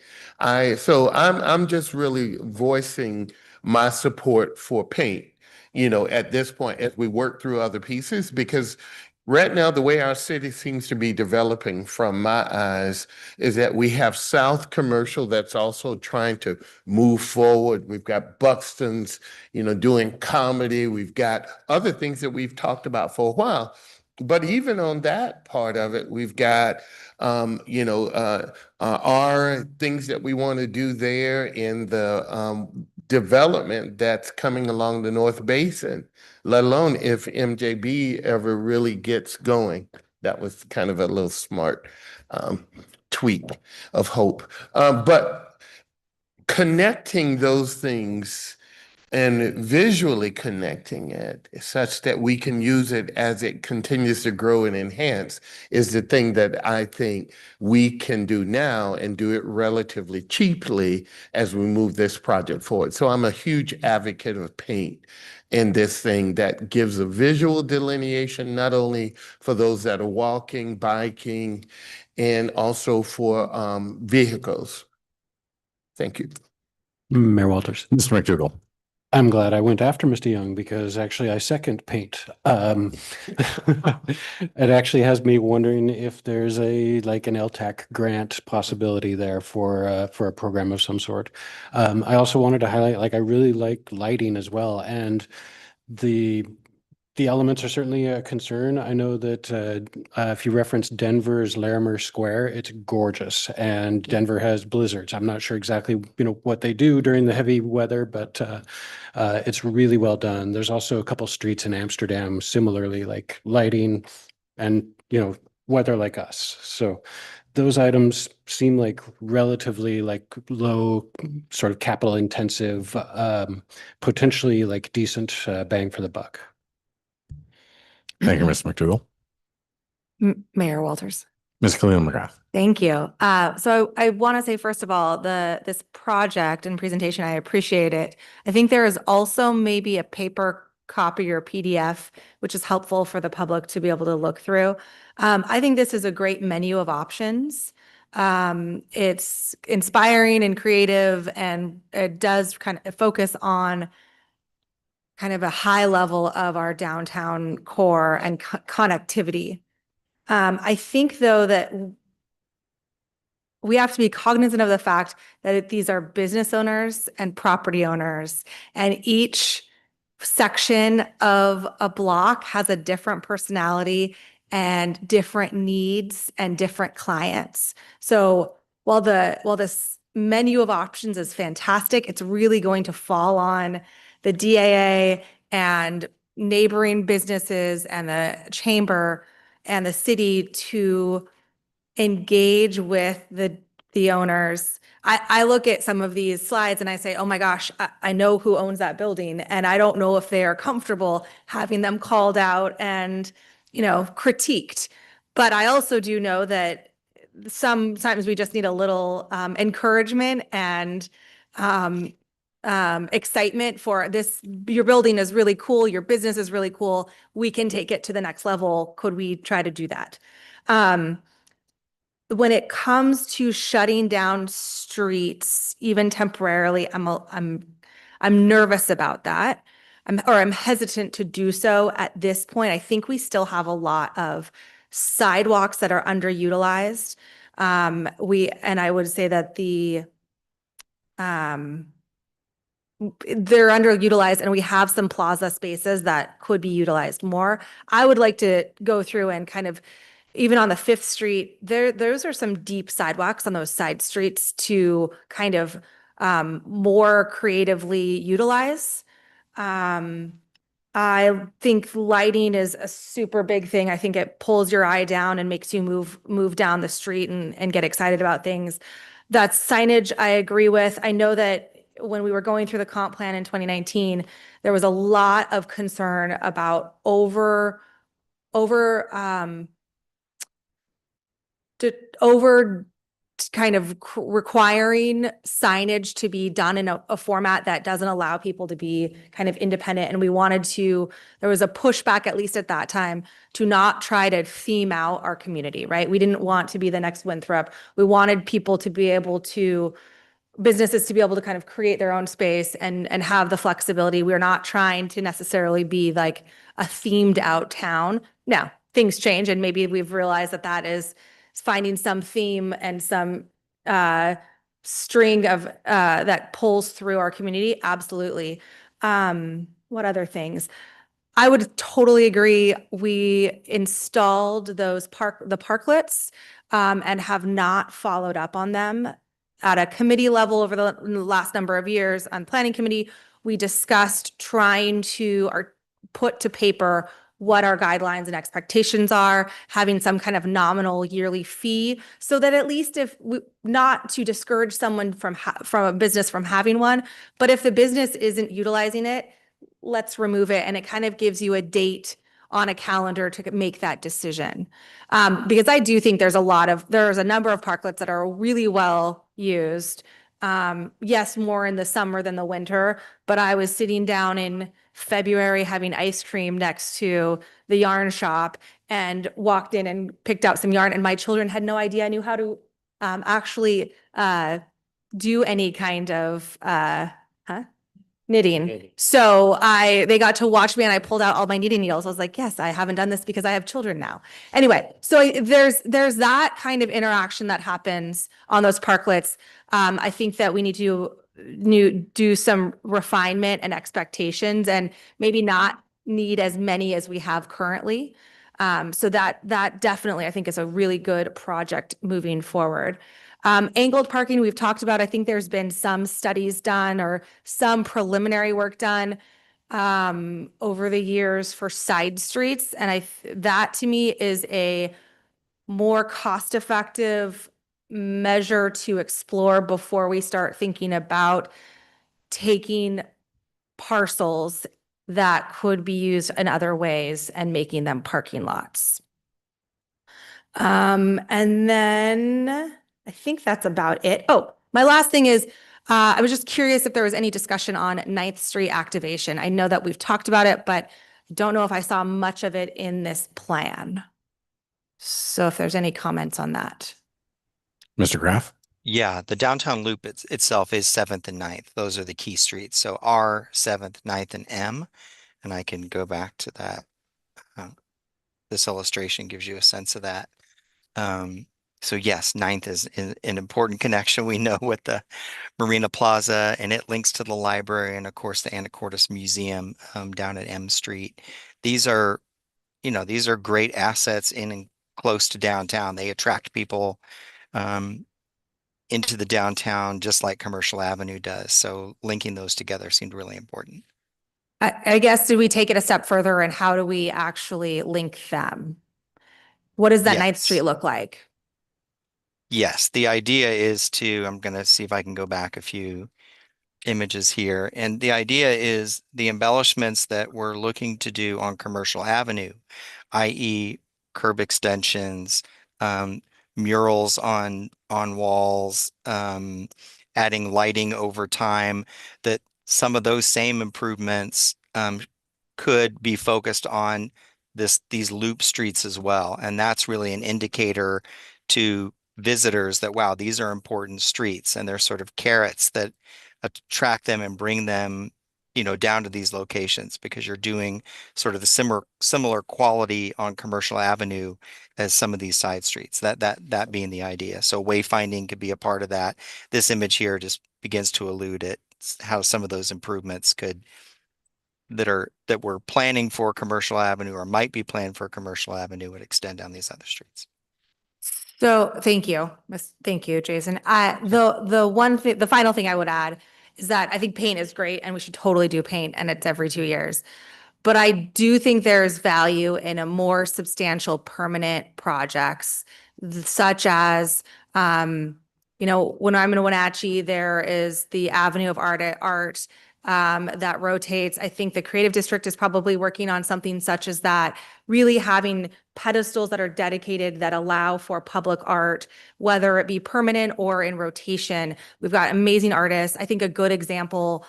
B: So I'm just really voicing my support for paint, at this point as we work through other pieces, because right now, the way our city seems to be developing from my eyes is that we have South Commercial that's also trying to move forward. We've got Buxton's, doing comedy. We've got other things that we've talked about for a while. But even on that part of it, we've got, our things that we want to do there in the development that's coming along the North Basin, let alone if MJB ever really gets going. That was kind of a little smart tweak of hope. But connecting those things and visually connecting it such that we can use it as it continues to grow and enhance is the thing that I think we can do now and do it relatively cheaply as we move this project forward. So I'm a huge advocate of paint in this thing that gives a visual delineation, not only for those that are walking, biking, and also for vehicles. Thank you.
F: Mayor Walters.
G: Mr. McDougall.
F: I'm glad I went after Mr. Young because actually I second paint. It actually has me wondering if there's like an LTAC grant possibility there for a program of some sort. I also wanted to highlight, like, I really like lighting as well, and the elements are certainly a concern. I know that if you reference Denver's Larimer Square, it's gorgeous, and Denver has blizzards. I'm not sure exactly, what they do during the heavy weather, but it's really well done. There's also a couple streets in Amsterdam, similarly, like lighting and, weather like us. So those items seem like relatively like low sort of capital intensive, potentially like decent bang for the buck.
A: Thank you, Mr. McDougall.
S: Mayor Walters.
A: Ms. Khalil McGrath.
S: Thank you. So I want to say, first of all, this project and presentation, I appreciate it. I think there is also maybe a paper copy or PDF, which is helpful for the public to be able to look through. I think this is a great menu of options. It's inspiring and creative, and it does kind of focus on kind of a high level of our downtown core and connectivity. I think, though, that we have to be cognizant of the fact that these are business owners and property owners, and each section of a block has a different personality and different needs and different clients. So while this menu of options is fantastic, it's really going to fall on the DAA and neighboring businesses and the chamber and the city to engage with the owners. I look at some of these slides and I say, oh my gosh, I know who owns that building, and I don't know if they are comfortable having them called out and, critiqued. But I also do know that sometimes we just need a little encouragement and excitement for this. Your building is really cool. Your business is really cool. We can take it to the next level. Could we try to do that? When it comes to shutting down streets, even temporarily, I'm nervous about that. I'm hesitant to do so at this point. I think we still have a lot of sidewalks that are underutilized. And I would say that they're underutilized, and we have some plaza spaces that could be utilized more. I would like to go through and kind of, even on the 5th Street, those are some deep sidewalks on those side streets to kind of more creatively utilize. I think lighting is a super big thing. I think it pulls your eye down and makes you move down the street and get excited about things. That signage, I agree with. I know that when we were going through the comp plan in 2019, there was a lot of concern about over kind of requiring signage to be done in a format that doesn't allow people to be kind of independent. And there was a pushback, at least at that time, to not try to theme out our community, right? We didn't want to be the next Winthrop. We wanted businesses to be able to kind of create their own space and have the flexibility. We're not trying to necessarily be like a themed out town. Now, things change, and maybe we've realized that is finding some theme and some string of that pulls through our community. Absolutely. What other things? I would totally agree. We installed the parklets and have not followed up on them at a committee level over the last number of years. On planning committee, we discussed trying to put to paper what our guidelines and expectations are, having some kind of nominal yearly fee, so that at least if we, not to discourage someone from a business from having one, but if the business isn't utilizing it, let's remove it. And it kind of gives you a date on a calendar to make that decision. Because I do think there's a number of parklets that are really well used. Yes, more in the summer than the winter, but I was sitting down in February having ice cream next to the yarn shop and walked in and picked out some yarn, and my children had no idea I knew how to actually do any kind of knitting. So they got to watch me and I pulled out all my knitting needles. I was like, yes, I haven't done this because I have children now. Anyway, so there's that kind of interaction that happens on those parklets. I think that we need to do some refinement and expectations and maybe not need as many as we have currently. So that definitely I think is a really good project moving forward. Angled parking, we've talked about. I think there's been some studies done or some preliminary work done over the years for side streets. And that to me is a more cost-effective measure to explore before we start thinking about taking parcels that could be used in other ways and making them parking lots. And then I think that's about it. Oh, my last thing is, I was just curious if there was any discussion on 9th Street activation. I know that we've talked about it, but I don't know if I saw much of it in this plan. So if there's any comments on that.
A: Mr. Graff?
H: Yeah, the downtown loop itself is 7th and 9th. Those are the key streets. So R, 7th, 9th, and M. And I can go back to that. This illustration gives you a sense of that. So yes, 9th is an important connection. We know with the Marina Plaza, and it links to the library and of course the Anacortes Museum down at M Street. These are great assets in and close to downtown. They attract people into the downtown just like Commercial Avenue does. So linking those together seemed really important.
S: I guess, do we take it a step further and how do we actually link them? What does that 9th Street look like?
H: Yes, the idea is I'm going to see if I can go back a few images here. And the idea is the embellishments that we're looking to do on Commercial Avenue, i.e. curb extensions, murals on walls, adding lighting over time, that some of those same improvements could be focused on these loop streets as well. And that's really an indicator to visitors that, wow, these are important streets, and they're sort of carrots that attract them and bring them, down to these locations, because you're doing sort of the similar quality on Commercial Avenue as some of these side streets. That being the idea. So wayfinding could be a part of that. This image here just begins to allude at how some of those improvements that we're planning for Commercial Avenue or might be planned for Commercial Avenue would extend down these other streets.
S: So thank you. Thank you, Jason. The final thing I would add is that I think paint is great and we should totally do paint, and it's every 2 years. But I do think there's value in a more substantial permanent projects, such as, when I'm in Wenatchee, there is the Avenue of Art that rotates. I think the Creative District is probably working on something such as that, really having pedestals that are dedicated that allow for public art, whether it be permanent or in rotation. We've got amazing artists. I think a good example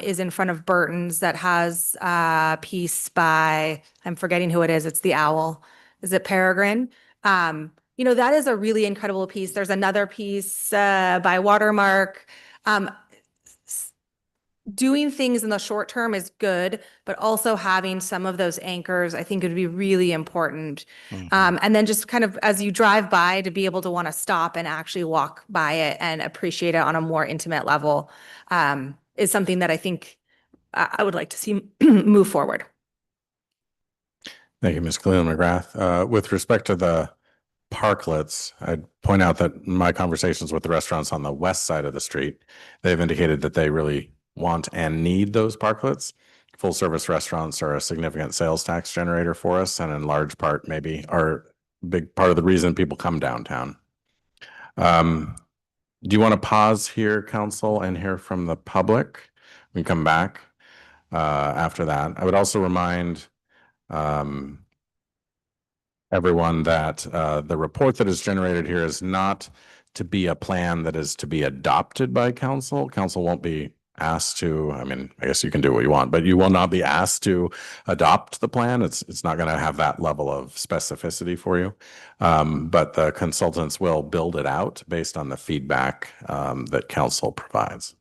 S: is in front of Burton's that has a piece by, I'm forgetting who it is. It's the owl. Is it Peregrine? That is a really incredible piece. There's another piece by Watermark. Doing things in the short term is good, but also having some of those anchors, I think, would be really important. And then just kind of as you drive by, to be able to want to stop and actually walk by it and appreciate it on a more intimate level is something that I think I would like to see move forward.
A: Thank you, Ms. Cleland-McGrath. With respect to the parklets, I'd point out that in my conversations with the restaurants on the west side of the street, they've indicated that they really want and need those parklets full-service restaurants are a significant sales tax generator for us, and in large part, maybe are a big part of the reason people come downtown. Do you want to pause here, council, and hear from the public? We come back after that. I would also remind everyone that the report that is generated here is not to be a plan that is to be adopted by council. Council won't be asked to, I mean, I guess you can do what you want, but you will not be asked to adopt the plan. It's not going to have that level of specificity for you. But the consultants will build it out based on the feedback that council provides.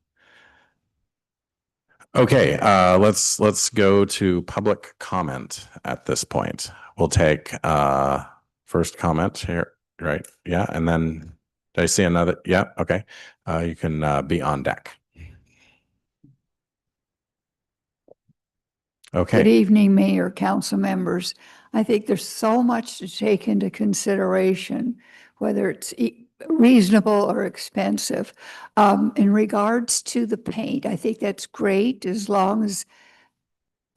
A: Okay, let's go to public comment at this point. We'll take first comment here, right? Yeah, and then did I see another? Yeah, okay. You can be on deck. Okay.
J: Good evening, Mayor, council members. I think there's so much to take into consideration, whether it's reasonable or expensive. In regards to the paint, I think that's great as long as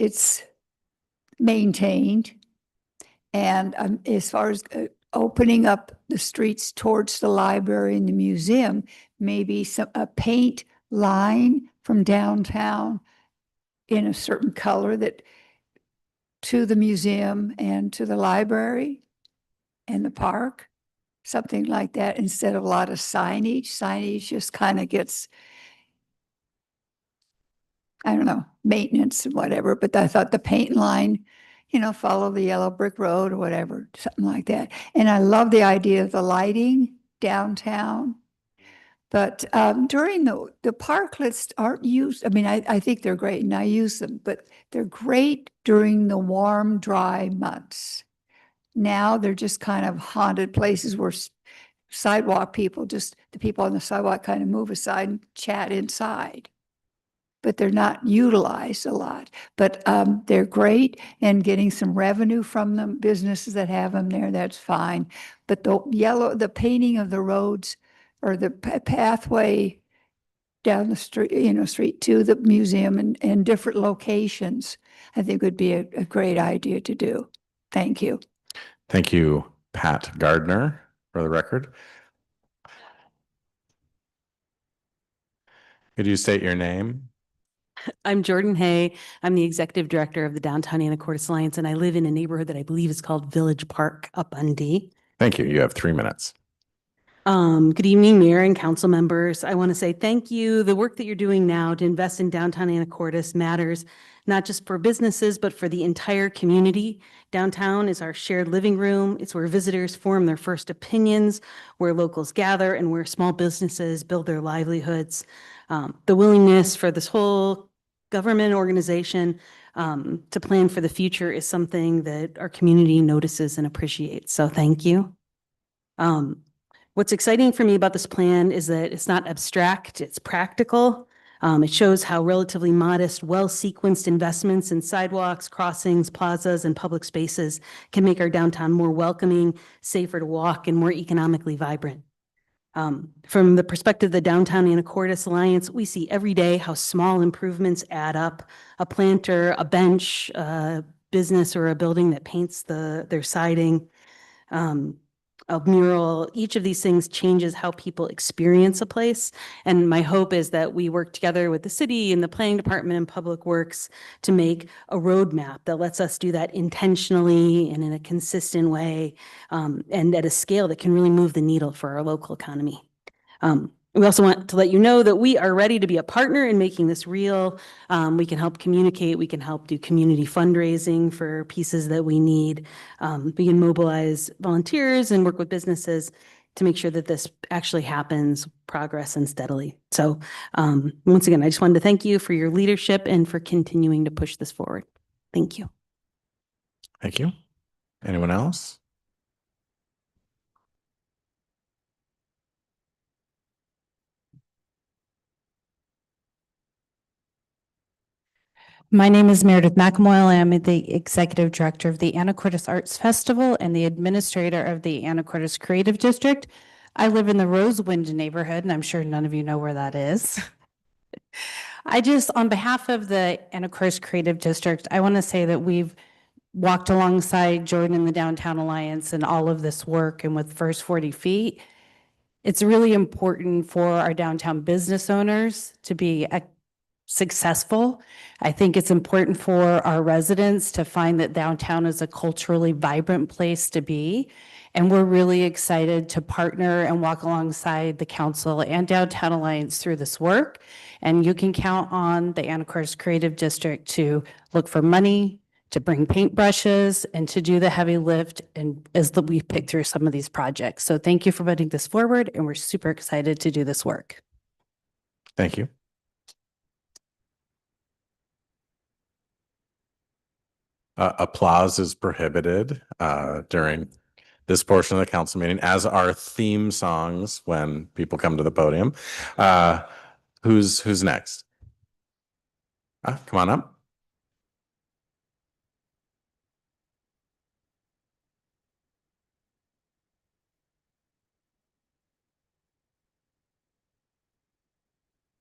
J: it's maintained. And as far as opening up the streets towards the library and the museum, maybe a paint line from downtown in a certain color that to the museum and to the library and the park, something like that, instead of a lot of signage. Signage just kind of gets, I don't know, maintenance and whatever, but I thought the paint line, you know, follow the yellow brick road or whatever, something like that. And I love the idea of the lighting downtown. But during the parklets aren't used. I mean, I think they're great and I use them, but they're great during the warm, dry months. Now they're just kind of haunted places where sidewalk people, just the people on the sidewalk kind of move aside and chat inside. But they're not utilized a lot. But they're great, and getting some revenue from them, businesses that have them there, that's fine. But the painting of the roads or the pathway down the street, street to the museum and different locations, I think would be a great idea to do. Thank you.
A: Thank you, Pat Gardner, for the record. Could you state your name?
V: I'm Jordan Hay. I'm the executive director of the Downtown Anacortes Alliance, and I live in a neighborhood that I believe is called Village Park up on D.
A: Thank you. You have 3 minutes.
V: Good evening, Mayor and council members. I want to say thank you. The work that you're doing now to invest in downtown Anacortes matters, not just for businesses, but for the entire community. Downtown is our shared living room. It's where visitors form their first opinions, where locals gather, and where small businesses build their livelihoods. The willingness for this whole government organization to plan for the future is something that our community notices and appreciates. So thank you. What's exciting for me about this plan is that it's not abstract, it's practical. It shows how relatively modest, well-sequenced investments in sidewalks, crossings, plazas, and public spaces can make our downtown more welcoming, safer to walk, and more economically vibrant. From the perspective of the Downtown Anacortes Alliance, we see every day how small improvements add up. A planter, a bench, a business or a building that paints their siding, a mural, each of these things changes how people experience a place. And my hope is that we work together with the city and the planning department and public works to make a roadmap that lets us do that intentionally and in a consistent way, and at a scale that can really move the needle for our local economy. We also want to let you know that we are ready to be a partner in making this real. We can help communicate. We can help do community fundraising for pieces that we need. We can mobilize volunteers and work with businesses to make sure that this actually happens, progress and steadily. So once again, I just wanted to thank you for your leadership and for continuing to push this forward. Thank you.
A: Thank you. Anyone else?
W: My name is Meredith McElmoyle. I am the executive director of the Anacortes Arts Festival and the administrator of the Anacortes Creative District. I live in the Rosewind neighborhood, and I'm sure none of you know where that is. I just, on behalf of the Anacortes Creative District, I want to say that we've walked alongside Jordan and the Downtown Alliance and all of this work and with First 40 Feet. It's really important for our downtown business owners to be successful. I think it's important for our residents to find that downtown is a culturally vibrant place to be. And we're really excited to partner and walk alongside the council and Downtown Alliance through this work. And you can count on the Anacortes Creative District to look for money, to bring paintbrushes, and to do the heavy lift and as we pick through some of these projects. So thank you for putting this forward, and we're super excited to do this work.
A: Thank you. Applause is prohibited during this portion of the council meeting, as are theme songs when people come to the podium. Who's next? Come on up.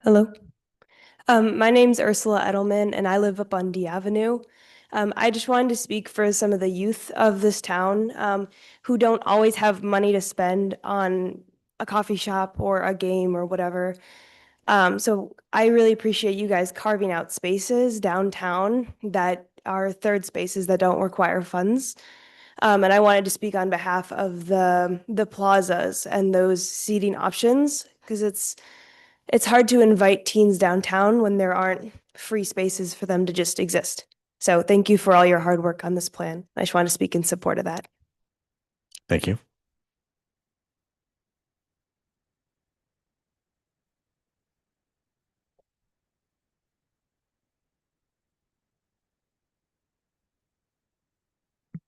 K: Hello. My name's Ursula Edelman, and I live up on D Avenue. I just wanted to speak for some of the youth of this town who don't always have money to spend on a coffee shop or a game or whatever. So I really appreciate you guys carving out spaces downtown that are third spaces that don't require funds. And I wanted to speak on behalf of the plazas and those seating options, because it's hard to invite teens downtown when there aren't free spaces for them to just exist. So thank you for all your hard work on this plan. I just want to speak in support of that.
A: Thank you.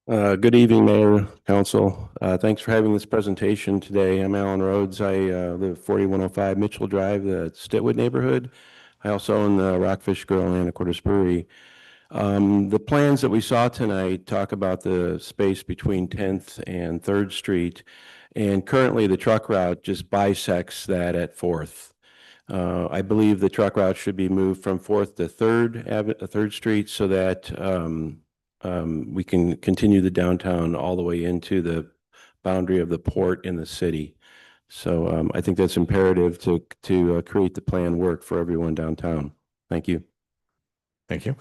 L: Good evening, Mayor, Council. Thanks for having this presentation today. I'm Alan Rhodes. I live 4105 Mitchell Drive, the Stitwood neighborhood. I also own the Rockfish Grill and Anacortes Brewery. The plans that we saw tonight talk about the space between 10th and 3rd Street, and currently the truck route just bisects that at 4th. I believe the truck route should be moved from 4th to 3rd Street so that we can continue the downtown all the way into the boundary of the port in the city. So I think that's imperative to create the plan work for everyone downtown. Thank you.
A: Thank you.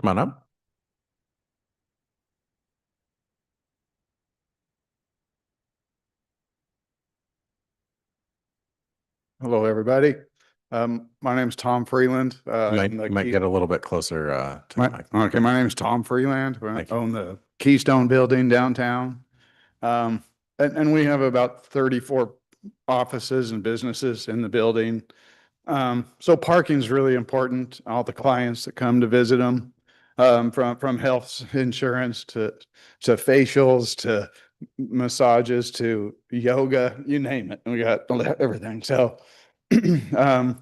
A: Come on up.
M: Hello, everybody. My name is Tom Freeland.
A: You might get a little bit closer to the mic.
M: Okay, my name is Tom Freeland. I own the Keystone Building downtown. And we have about 34 offices and businesses in the building. So parking is really important. All the clients that come to visit them, from health insurance to facials to massages to yoga, you name it. We got everything. So, and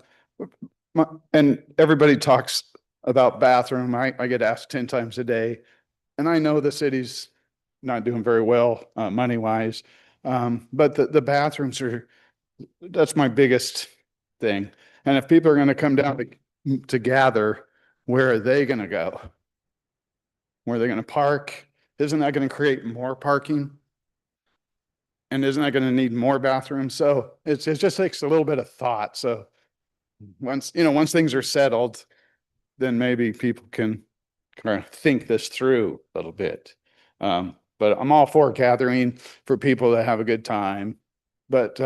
M: everybody talks about bathroom. I get asked 10 times a day, and I know the city's not doing very well, money wise. But the bathrooms that's my biggest thing. And if people are going to come down to gather, where are they going to go? Where are they going to park? Isn't that going to create more parking? And isn't that going to need more bathrooms? So it just takes a little bit of thought. So once things are settled, then maybe people can kind of think this through a little bit. But I'm all for gathering for people to have a good time. But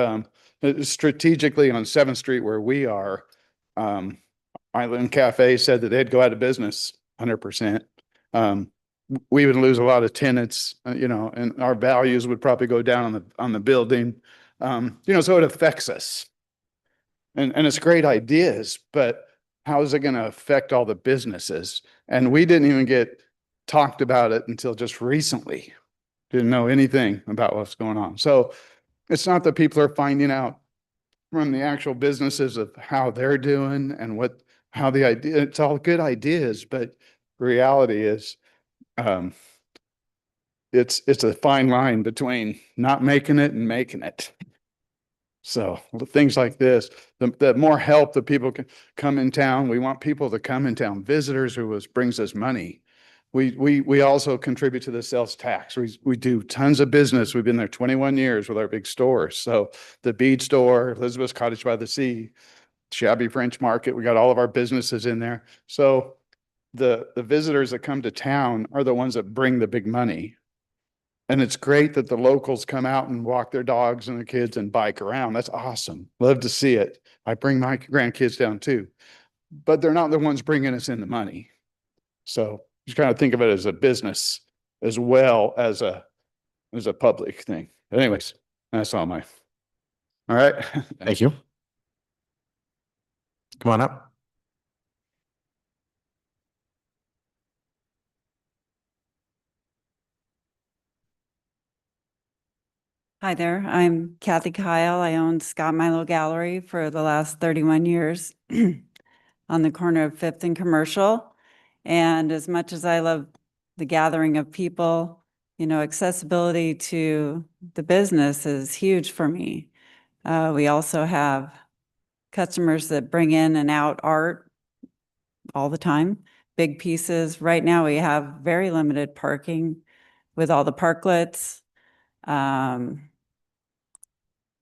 M: strategically on 7th Street where we are, Island Cafe said that they'd go out of business 100%. We would lose a lot of tenants, and our values would probably go down on the building. So it affects us. And it's great ideas, but how is it going to affect all the businesses? And we didn't even get talked about it until just recently. Didn't know anything about what's going on. So it's not that people are finding out from the actual businesses of how they're doing and how the idea, it's all good ideas, but reality is, it's a fine line between not making it and making it. So things like this, the more help that people can come in town. We want people to come in town, visitors who brings us money. We also contribute to the sales tax. We do tons of business. We've been there 21 years with our big stores. So the Bead Store, Elizabeth's Cottage by the Sea, Shabby French Market, we got all of our businesses in there. So the visitors that come to town are the ones that bring the big money. And it's great that the locals come out and walk their dogs and their kids and bike around. That's awesome. Love to see it. I bring my grandkids down too, but they're not the ones bringing us in the money. So just kind of think of it as a business as well as a public thing. But anyways, that's all my. All right.
A: Thank you. Come on up.
N: Hi there, I'm Kathy Kyle. I owned Scott Milo Gallery for the last 31 years on the corner of 5th and Commercial. And as much as I love the gathering of people, you know, accessibility to the business is huge for me. We also have customers that bring in and out art all the time, big pieces. Right now we have very limited parking with all the parklets.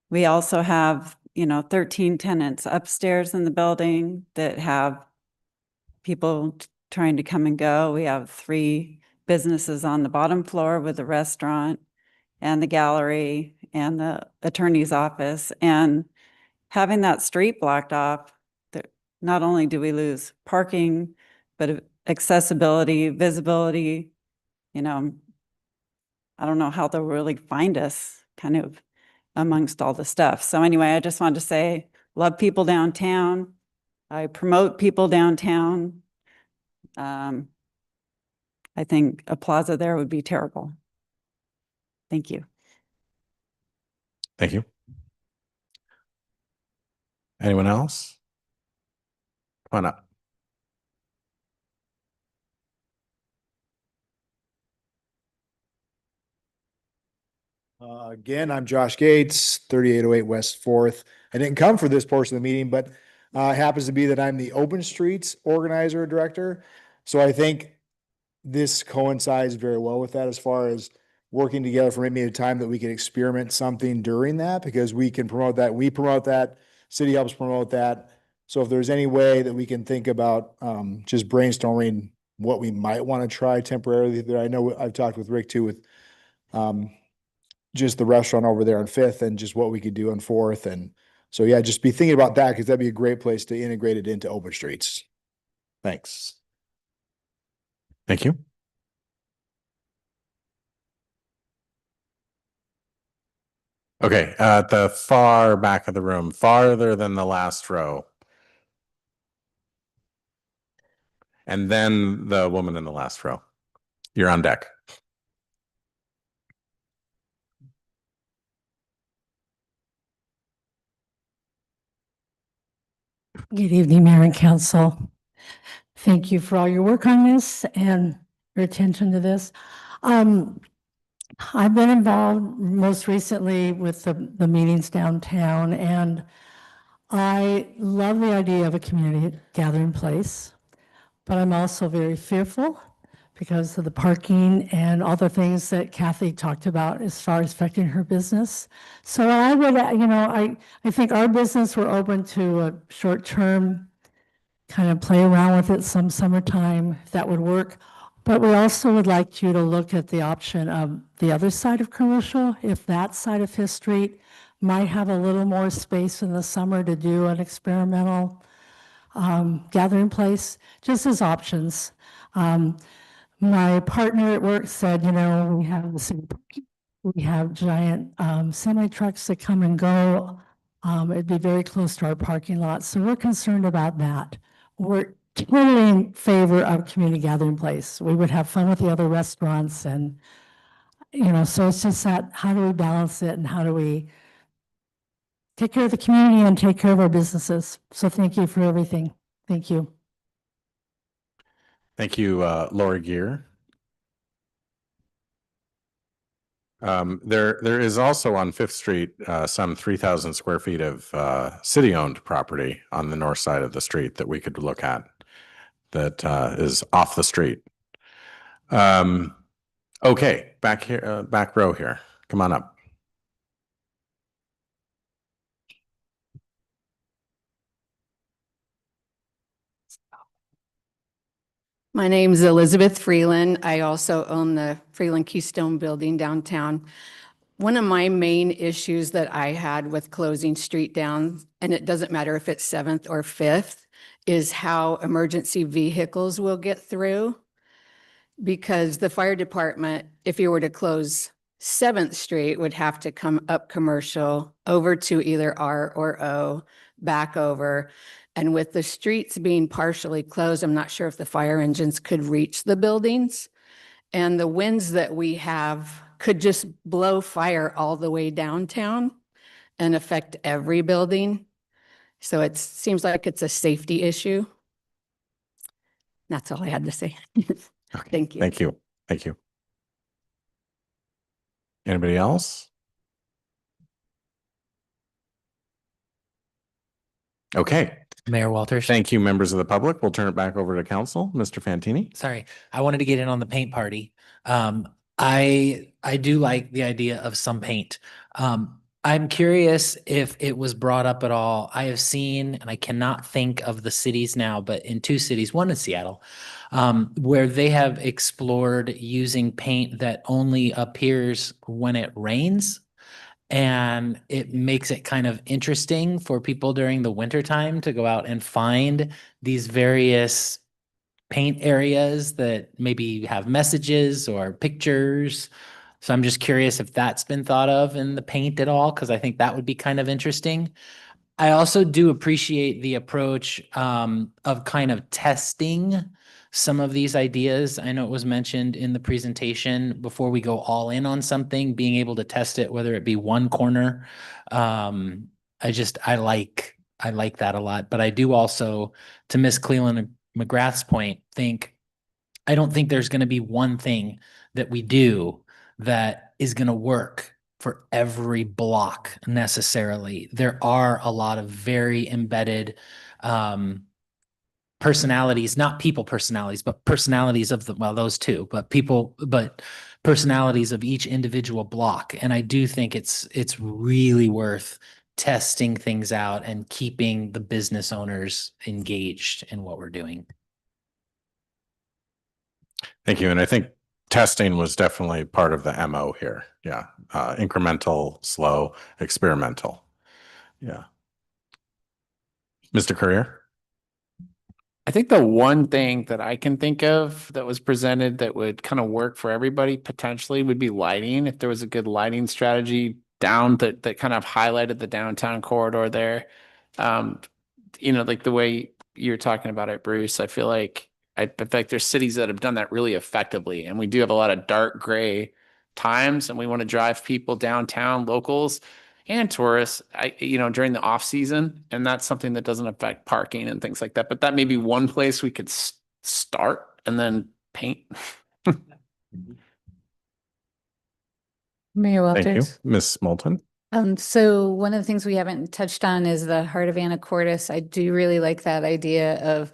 N: We also have, you know, 13 tenants upstairs in the building that have people trying to come and go. We have 3 businesses on the bottom floor with the restaurant and the gallery and the attorney's office. And having that street blocked off, not only do we lose parking, but accessibility, visibility, you know, I don't know how they'll really find us kind of amongst all the stuff. So anyway, I just wanted to say, love people downtown. I promote people downtown. I think a plaza there would be terrible. Thank you.
A: Thank you. Anyone else? Come on up.
O: Again, I'm Josh Gates, 3808 West 4th. I didn't come for this portion of the meeting, but it happens to be that I'm the Open Streets Organizer Director. So I think this coincides very well with that as far as working together for maybe a time that we can experiment something during that, because we can promote that. We promote that. City helps promote that. So if there's any way that we can think about just brainstorming what we might want to try temporarily there. I know I've talked with Rick too with just the restaurant over there on 5th and just what we could do on 4th. And so, yeah, just be thinking about that because that'd be a great place to integrate it into Open Streets. Thanks.
A: Thank you. Okay, at the far back of the room, farther than the last row. And then the woman in the last row. You're on deck.
P: Good evening, Mayor and Council. Thank you for all your work on this and your attention to this. I've been involved most recently with the meetings downtown, and I love the idea of a community gathering place, but I'm also very fearful because of the parking and all the things that Kathy talked about as far as affecting her business. So I would, you know, I think our business, we're open to a short-term kind of play around with it some summertime, if that would work. But we also would like you to look at the option of the other side of Commercial, if that side of 5th Street might have a little more space in the summer to do an experimental gathering place, just as options. My partner at work said, you know, we have the city parking, we have giant semi trucks that come and go. It'd be very close to our parking lot. So we're concerned about that. We're totally in favor of community gathering place. We would have fun with the other restaurants and, you know, so it's just that, how do we balance it and how do we take care of the community and take care of our businesses? So thank you for everything. Thank you.
A: Thank you, Laura Gear. There is also on Fifth Street, some 3,000 square feet of, city-owned property on the north side of the street that we could look at that, is off the street. Okay, back here, back row here. Come on up.
E: My name's Elizabeth Freeland. I also own the Freeland Keystone Building downtown. One of my main issues that I had with closing street down, and it doesn't matter if it's 7th or 5th, is how emergency vehicles will get through. Because the fire department, if you were to close 7th Street, would have to come up Commercial over to either R or O, back over. And with the streets being partially closed, I'm not sure if the fire engines could reach the buildings. And the winds that we have could just blow fire all the way downtown and affect every building. So it seems like it's a safety issue. That's all I had to say. Thank you.
A: Thank you. Thank you. Anybody else? Okay.
D: Mayor Walters.
A: Thank you, members of the public. We'll turn it back over to council. Mr. Fantini.
D: Sorry, I wanted to get in on the paint party. I do like the idea of some paint. I'm curious if it was brought up at all. I have seen, and I cannot think of the cities now, but in 2 cities, one in Seattle, where they have explored using paint that only appears when it rains. And it makes it kind of interesting for people during the winter time to go out and find these various paint areas that maybe have messages or pictures. So I'm just curious if that's been thought of in the paint at all, because I think that would be kind of interesting. I also do appreciate the approach of kind of testing some of these ideas. I know it was mentioned in the presentation before we go all in on something, being able to test it, whether it be one corner. I like that a lot. But I do also, to Miss Cleland McGrath's point, I don't think there's going to be one thing that we do that is going to work for every block necessarily. There are a lot of very embedded personalities, not people personalities, but personalities of those two, but personalities of each individual block. And I do think it's really worth testing things out and keeping the business owners engaged in what we're doing.
A: Thank you. And I think testing was definitely part of the MO here. Yeah. Incremental, slow, experimental. Yeah. Mr. Courier.
I: I think the one thing that I can think of that was presented that would kind of work for everybody potentially would be lighting. If there was a good lighting strategy down that kind of highlighted the downtown corridor there. Like the way you're talking about it, Bruce, I feel like there's cities that have done that really effectively. And we do have a lot of dark gray times, and we want to drive people downtown, locals and tourists, during the off season. And that's something that doesn't affect parking and things like that. But that may be one place we could start and then paint.
C: Mayor
A: Thank you.
C: Walters.
A: Ms. Moulton.
C: So one of the things we haven't touched on is the heart of Anacortes. I do really like that idea of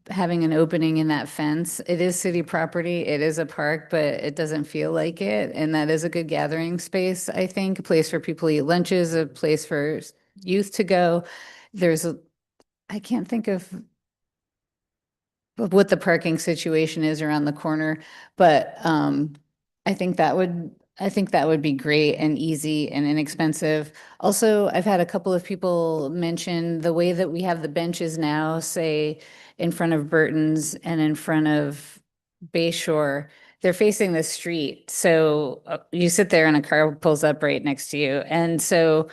C: having an opening in that fence. It is city property. It is a park, but it doesn't feel like it. And that is a good gathering space, I think, a place for people to eat lunches, a place for youth to go. I can't think of what the parking situation is around the corner, but I think that would be great and easy and inexpensive. Also, I've had a couple of people mention the way that we have the benches now, say in front of Burton's and in front of Bayshore, they're facing the street. So you sit there and a car pulls up right next to you. And so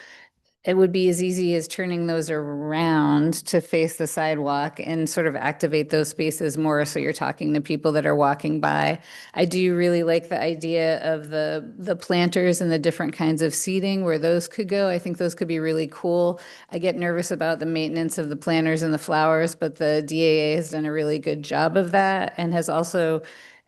C: it would be as easy as turning those around to face the sidewalk and sort of activate those spaces more. So you're talking to people that are walking by. I do really like the idea of the planters and the different kinds of seating where those could go. I think those could be really cool. I get nervous about the maintenance of the planters and the flowers, but the DAA has done a really good job of that and has also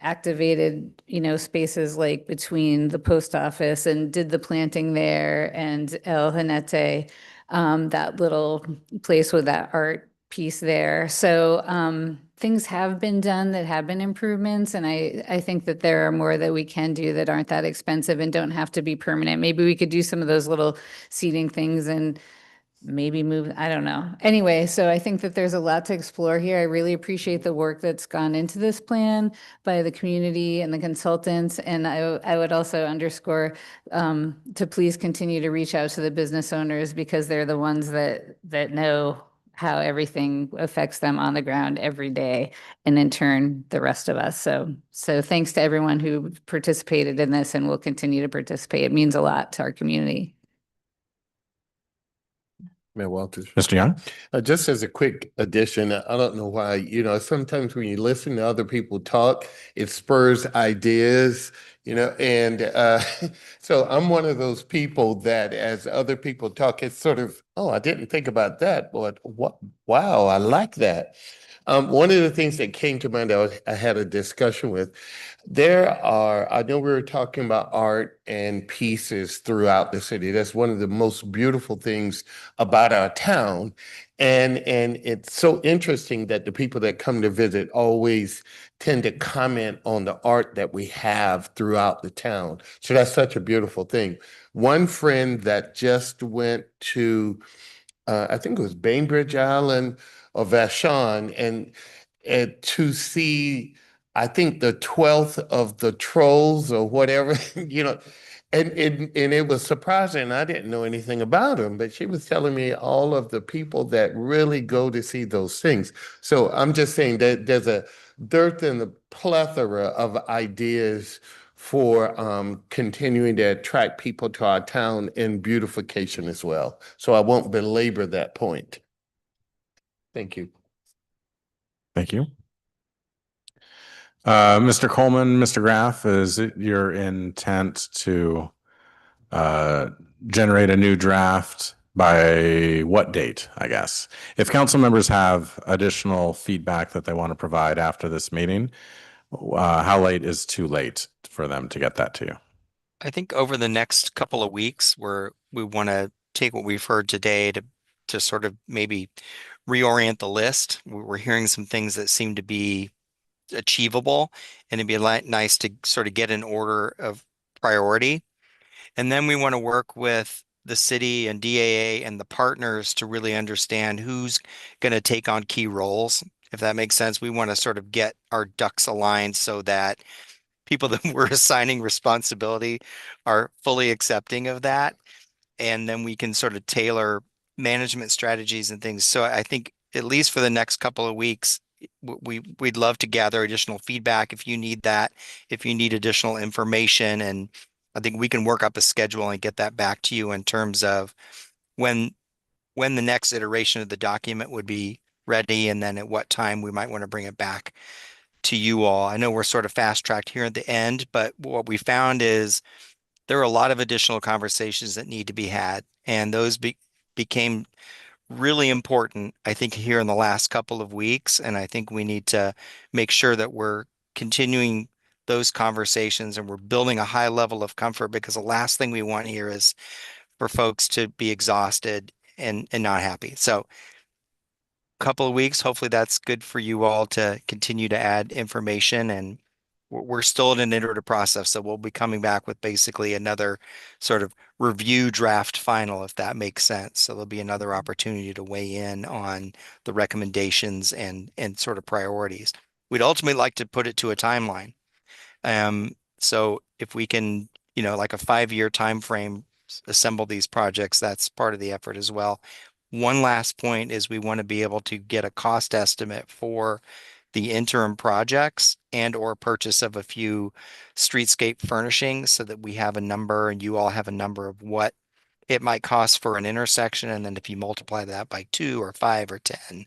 C: activated, spaces like between the post office and did the planting there and El Jinete, that little place with that art piece there. So things have been done that have been improvements. And I think that there are more that we can do that aren't that expensive and don't have to be permanent. Maybe we could do some of those little seating things and maybe move, I don't know. Anyway, so I think that there's a lot to explore here. I really appreciate the work that's gone into this plan by the community and the consultants. And I would also underscore to please continue to reach out to the business owners because they're the ones that know how everything affects them on the ground every day, and in turn, the rest of us. So thanks to everyone who participated in this and will continue to participate. It means a lot to our community.
B: Mayor Walters.
A: Mr. Young?
B: Just as a quick addition, I don't know why, sometimes when you listen to other people talk, it spurs ideas, and so I'm one of those people that as other people talk, it's sort of, oh, I didn't think about that, but what, wow, I like that. One of the things that came to mind, I had a discussion with, I know we were talking about art and pieces throughout the city. That's one of the most beautiful things about our town. And it's so interesting that the people that come to visit always tend to comment on the art that we have throughout the town. So that's such a beautiful thing. One friend that just went to, I think it was Bainbridge Island or Vashon, and to see, I think the 12th of the trolls or whatever, and it was surprising. I didn't know anything about them, but she was telling me all of the people that really go to see those things. So I'm just saying that there's a dearth and a plethora of ideas for continuing to attract people to our town and beautification as well. So I won't belabor that point. Thank you.
A: Thank you. Mr. Coleman, Mr. Graff, is it your intent to generate a new draft by what date, I guess? If council members have additional feedback that they want to provide after this meeting, how late is too late for them to get that to you?
H: I think over the next couple of weeks, we want to take what we've heard today to sort of maybe reorient the list. We're hearing some things that seem to be achievable, and it'd be nice to sort of get an order of priority. And then we want to work with the city and DAA and the partners to really understand who's going to take on key roles. If that makes sense, we want to sort of get our ducks aligned so that people that we're assigning responsibility are fully accepting of that. And then we can sort of tailor management strategies and things. So I think at least for the next couple of weeks, we'd love to gather additional feedback if you need that, if you need additional information. And I think we can work up a schedule and get that back to you in terms of when the next iteration of the document would be ready, and then at what time we might want to bring it back to you all. I know we're sort of fast tracked here at the end, but what we found is there are a lot of additional conversations that need to be had, and those became really important, I think, here in the last couple of weeks. And I think we need to make sure that we're continuing those conversations and we're building a high level of comfort, because the last thing we want here is for folks to be exhausted and not happy. So couple of weeks, hopefully that's good for you all to continue to add information, and we're still in an iterative process. So we'll be coming back with basically another sort of review draft final, if that makes sense. So there'll be another opportunity to weigh in on the recommendations and sort of priorities. We'd ultimately like to put it to a timeline. So if we can, like a 5-year time frame, assemble these projects, that's part of the effort as well. One last point is we want to be able to get a cost estimate for the interim projects and or purchase of a few streetscape furnishings, so that we have a number and you all have a number of what it might cost for an intersection. And then if you multiply that by 2 or 5 or 10,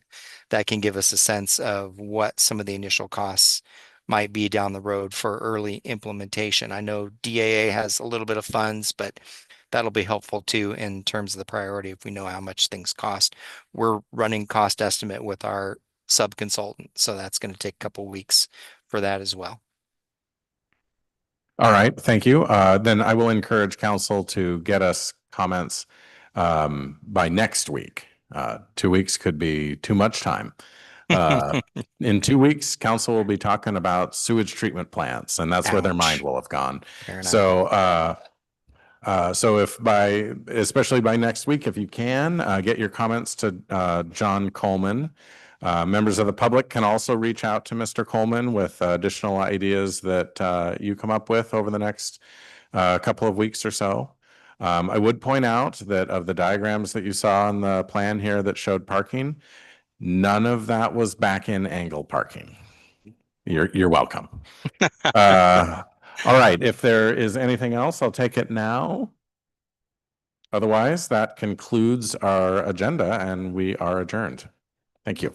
H: that can give us a sense of what some of the initial costs might be down the road for early implementation. I know DAA has a little bit of funds, but that'll be helpful too in terms of the priority if we know how much things cost. We're running cost estimate with our sub-consultant, so that's going to take a couple weeks for that as well.
A: All right, thank you. Then I will encourage council to get us comments by next week. 2 weeks could be too much time. In 2 weeks, council will be talking about sewage treatment plants, and that's where their mind will have gone.
H: Fair enough.
A: So especially by next week, if you can, get your comments to John Coleman. Members of the public can also reach out to Mr. Coleman with additional ideas that you come up with over the next couple of weeks or so. I would point out that of the diagrams that you saw on the plan here that showed parking, none of that was back in angle parking. You're welcome. All right, if there is anything else, I'll take it now. Otherwise, that concludes our agenda and we are adjourned. Thank you.